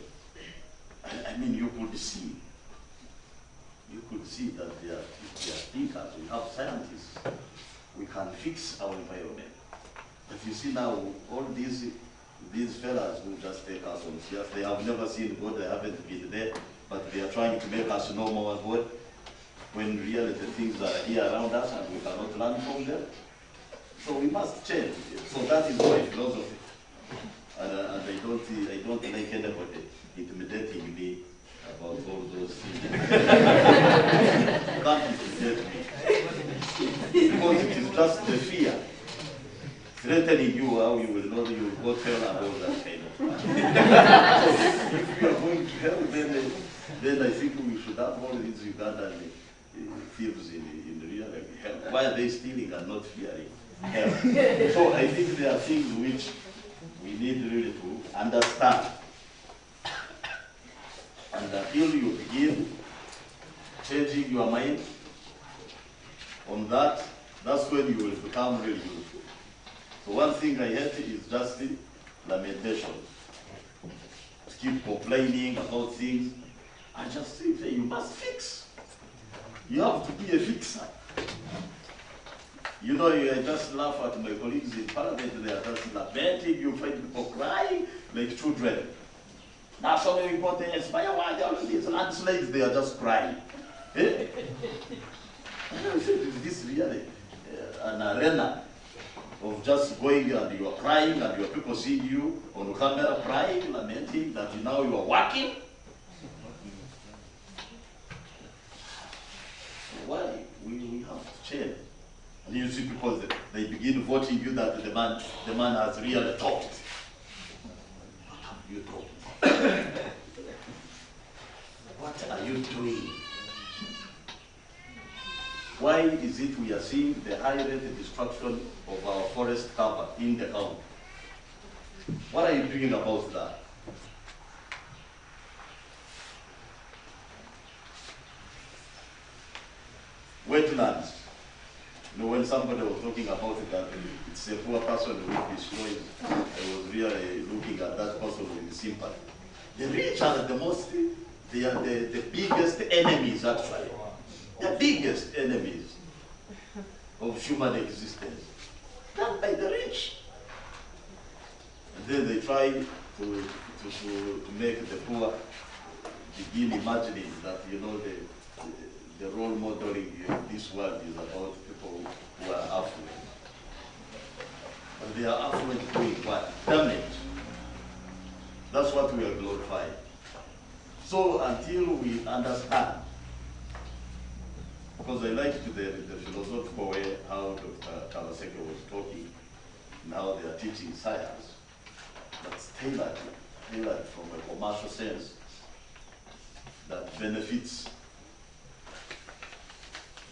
I mean, you could see that they are thinkers, we have scientists, we can fix our environment. But you see now, all these fellas who just take us on serious, they have never seen God, they haven't been there, but they are trying to make us know more God, when really the things are here around us and we cannot learn from them. So we must change. So that is my philosophy. And I don't like anybody intimidating me about all those things. You can't intimidate me. Because it is just the fear threatening you how you will know you will go tell and all that kind of stuff. So if you are going to hell, then I think we should have all these Ugandan thieves in real hell. Why are they stealing and not fearing hell? So I think there are things which we need really to understand. And until you begin changing your mind on that, that's when you will become really useful. So one thing I hate is just the lamentation. To keep complaining about things. I just think that you must fix. You have to be a fixer. You know, I just laugh at my colleagues in Parliament, they are just lamenting, you find people crying like children. That's so very important, inspire why all of these landslides, they are just crying. Eh? Is this really an arena of just going and you are crying and your people see you on camera crying, lamenting that now you are working? Why? We have to change. And you see, because they begin voting you that the man has really talked. What have you talked? What are you doing? Why is it we are seeing the high rate of destruction of our forest cover in the county? What are you doing about that? Wetlands. You know, when somebody was talking about it, that it's a poor person who destroys, I was really looking at that person with sympathy. The rich are the most, they are the biggest enemies actually. The biggest enemies of human existence. Done by the rich. And then they try to make the poor begin imagining that, you know, the role modeling in this world is about people who are affluent. But they are affluent doing what? Damage. That's what we are glorifying. So until we understand, because I liked the philosophical way how Dr. Kawasaki was talking, now they are teaching science, but tailored from a commercial sense that benefits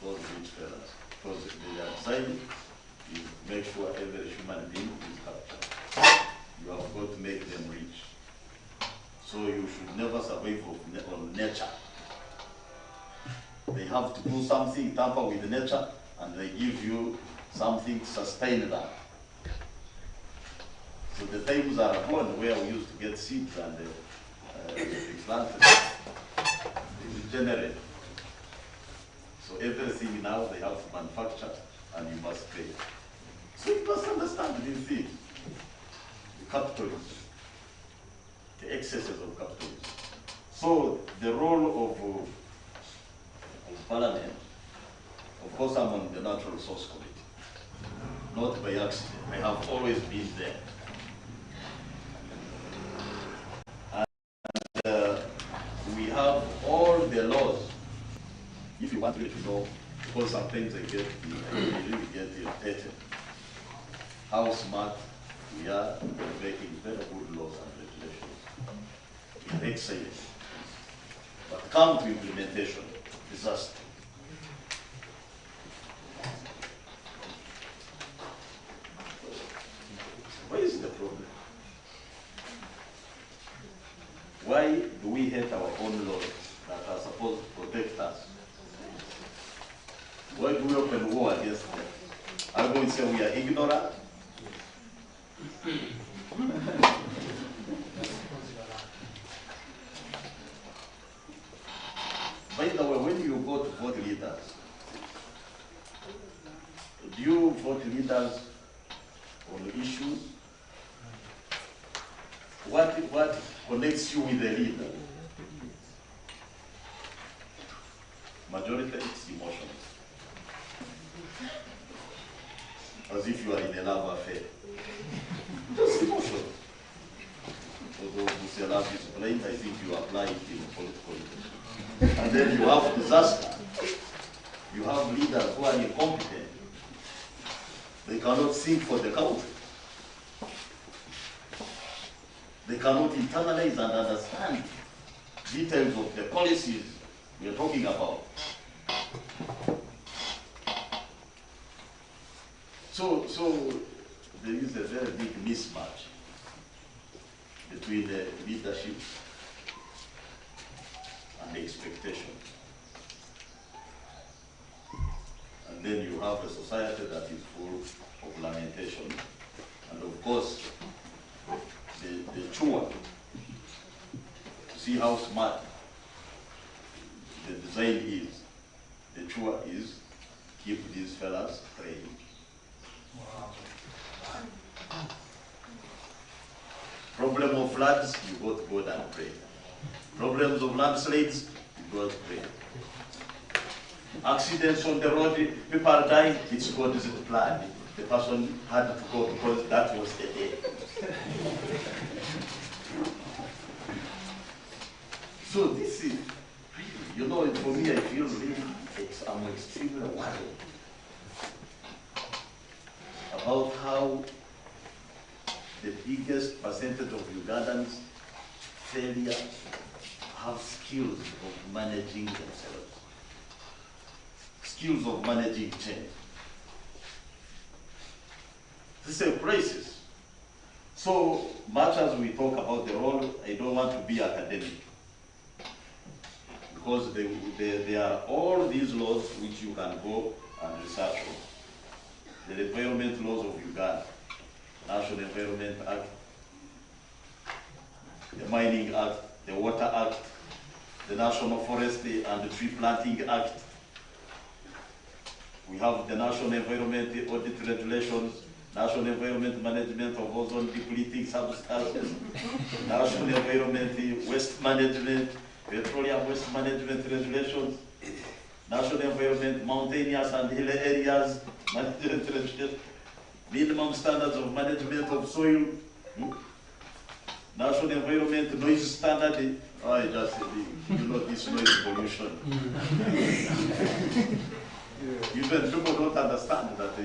those rich fellas. Because their design is to make sure every human being is captured. You have got to make them rich. So you should never survive on nature. They have to do something, tamper with nature, and they give you something to sustain that. So the times are gone where we used to get seeds and planted. They generate. So everything now they have to manufacture and you must pay. So you must understand these things. The capitalism, the excesses of capitalism. So the role of Parliament, of course I'm on the Natural Resource Committee, not by accident. I have always been there. And we have all the laws. If you want really to know, because sometimes I really get irritated how smart we are in making very good laws and regulations. It's excellent. But come to implementation, disaster. What is the problem? Why do we hate our own laws that are supposed to protect us? Why do we open war against them? Are we going to say we are ignorant? By the way, when you go to vote leaders, do you vote leaders on issues? What connects you with the leader? Majority, it's emotions. As if you are in a love affair. Just emotions. Although who say love is blind, I think you apply it in political. And then you have disaster. You have leaders who are incompetent. They cannot think for the country. They cannot internalize and understand details of the policies we are talking about. So there is a very big mismatch between the leadership and the expectations. And then you have a society that is full of lamentation. And of course, the chore, to see how smart the design is, the chore is keep these fellas praying. Wow. Problem of floods, you go to God and pray. Problems of landslides, you go to pray. Accidents on the road, people are dying, it's God's plan. The person had to go because that was the day. So this is really, you know, for me, I feel really, I'm extremely worried about how the biggest percentage of Ugandans failure have skills of managing themselves, skills of managing change. This is a crisis. So much as we talk about the role, I don't want to be academic. Because there are all these laws which you can go and research on. The environment laws of Uganda, National Environment Act, the Mining Act, the Water Act, the National Forestry and Tree Planting Act. We have the National Environment Audit Regulations, National Environment Management of Ozone Depleting Substances, National Environment Waste Management, Petroleum Waste Management Regulations, National Environment Mountainous and Hill Areas Management Regulations, Minimum Standards of Management of Soil, National Environment Noise Standard. I just, you know, this noise pollution. Even people don't understand that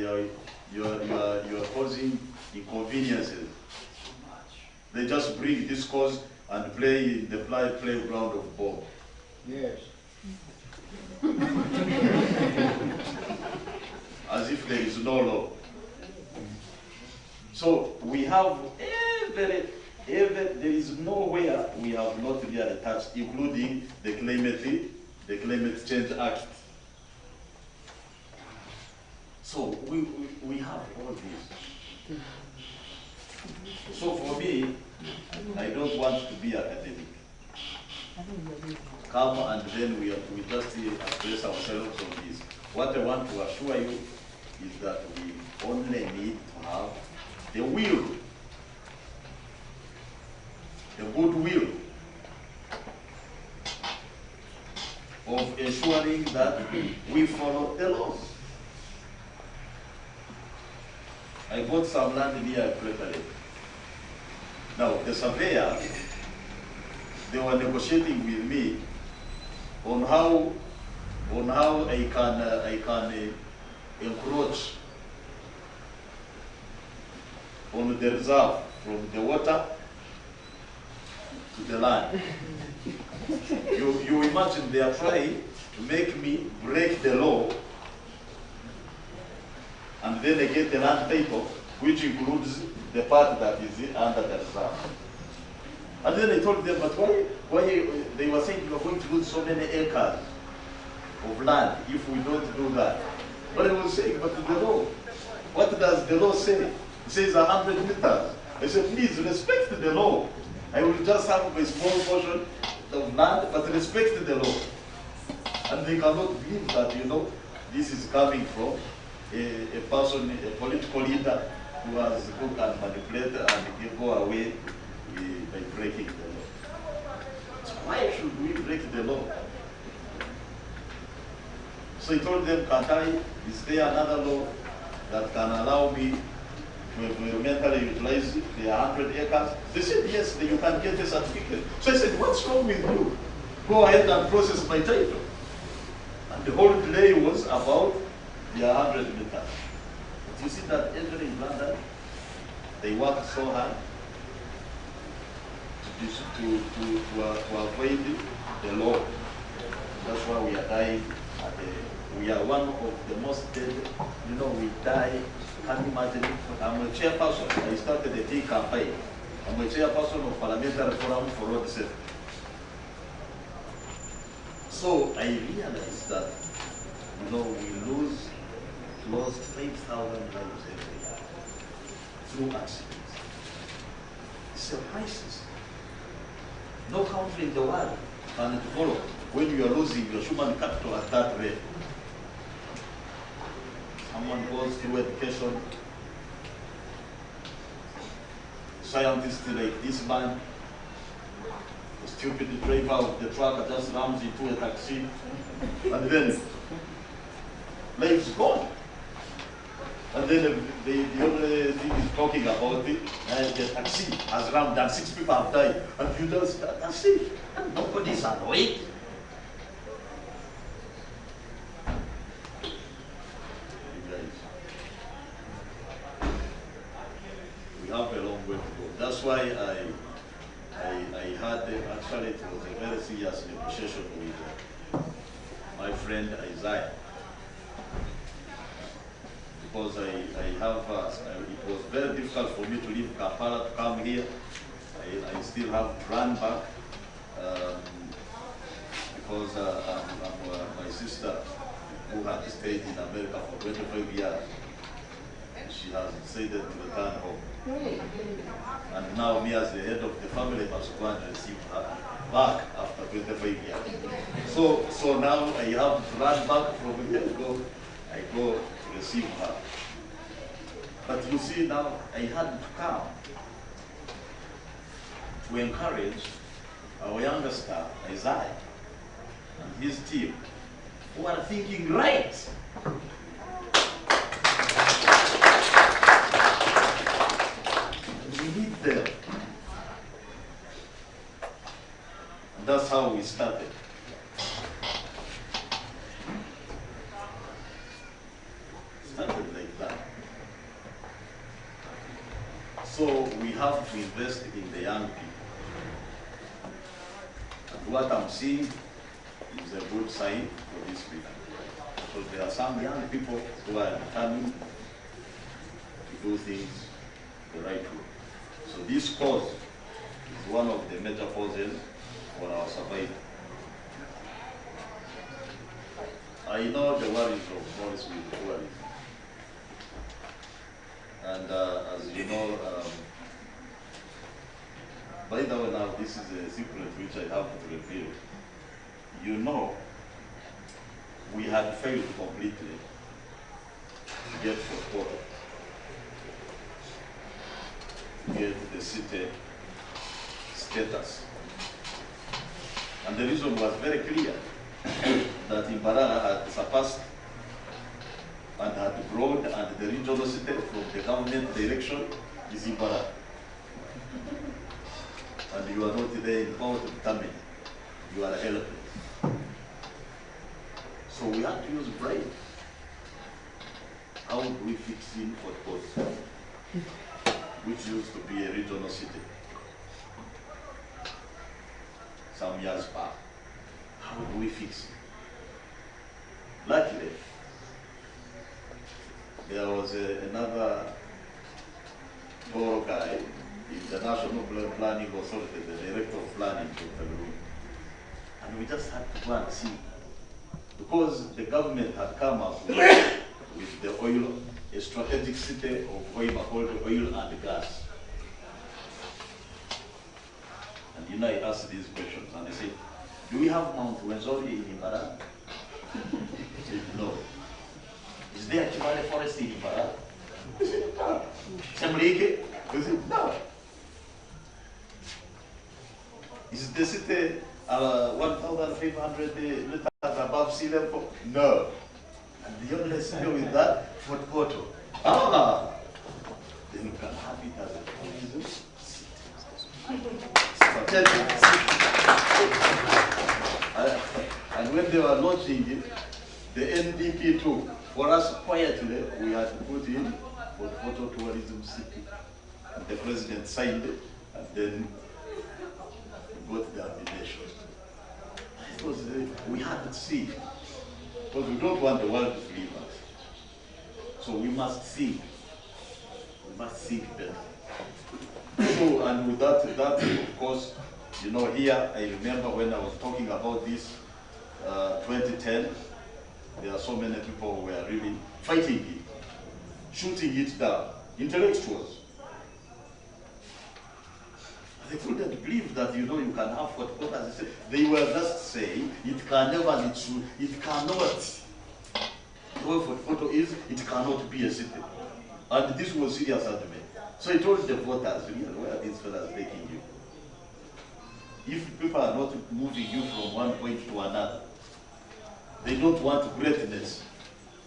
you are causing inconveniences. They just bring this cause and play in the playground of bomb. Yes. As if there is no law. So we have there is nowhere we have not really touched, including the Climate Change Act. So we have all this. So for me, I don't want to be academic. Come and then we just address ourselves on this. What I want to assure you is that we only need to have the will, the goodwill of ensuring that we follow the laws. I bought some land near Prepared. Now, the surveyor, they were negotiating with me on how I can encroach on the reserve from the water to the land. You imagine they are trying to make me break the law, and then they get the land title, which includes the part that is under the reserve. And then I told them, but why they were saying you are going to lose so many acres of land if we don't do that. But I was saying, but the law, what does the law say? It says 100 meters. I said, please respect the law. I will just have a small portion of land, but respect the law. And they cannot believe that, you know, this is coming from a person, a political leader who can manipulate and go away by breaking the law. So why should we break the law? So he told them, is there another law that can allow me to environmentally utilize the 100 acres? They said, yes, you can get a certificate. So I said, what's wrong with you? Go ahead and process my title. And the whole delay was about the 100 meters. But you see that every in Uganda, they work so hard to avoid the law. That's why we are dying. We are one of the most dead. You know, we die. Can't imagine. I'm a chairperson. I started a tea campaign. I'm a chairperson of Parliamentary Forum for Road Safety. So I realized that, you know, we lose close to 5,000 lives every year through accidents. It's a crisis. No country in the world can follow when you are losing your human capital at that rate. Someone goes through education, scientists like this man, the stupid driver of the truck just rams into a taxi, and then life's gone. And then the only thing is talking about it, and the taxi has rammed and 6 people have died. And you just, that's it. And nobody's annoyed. You guys, we have a long way to go. That's why I had, actually it was a very serious negotiation with my friend Isaiah. Because I have, it was very difficult for me to leave Kampala to come here. I still have to run back because my sister, who had stayed in America for 25 years, she has decided to return home. And now me as the head of the family must go and receive her back after 25 years. So now I have to run back from here. I go to receive her. But you see now, I had to come to encourage our younger staff, Isaiah, and his team, who are thinking right. We need them. And that's how we started. Started like that. So we have to invest in the young people. And what I'm seeing is a good sign for this people. So there are some young people who are determined to do things the right way. So this cause is one of the major causes for our survival. I know the worries of Morris with tourism. And as you know, by the way, now this is a secret which I have to reveal. You know, we had failed completely to get support, to get the city status. And the reason was very clear, that Imbarara had surpassed and had grown, and the regional city from the government direction is Imbarara. And you are not there in power to determine. You are helpless. So we have to use brain. How do we fix in Port Coast, which used to be a regional city some years back? How do we fix it? Luckily, there was another Goro guy in the National Planning Authority, the Director of Planning for Cameroon. And we just had to go and see. Because the government had come up with the oil, a strategic city of oil called oil and gas. And you know, I asked these questions and I said, do we have Mount Wenzori in Imbarara? I said, no. Is there a Chivale forest in Para? I said, no. Chamrike? I said, no. Is the city 1,500 meters above sea level? No. And the only city with that, Fort Porto. Ah! Then you can have it as a tourism strategic city. And when they were launching it, the NDP too, for us quietly, we had to put in Fort Porto Tourism City. And the president signed it, and then got the application. Because we had to see, because we don't want the world to leave us. So we must think. We must think better. So, and with that, of course, you know, here, I remember when I was talking about this 2010, there are so many people who were really fighting it, shooting it down, intellectuals. They couldn't believe that, you know, you can have Fort Porto, as I said. They were just saying, it can never be true, it cannot. The way Fort Porto is, it cannot be a city. And this was serious argument. So I told the voters, really, where are these fellas taking you? If people are not moving you from one point to another, they don't want greatness,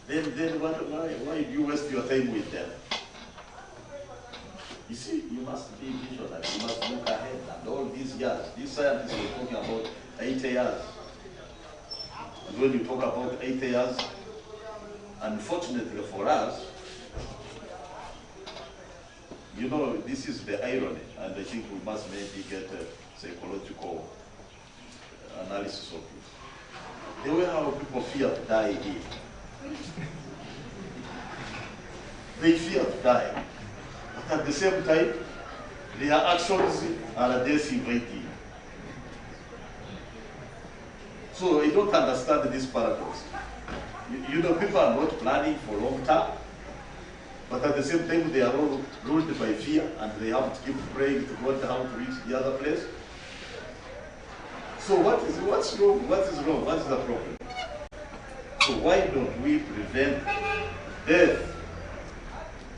then why do you waste your time with them? You see, you must be visionary, you must look ahead, and all these years, these scientists were talking about 80 years. And when you talk about 80 years, unfortunately for us, you know, this is the irony, and I think we must maybe get a psychological analysis of it. The way how people fear to die here. They fear to die. But at the same time, their actions are decimating. So I don't understand this paradox. You know, people are not planning for long term, but at the same time they are all ruled by fear, and they have to keep praying to God how to reach the other place. So what's wrong? What is wrong? What is the problem? So why don't we prevent death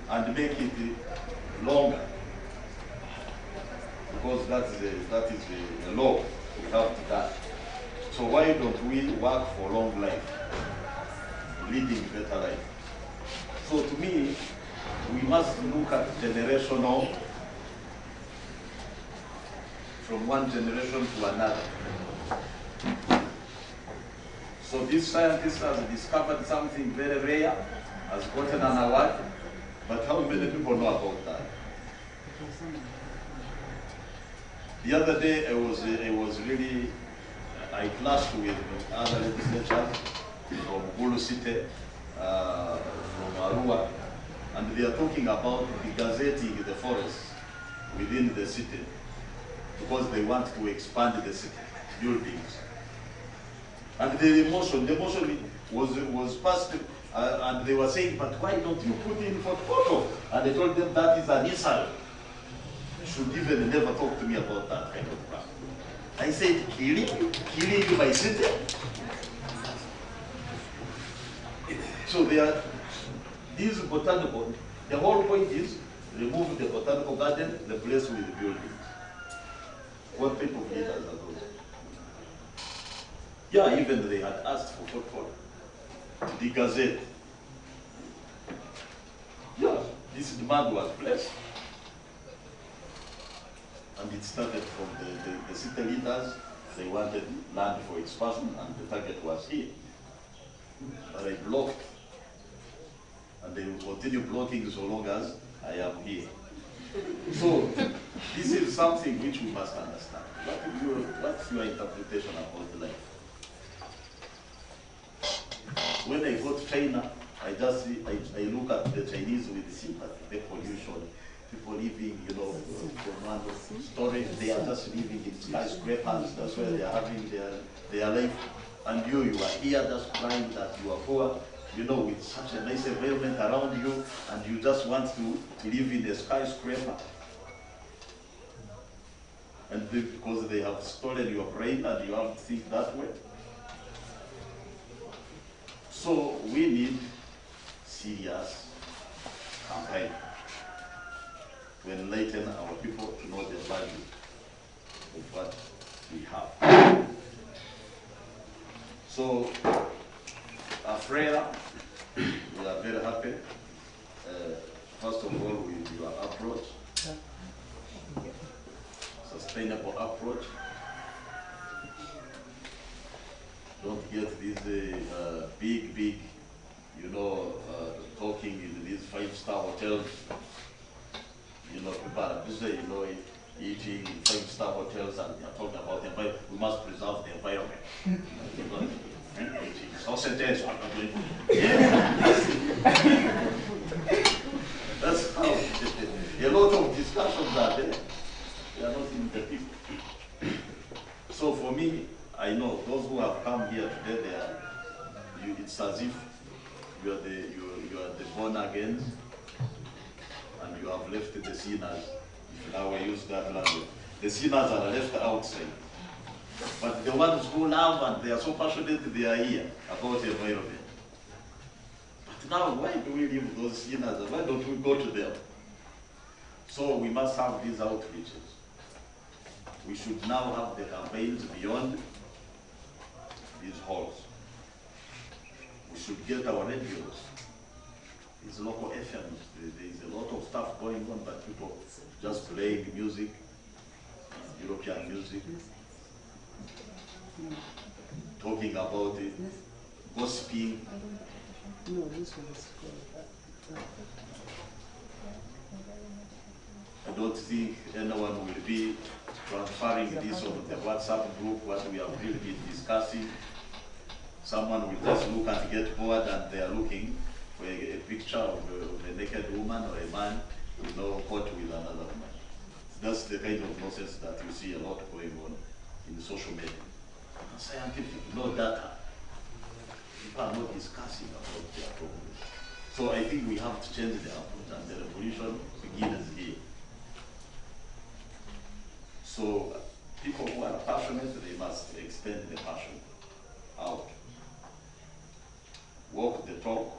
and make it longer? Because that is the law. We have to die. So why don't we work for long life, leading better life? So to me, we must look at generational, from one generation to another. So this scientist has discovered something very rare, has gotten an award, but how many people know about that? The other day, I clashed with other legislators from Bulu City, from Arua, and they are talking about degazetting the forests within the city because they want to expand the city, buildings. And the motion was passed, and they were saying, but why don't you put in Fort Porto? And I told them that is an insult. You should even never talk to me about that kind of crap. I said, killing my city? So these botanical, the whole point is remove the botanical garden, replace with buildings. What type of leaders are those? Yeah, even they had asked for Fort Porto, the Gazette. Yeah, this demand was placed. And it started from the city leaders. They wanted land for expansion, and the target was here. But I blocked. And they will continue blocking so long as I am here. So, this is something which we must understand. What's your interpretation about life? When I go to China, I look at the Chinese with sympathy, the pollution, people living, you know, from one storage, they are just living in skyscrapers, that's where they are having their life. And you are here just crying that you are poor, you know, with such a nice environment around you, and you just want to live in a skyscraper. And because they have stolen your brain and you have to think that way. So we need serious campaign to enlighten our people to know the value of what we have. So, Freya, we are very happy. First of all, with your approach, sustainable approach. Don't get these big, talking in these 5-star hotels. People are busy, eating in 5-star hotels, and they are talking about the environment. We must preserve the environment. Sausages, that's how a lot of discussions are there. They are not in the people. So for me, I know those who have come here today, it's as if you are the born again, and you have left the sinners. If now we use that language, the sinners are left outside. But the ones who love and they are so passionate, they are here about the environment. But now, why do we leave those sinners? Why don't we go to them? So we must have these outreaches. We should now have the campaigns beyond these halls. We should get our radios, these local FMs. There is a lot of stuff going on, but people just playing music, European music, talking about it, gossiping. No, this one is called. I don't think anyone will be transferring this on the WhatsApp group, what we have really been discussing. Someone will just look and get bored, and they are looking for a picture of a naked woman or a man, caught with another woman. That's the kind of nonsense that you see a lot going on in social media. Scientific, no data. People are not discussing about their problems. So I think we have to change the approach, and the revolution begins here. So people who are passionate, they must extend the passion out. Walk the talk.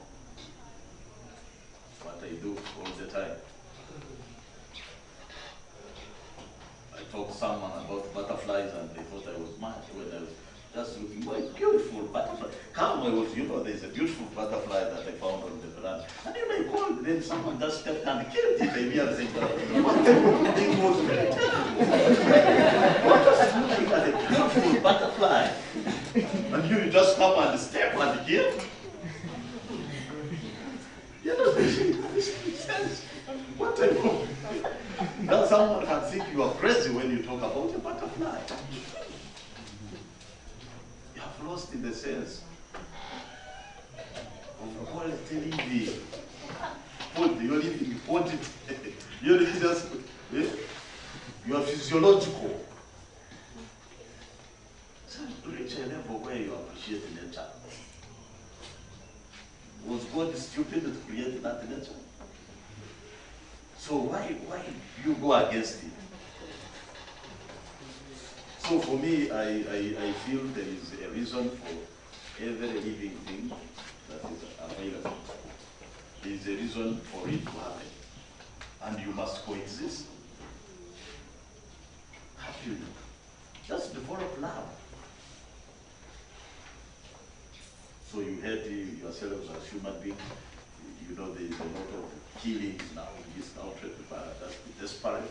What I do all the time. I talked to someone about butterflies, and they thought I was mad when I was just looking. Well, beautiful butterfly. Come, there's a beautiful butterfly that I found on the veranda. And you may call, then someone just stepped and killed it. Maybe I think, what the thing was very terrible. What was looking at a beautiful butterfly? And you just come and step and kill? This makes sense. What type of... Now someone can think you are crazy when you talk about a butterfly. You have lost in the sense of quality living. You're living quantity. You're just, you are physiological. So reach a level where you appreciate nature. Was God stupid to create that nature? So why you go against it? So for me, I feel there is a reason for every living thing that is available. There is a reason for it to happen. And you must coexist. Happily. Just develop love. So you hate yourselves as human beings. There is a lot of killings now in this country. People are just desperate.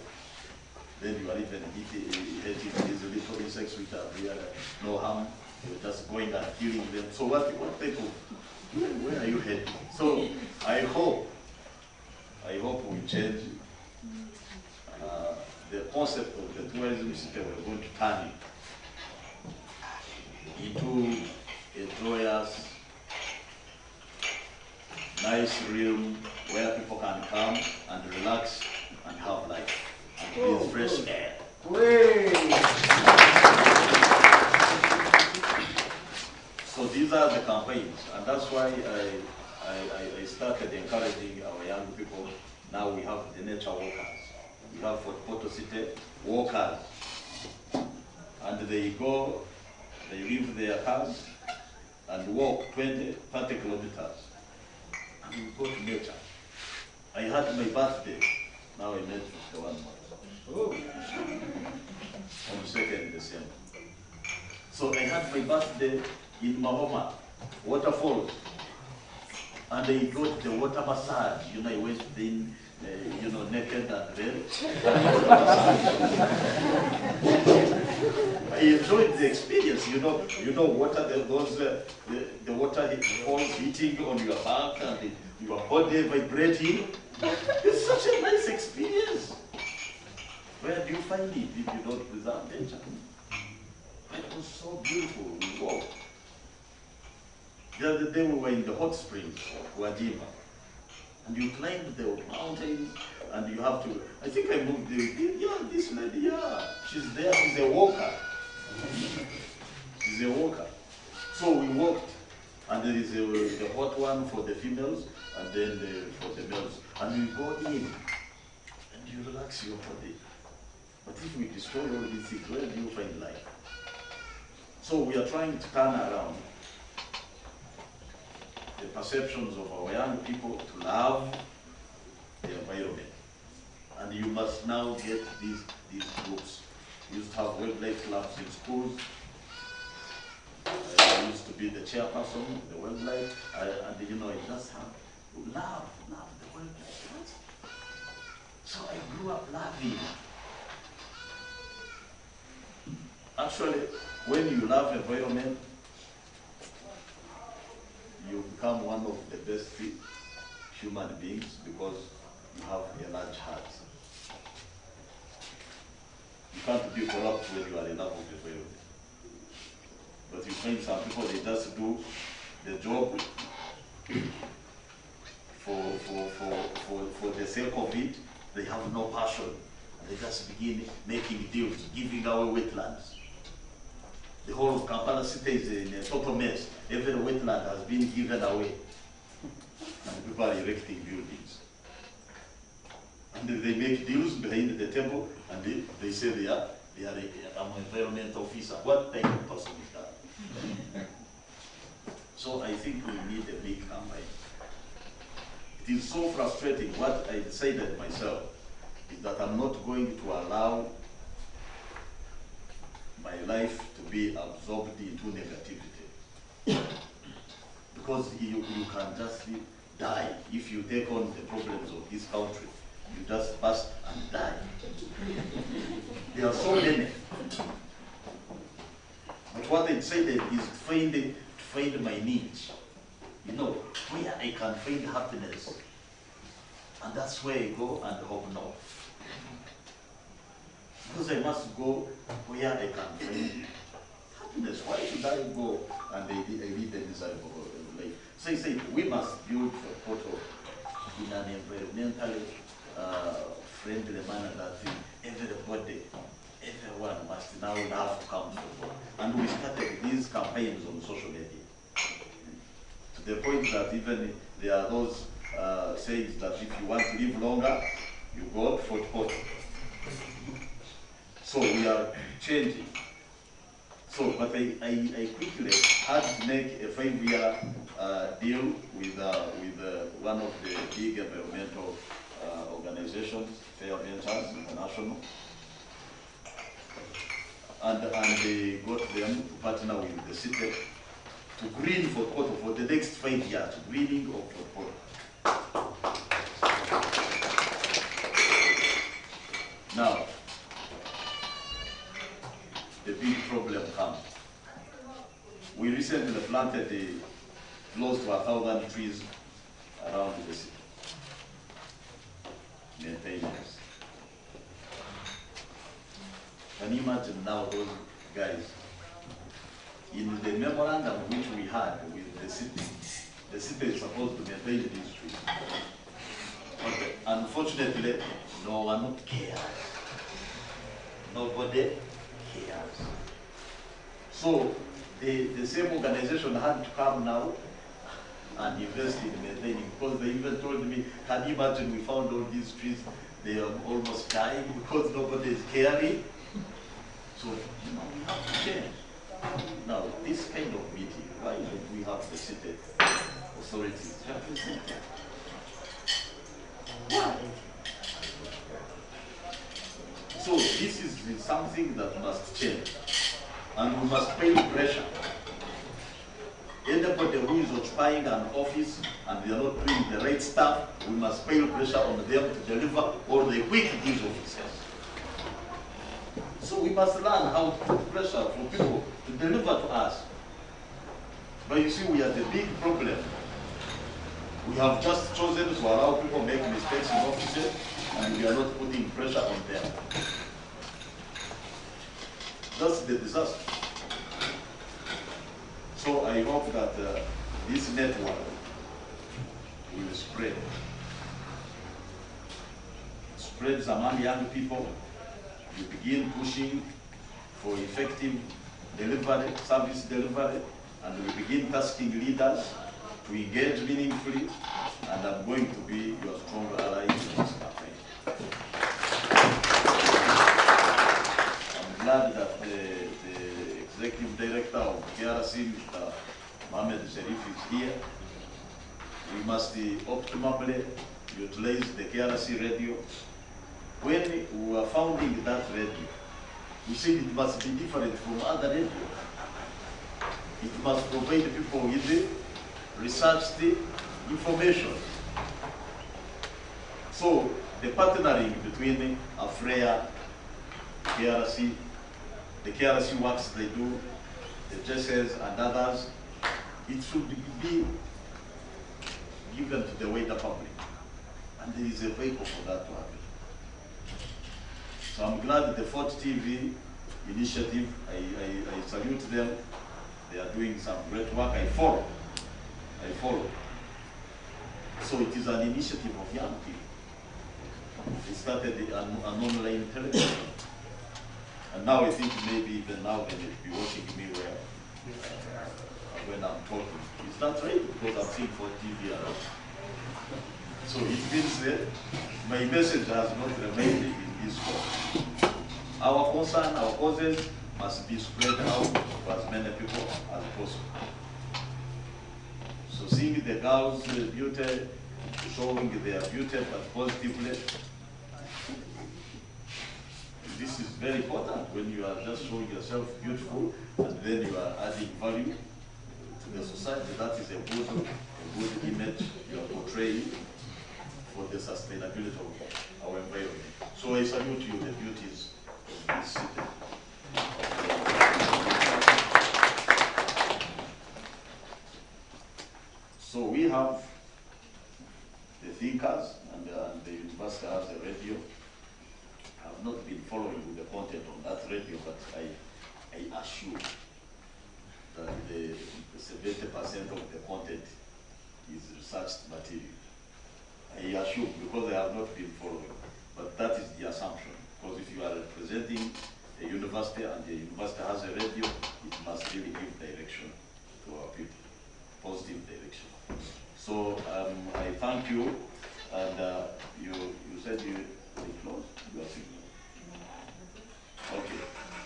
Then you are even hating these little insects which are here, no harm. You're just going and killing them. So what type of, where are you heading? So I hope we change the concept of the tourism city. We're going to turn it into a joyous, nice realm where people can come and relax and have life and breathe fresh air. So these are the campaigns, and that's why I started encouraging our young people. Now we have the nature walkers. We have for Porto City walkers, and they go, they leave their cars, and walk 20, 30 kilometers. And we go to nature. I had my birthday, now I made 51 months. Oh. On 2nd December. So I had my birthday in Mahoma, waterfalls. And I got the water massage, you know, I went in, you know, naked and red. I enjoyed the experience, you know, water, the water falls hitting on your back and your body vibrating. It's such a nice experience. Where do you find it if you don't preserve nature? It was so beautiful, we walked. The other day we were in the hot springs, Wajima, and you climb the mountains, and you have to, I think I moved this lady, yeah, she's there, she's a walker. She's a walker. So we walked, and there is the hot one for the females, and then for the males. And we go in, and you relax your body. But if we destroy all these things, where do you find life? So we are trying to turn around the perceptions of our young people to love the environment. And you must now get these groups. We used to have wildlife clubs in schools. I used to be the chairperson of the wildlife, and you know, I just have love the wildlife. So I grew up loving. Actually, when you love environment, you become one of the best human beings because you have a large heart. You can't be corrupt when you are in love with the environment. But you find some people, they just do the job for the sake of it. They have no passion. They just begin making deals, giving away wetlands. The whole of Kampala city is in a total mess. Every wetland has been given away. And people are erecting buildings. And they make deals behind the table, and they say they are an environment officer. What type of person is that? So I think we need a big campaign. It is so frustrating. What I decided myself is that I'm not going to allow my life to be absorbed into negativity. Because you can just die if you take on the problems of this country. You just burst and die. There are so many. But what I decided is to find my niche. You know, where I can find happiness. And that's where I go and hope north. Because I must go where I can find happiness. Why should I go and I lead a miserable life? So I say we must build a photo in an environmentally friendly manner that everybody, everyone must now love to come forward. And we started these campaigns on social media. To the point that even there are those sayings that if you want to live longer, you go for photo. So we are changing. So, but I quickly had to make a 5-year deal with one of the big environmental organizations, Fair Ventures International, and they got them to partner with the city to green for Porto for the next 5 years, greening of Porto. Now, the big problem comes. We recently planted close to 1,000 trees around the city. Maintenance. Can you imagine now those guys? In the memorandum which we had with the city is supposed to maintain these trees. But unfortunately, no one cares. Nobody cares. So the same organization had to come now and invest in maintaining, because they even told me, can you imagine we found all these trees, they are almost dying because nobody is caring. So, you know, we have to change. Now, this kind of meeting, why don't we have the city authorities represented. Why? So this is something that must change, and we must pay pressure. Anybody who is occupying an office and they are not doing the right stuff, we must pay pressure on them to deliver, or they quit these offices. So we must learn how to put pressure for people to deliver to us. But you see, we have the big problem. We have just chosen to allow people make mistakes in offices, and we are not putting pressure on them. That's the disaster. So I hope that this network will spread. Spreads among young people. You begin pushing for effective delivery, service delivery, and we begin tasking leaders to engage meaningfully, and I'm going to be your strong ally in this campaign. I'm glad that the Executive Director of KRC, Mr. Mohamed Sharif, is here. We must optimally utilize the KRC radio. When we were founding that radio, we said it must be different from other radio. It must provide people with the researched information. So the partnering between AFREA, KRC, the KRC works they do, the JSS and others, it should be given to the wider public. And there is a vehicle for that to happen. So I'm glad that the Fort TV initiative, I salute them. They are doing some great work. I follow. So it is an initiative of young people. They started an online television. And now I think maybe even now they may be watching me when I'm talking. Is that right? Because I'm seeing Fort TV around. So it means that my message has not remained in this form. Our concern, our causes must be spread out to as many people as possible. So seeing the girls' beauty, showing their beauty but positively, this is very important when you are just showing yourself beautiful and then you are adding value to the society. That is a good image you are portraying for the sustainability of our environment. So I salute you, the beauties of this city. So we have the thinkers, and the university has a radio. I have not been following the content on that radio, but I assure that the 70% of the content is researched material. I assure, because I have not been following, but that is the assumption. Because if you are representing a university and the university has a radio, it must really give direction to our people, positive direction. So I thank you, and you said you closed. You are saying okay.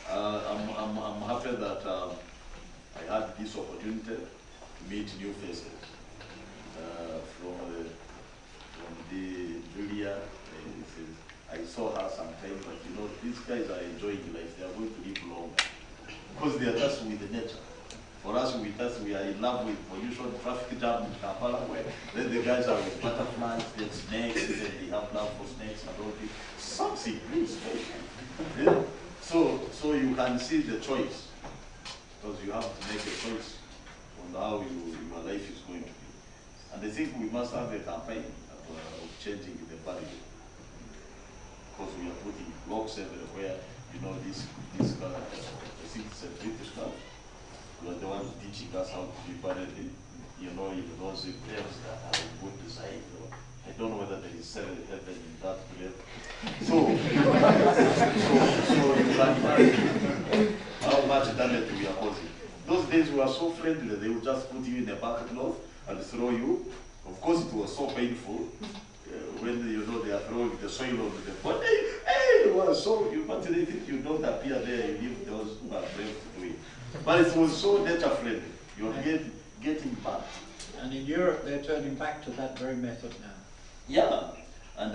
I'm happy that I had this opportunity to meet new faces from the Julia. I saw her sometime, but you know, these guys are enjoying life. They are going to live longer because they are just with the nature. For us, we are in love with pollution, traffic jam in Kampala, where then the guys are with butterflies, then snakes, then they have love for snakes and all this. Something really special. Yeah? So you can see the choice, because you have to make a choice on how your life is going to be. And I think we must have a campaign of changing the value, because we are putting blocks everywhere. You know, this car, I think it's a British car. You are the ones teaching us how to be buried in, you know, in those graves that have a good design. I don't know whether there is heaven in that grave. So you can imagine how much damage we are causing. Those days we were so friendly, they would just put you in a bucket cloth and throw you. Of course, it was so painful when you know they are throwing the soil over the body. Hey, you were so but they think you don't appear there. You leave those who are brave to do it. But it was so nature friendly. getting bad. And in Europe, they're turning back to that very method now. Yeah, and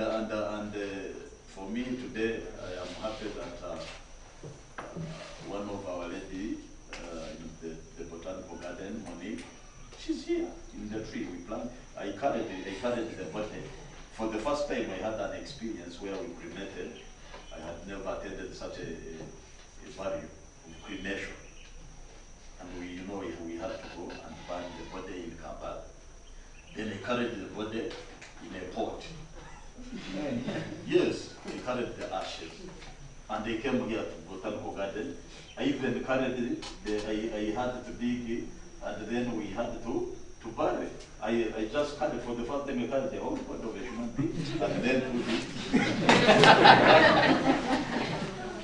for me today, I am happy that one of our lady in the botanical garden, Monique, she's here in the tree we plant. I carried the body. For the first time, I had an experience where we cremated. I had never attended such a value of cremation. And we had to go and burn the body in Kampala. Then I carried the body in a pot. Yes, I carried the ashes. And they came here to Botanical Garden. I even carried it, I had to dig it, and then we had to bury it. I just carried, for the first time I carried the whole body of a human being, and then put it.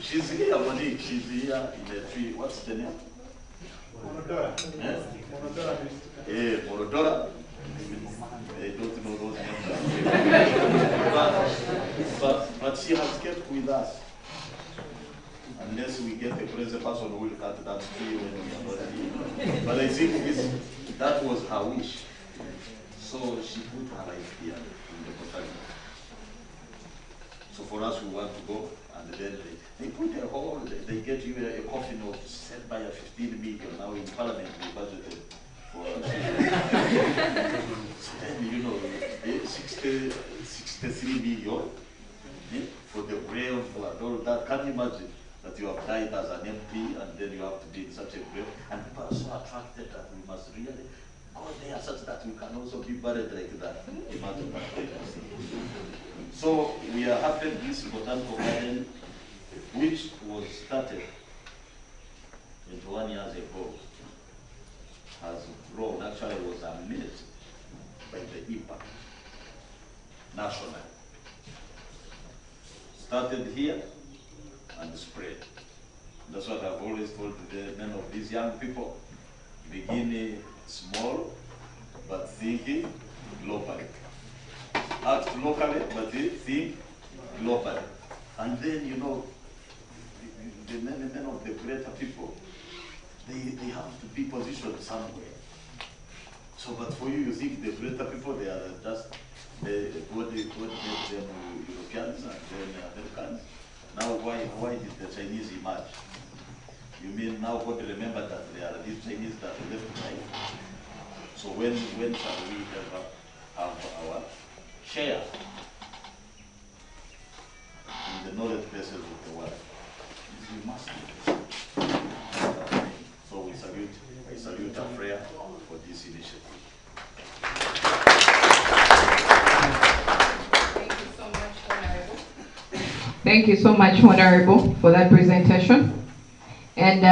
She's here, Monique, she's here in the tree. What's the name? Monodora. Yes? Monodora. Yeah, Monodora. I don't know those names. but she has kept with us. Unless we get a crazy person who will cut that tree when we are not here. But I think that was her wish. So she put her life here in the botanic. So for us, we want to go, and then they put a whole, they get you a coffin of set by a 15 million. Now in Parliament, we budgeted for 63 million for the grave and all that. Can you imagine that you have died as an MP and then you have to be in such a grave? And people are so attracted that we must really go there such that we can also be buried like that. Imagine that. So we are happy this botanical garden, which was started 21 years ago, has grown. Actually, I was amazed by the impact nationally. Started here and spread. That's what I've always told the men of these young people. Begin small, but thinking globally. Act locally, but think globally. And then, the men of the greater people, they have to be positioned somewhere. So, but for you think the greater people, they are just what made them Europeans and then Americans. Now, why did the Chinese emerge? You mean now God remember that there are these Chinese that left behind? So when shall we ever have our share in the knowledge bases of the world? We must. So I salute Afrea for this initiative. Thank you so much, Honorable, for that presentation. And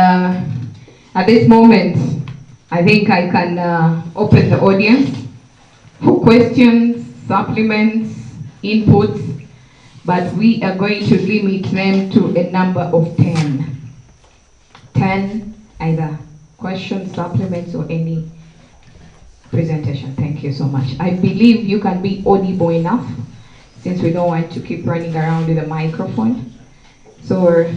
at this moment, I think I can open the audience for questions, supplements, inputs, but we are going to limit them to a number of 10. 10, either questions, supplements, or any presentation. Thank you so much. I believe you can be audible enough, since we don't want to keep running around with a microphone. So,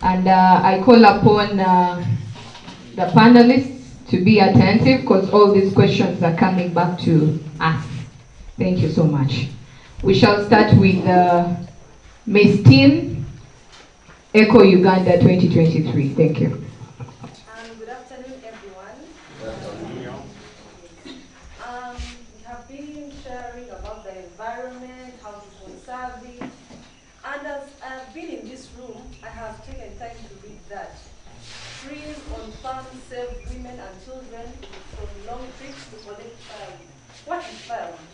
and I call upon the panelists to be attentive, because all these questions are coming back to us. Thank you so much. We shall start with Ms. Tin, Echo Uganda 2023. Thank you. Good afternoon, everyone. We have been sharing about the environment, how to conserve it. And as I've been in this room, I have taken time to read that. Trees on farms save women and children from long trips to collect firewood. What is firewood?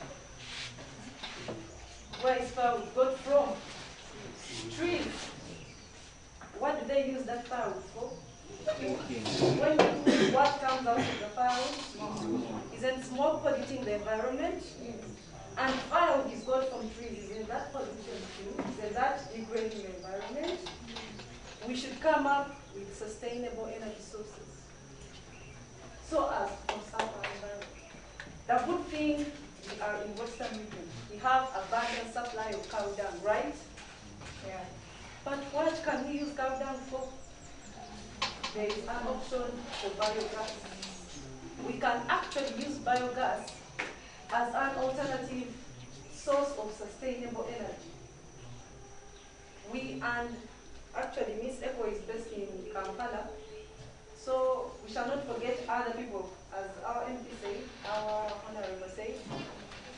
Where is firewood got from? Trees. What do they use that firewood for? When you cook, what comes out of the firewood? Isn't smoke polluting the environment? And firewood is got from trees. Isn't that pollution too? Isn't that degrading the environment? We should come up with sustainable energy sources so as to conserve our environment. The good thing, we are in Western region. We have abundant supply of cow dung, right? Yeah. But what can we use cow dung for? There is an option for biogas. we can actually use biogas as an alternative source of sustainable energy. Actually Miss Echo is based in Kampala, so we shall not forget other people, as our MP said, our Honorable said,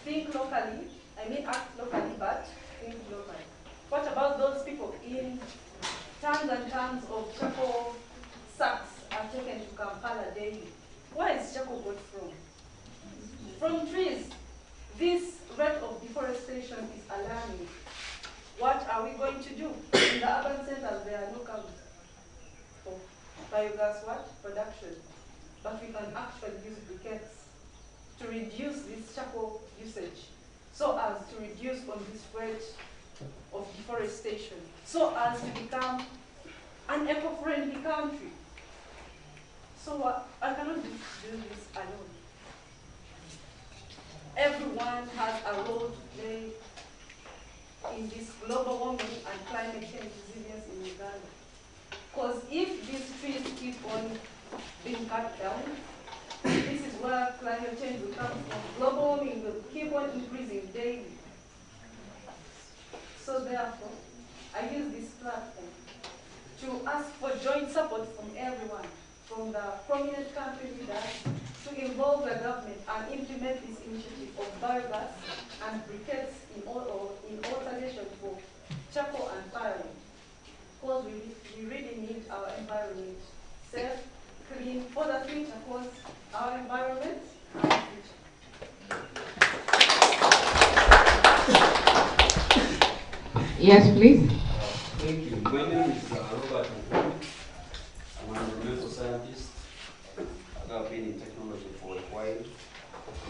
think locally, act locally, but think locally. What about those people in tons and tons of charcoal sacks are taken to Kampala daily? Where is charcoal got from? From trees. This rate of deforestation is alarming. What are we going to do? In the urban centers, there are no cows for biogas production. But we can actually use briquettes to reduce this charcoal usage, so as to reduce on this rate of deforestation, so as to become an eco-friendly country. So I cannot do this alone. Everyone has a role to play in this global warming and climate change resilience in Uganda. Because if these trees keep on being cut down, this is where climate change will come from. Global warming will keep on increasing daily. So therefore, I use this platform to ask for joint support from everyone, from the prominent country leaders, to involve the government and implement this initiative of biogas and briquettes in alternation for charcoal and firewood. Because we really need our environment safe, clean, for the future, because our environment, our future. Yes, please. Thank you. My name is Robert. I'm an environmental scientist. I've been in technology for a while.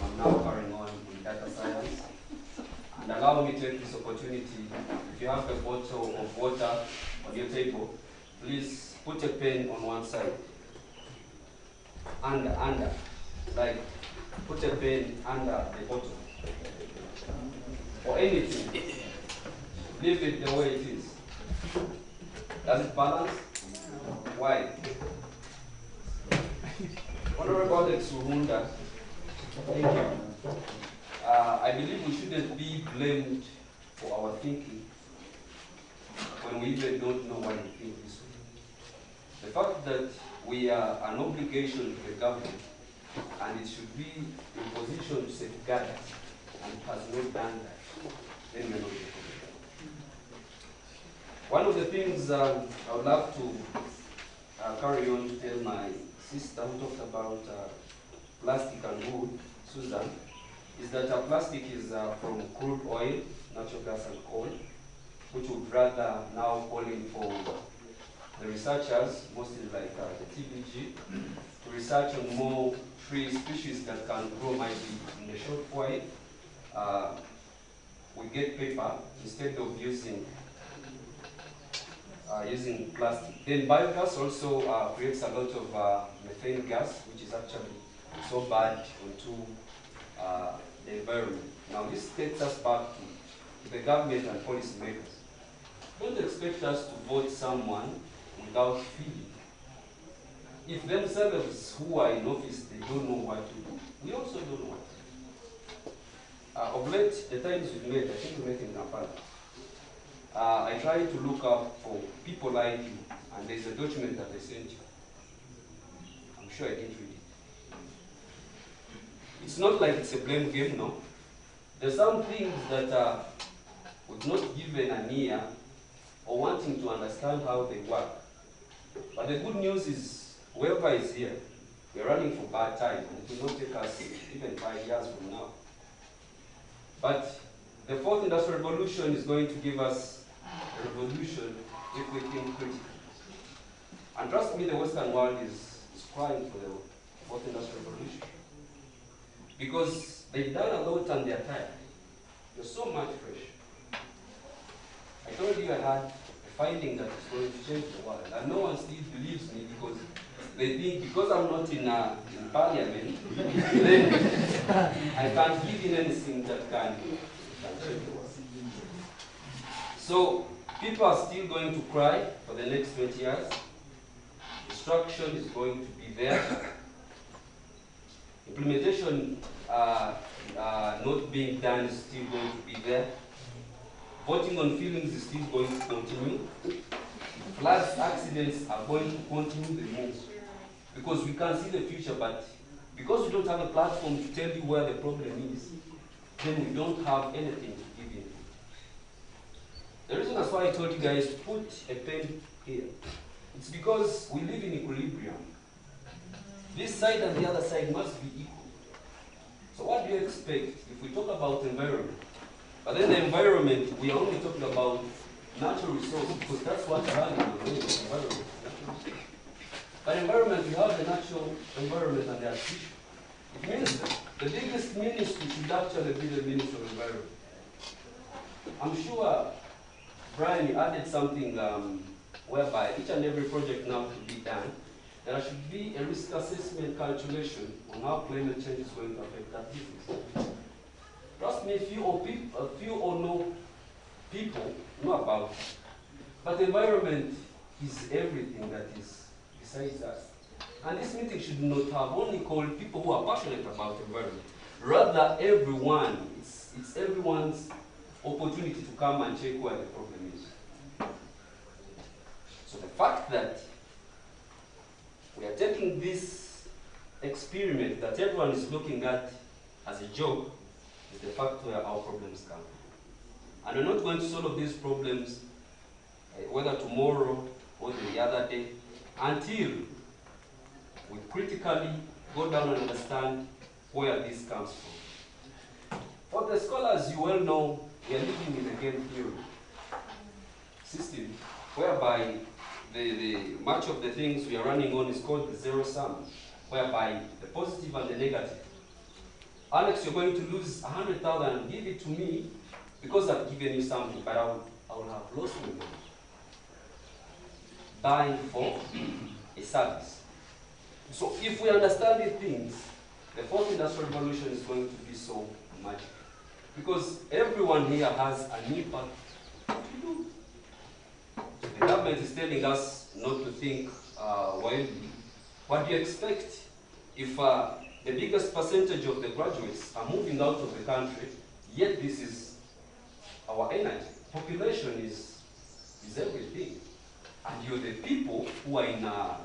I'm now carrying on in data science. And allow me to take this opportunity. If you have a bottle of water on your table, please put a pen on one side. Under. Like, put a pen under the bottle. Or anything. Leave it the way it is. Does it balance? Why? Honorable Alex Ruhunda, thank you. I believe we shouldn't be blamed for our thinking when we even don't know why we think this way. The fact that we are an obligation to the government and it should be in position to safeguard us and it has not done that, then we're not the problem. One of the things I would love to carry on to tell my sister who talked about plastic and wood, Susan, is that plastic is from crude oil, natural gas and coal, which would rather now calling for the researchers, mostly like the TBG, to research on more tree species that can grow maybe in a short while. We get paper instead of using plastic. Then biogas also creates a lot of methane gas, which is actually so bad onto the environment. Now this takes us back to the government and policy makers. Don't expect us to vote someone without feeling. If themselves who are in office, they don't know what to do, we also don't know what to do. Of late, the times we've made, I think we met in Kampala, I tried to look up for people like you, and there's a document that I sent you. I'm sure I didn't read it. It's not like it's a blame game, no. There's some things that we've not given an ear or wanting to understand how they work. But the good news is, whoever is here, we're running for bad time, and it will not take us even 5 years from now. But the fourth industrial revolution is going to give us a revolution if we think critically. And trust me, the Western world is crying for the fourth industrial revolution. Because they've done a lot and they're tired. There's so much pressure. I told you I had a finding that is going to change the world, and no one still believes me because they think because I'm not in parliament, then I can't give in anything that can change the world. So people are still going to cry for the next 20 years. Destruction is going to be there. Implementation not being done is still going to be there. Voting on feelings is still going to continue. Floods, accidents are going to continue the move. Because we can see the future, but because we don't have a platform to tell you where the problem is, then we don't have anything to give you. The reason that's why I told you guys to put a pen here, it's because we live in equilibrium. This side and the other side must be equal. So what do you expect if we talk about environment? But then the environment, we are only talking about natural resources, because that's what running the environment. But environment, we have the natural environment and the artificial. It means that the biggest ministry should actually be the Ministry of Environment. I'm sure Brian, you added something whereby each and every project now to be done, there should be a risk assessment calculation on how climate change is going to affect that business. Trust me, a few or no people know about it. But the environment is everything that is besides us. And this meeting should not have only called people who are passionate about environment. Rather, everyone, it's everyone's opportunity to come and check where the problem is. So the fact that we are taking this experiment that everyone is looking at as a joke is the fact where our problems come. And we're not going to solve these problems whether tomorrow or the other day until we critically go down and understand where this comes from. For the scholars, you well know we are living in a game theory system whereby much of the things we are running on is called the zero sum, whereby the positive and the negative. Alex, you're going to lose 100,000 and give it to me because I've given you something, but I will have lost my money. Buying for a service. So if we understand these things, the fourth industrial revolution is going to be so magical. Because everyone here has an impact to do. The government is telling us not to think wildly. What do you expect if the biggest percentage of the graduates are moving out of the country, yet this is our energy? Population is everything. And you're the people who are in a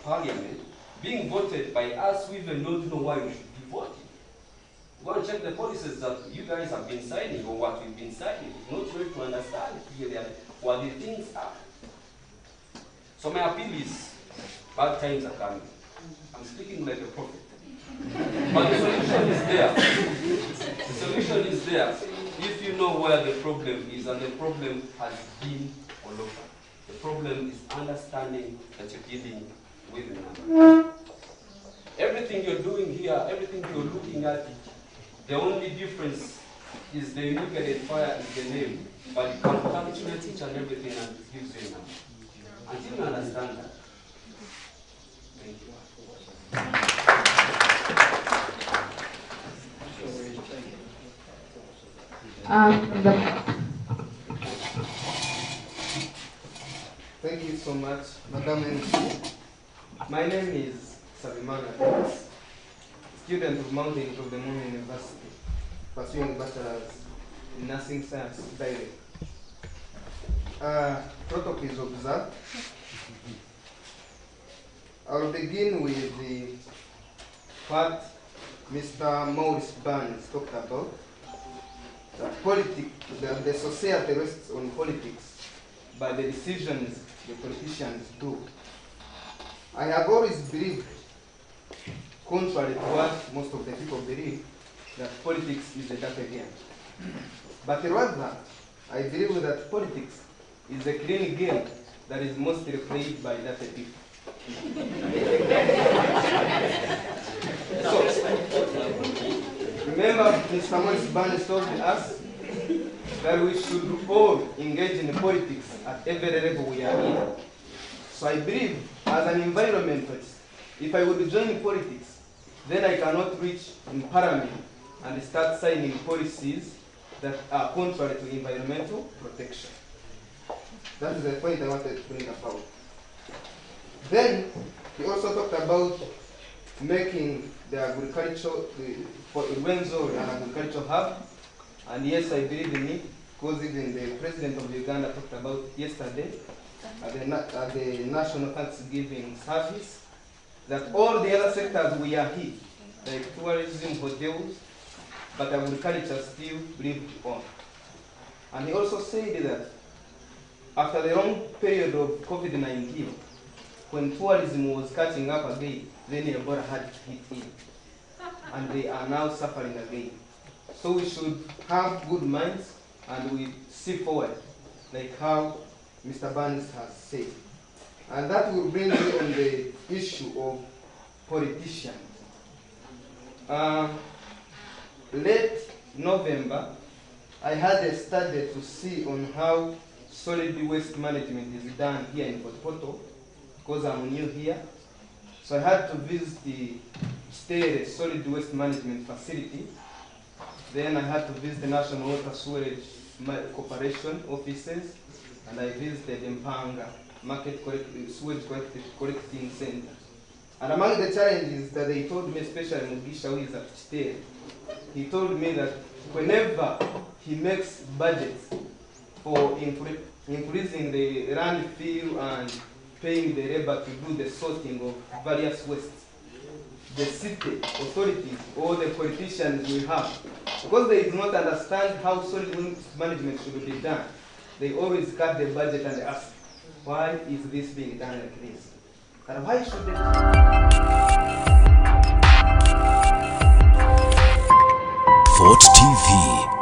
parliament being voted by us who even don't know why we should be voting. Go and check the policies that you guys have been signing or what we've been signing. It's not ready to understand clearly what the things are. So my appeal is, bad times are coming. I'm speaking like a prophet. But the solution is there. The solution is there. If you know where the problem is, and the problem has been all over. The problem is understanding that you're dealing with a number. Everything you're doing here, everything you're looking at, the only difference is the unique identifier is the name, but you can calculate each and everything and it gives you a number. Until you understand that. Thank Thank you so much, Madam MC. My name is Sabimana Dennis, student of Mountain of the Moon University, pursuing bachelor's in nursing science direct. Protocol is observed. I'll begin with what Mr. Maurice Burns talked about, that the society rests on politics by the decisions the politicians do. I have always believed, contrary to what most of the people believe, that politics is a dirty game. But rather, I believe that politics is a clean game that is mostly played by dirty people. So, remember Mr. Maurice Burns told us that we should all engage in politics at every level we are in. So I believe, as an environmentalist, if I would join politics, then I cannot reach in parliament and start signing policies that are contrary to environmental protection. That is the point I wanted to bring about. Then, he also talked about making the agricultural, for Rwenzori, an agricultural hub. And yes, I believe in it, because even the President of Uganda talked about it yesterday at the National Thanksgiving service, that all the other sectors we are here, like tourism, hotels, but agriculture still lived on. And he also said that after the long period of COVID-19, when tourism was catching up again, then Ebola had to hit in. And they are now suffering again. So we should have good minds and we see forward, like how Mr. Barnes has said. And that will bring me on the issue of politicians. Late November, I had a study to see on how solid waste management is done here in Potopoto, because I'm new here. So I had to visit the state solid waste management facility. Then I had to visit the National Water Sewerage Corporation offices, and I visited Mpanga Market Sewage Collecting Center. And among the challenges that they told me, especially Mugisha, who is at Chitere, he told me that whenever he makes budgets for increasing the landfill and paying the labor to do the sorting of various wastes, the city authorities or the politicians we have, because they do not understand how solid waste management should be done, they always cut the budget and ask, why is this being done like this? And why should they? Fort TV.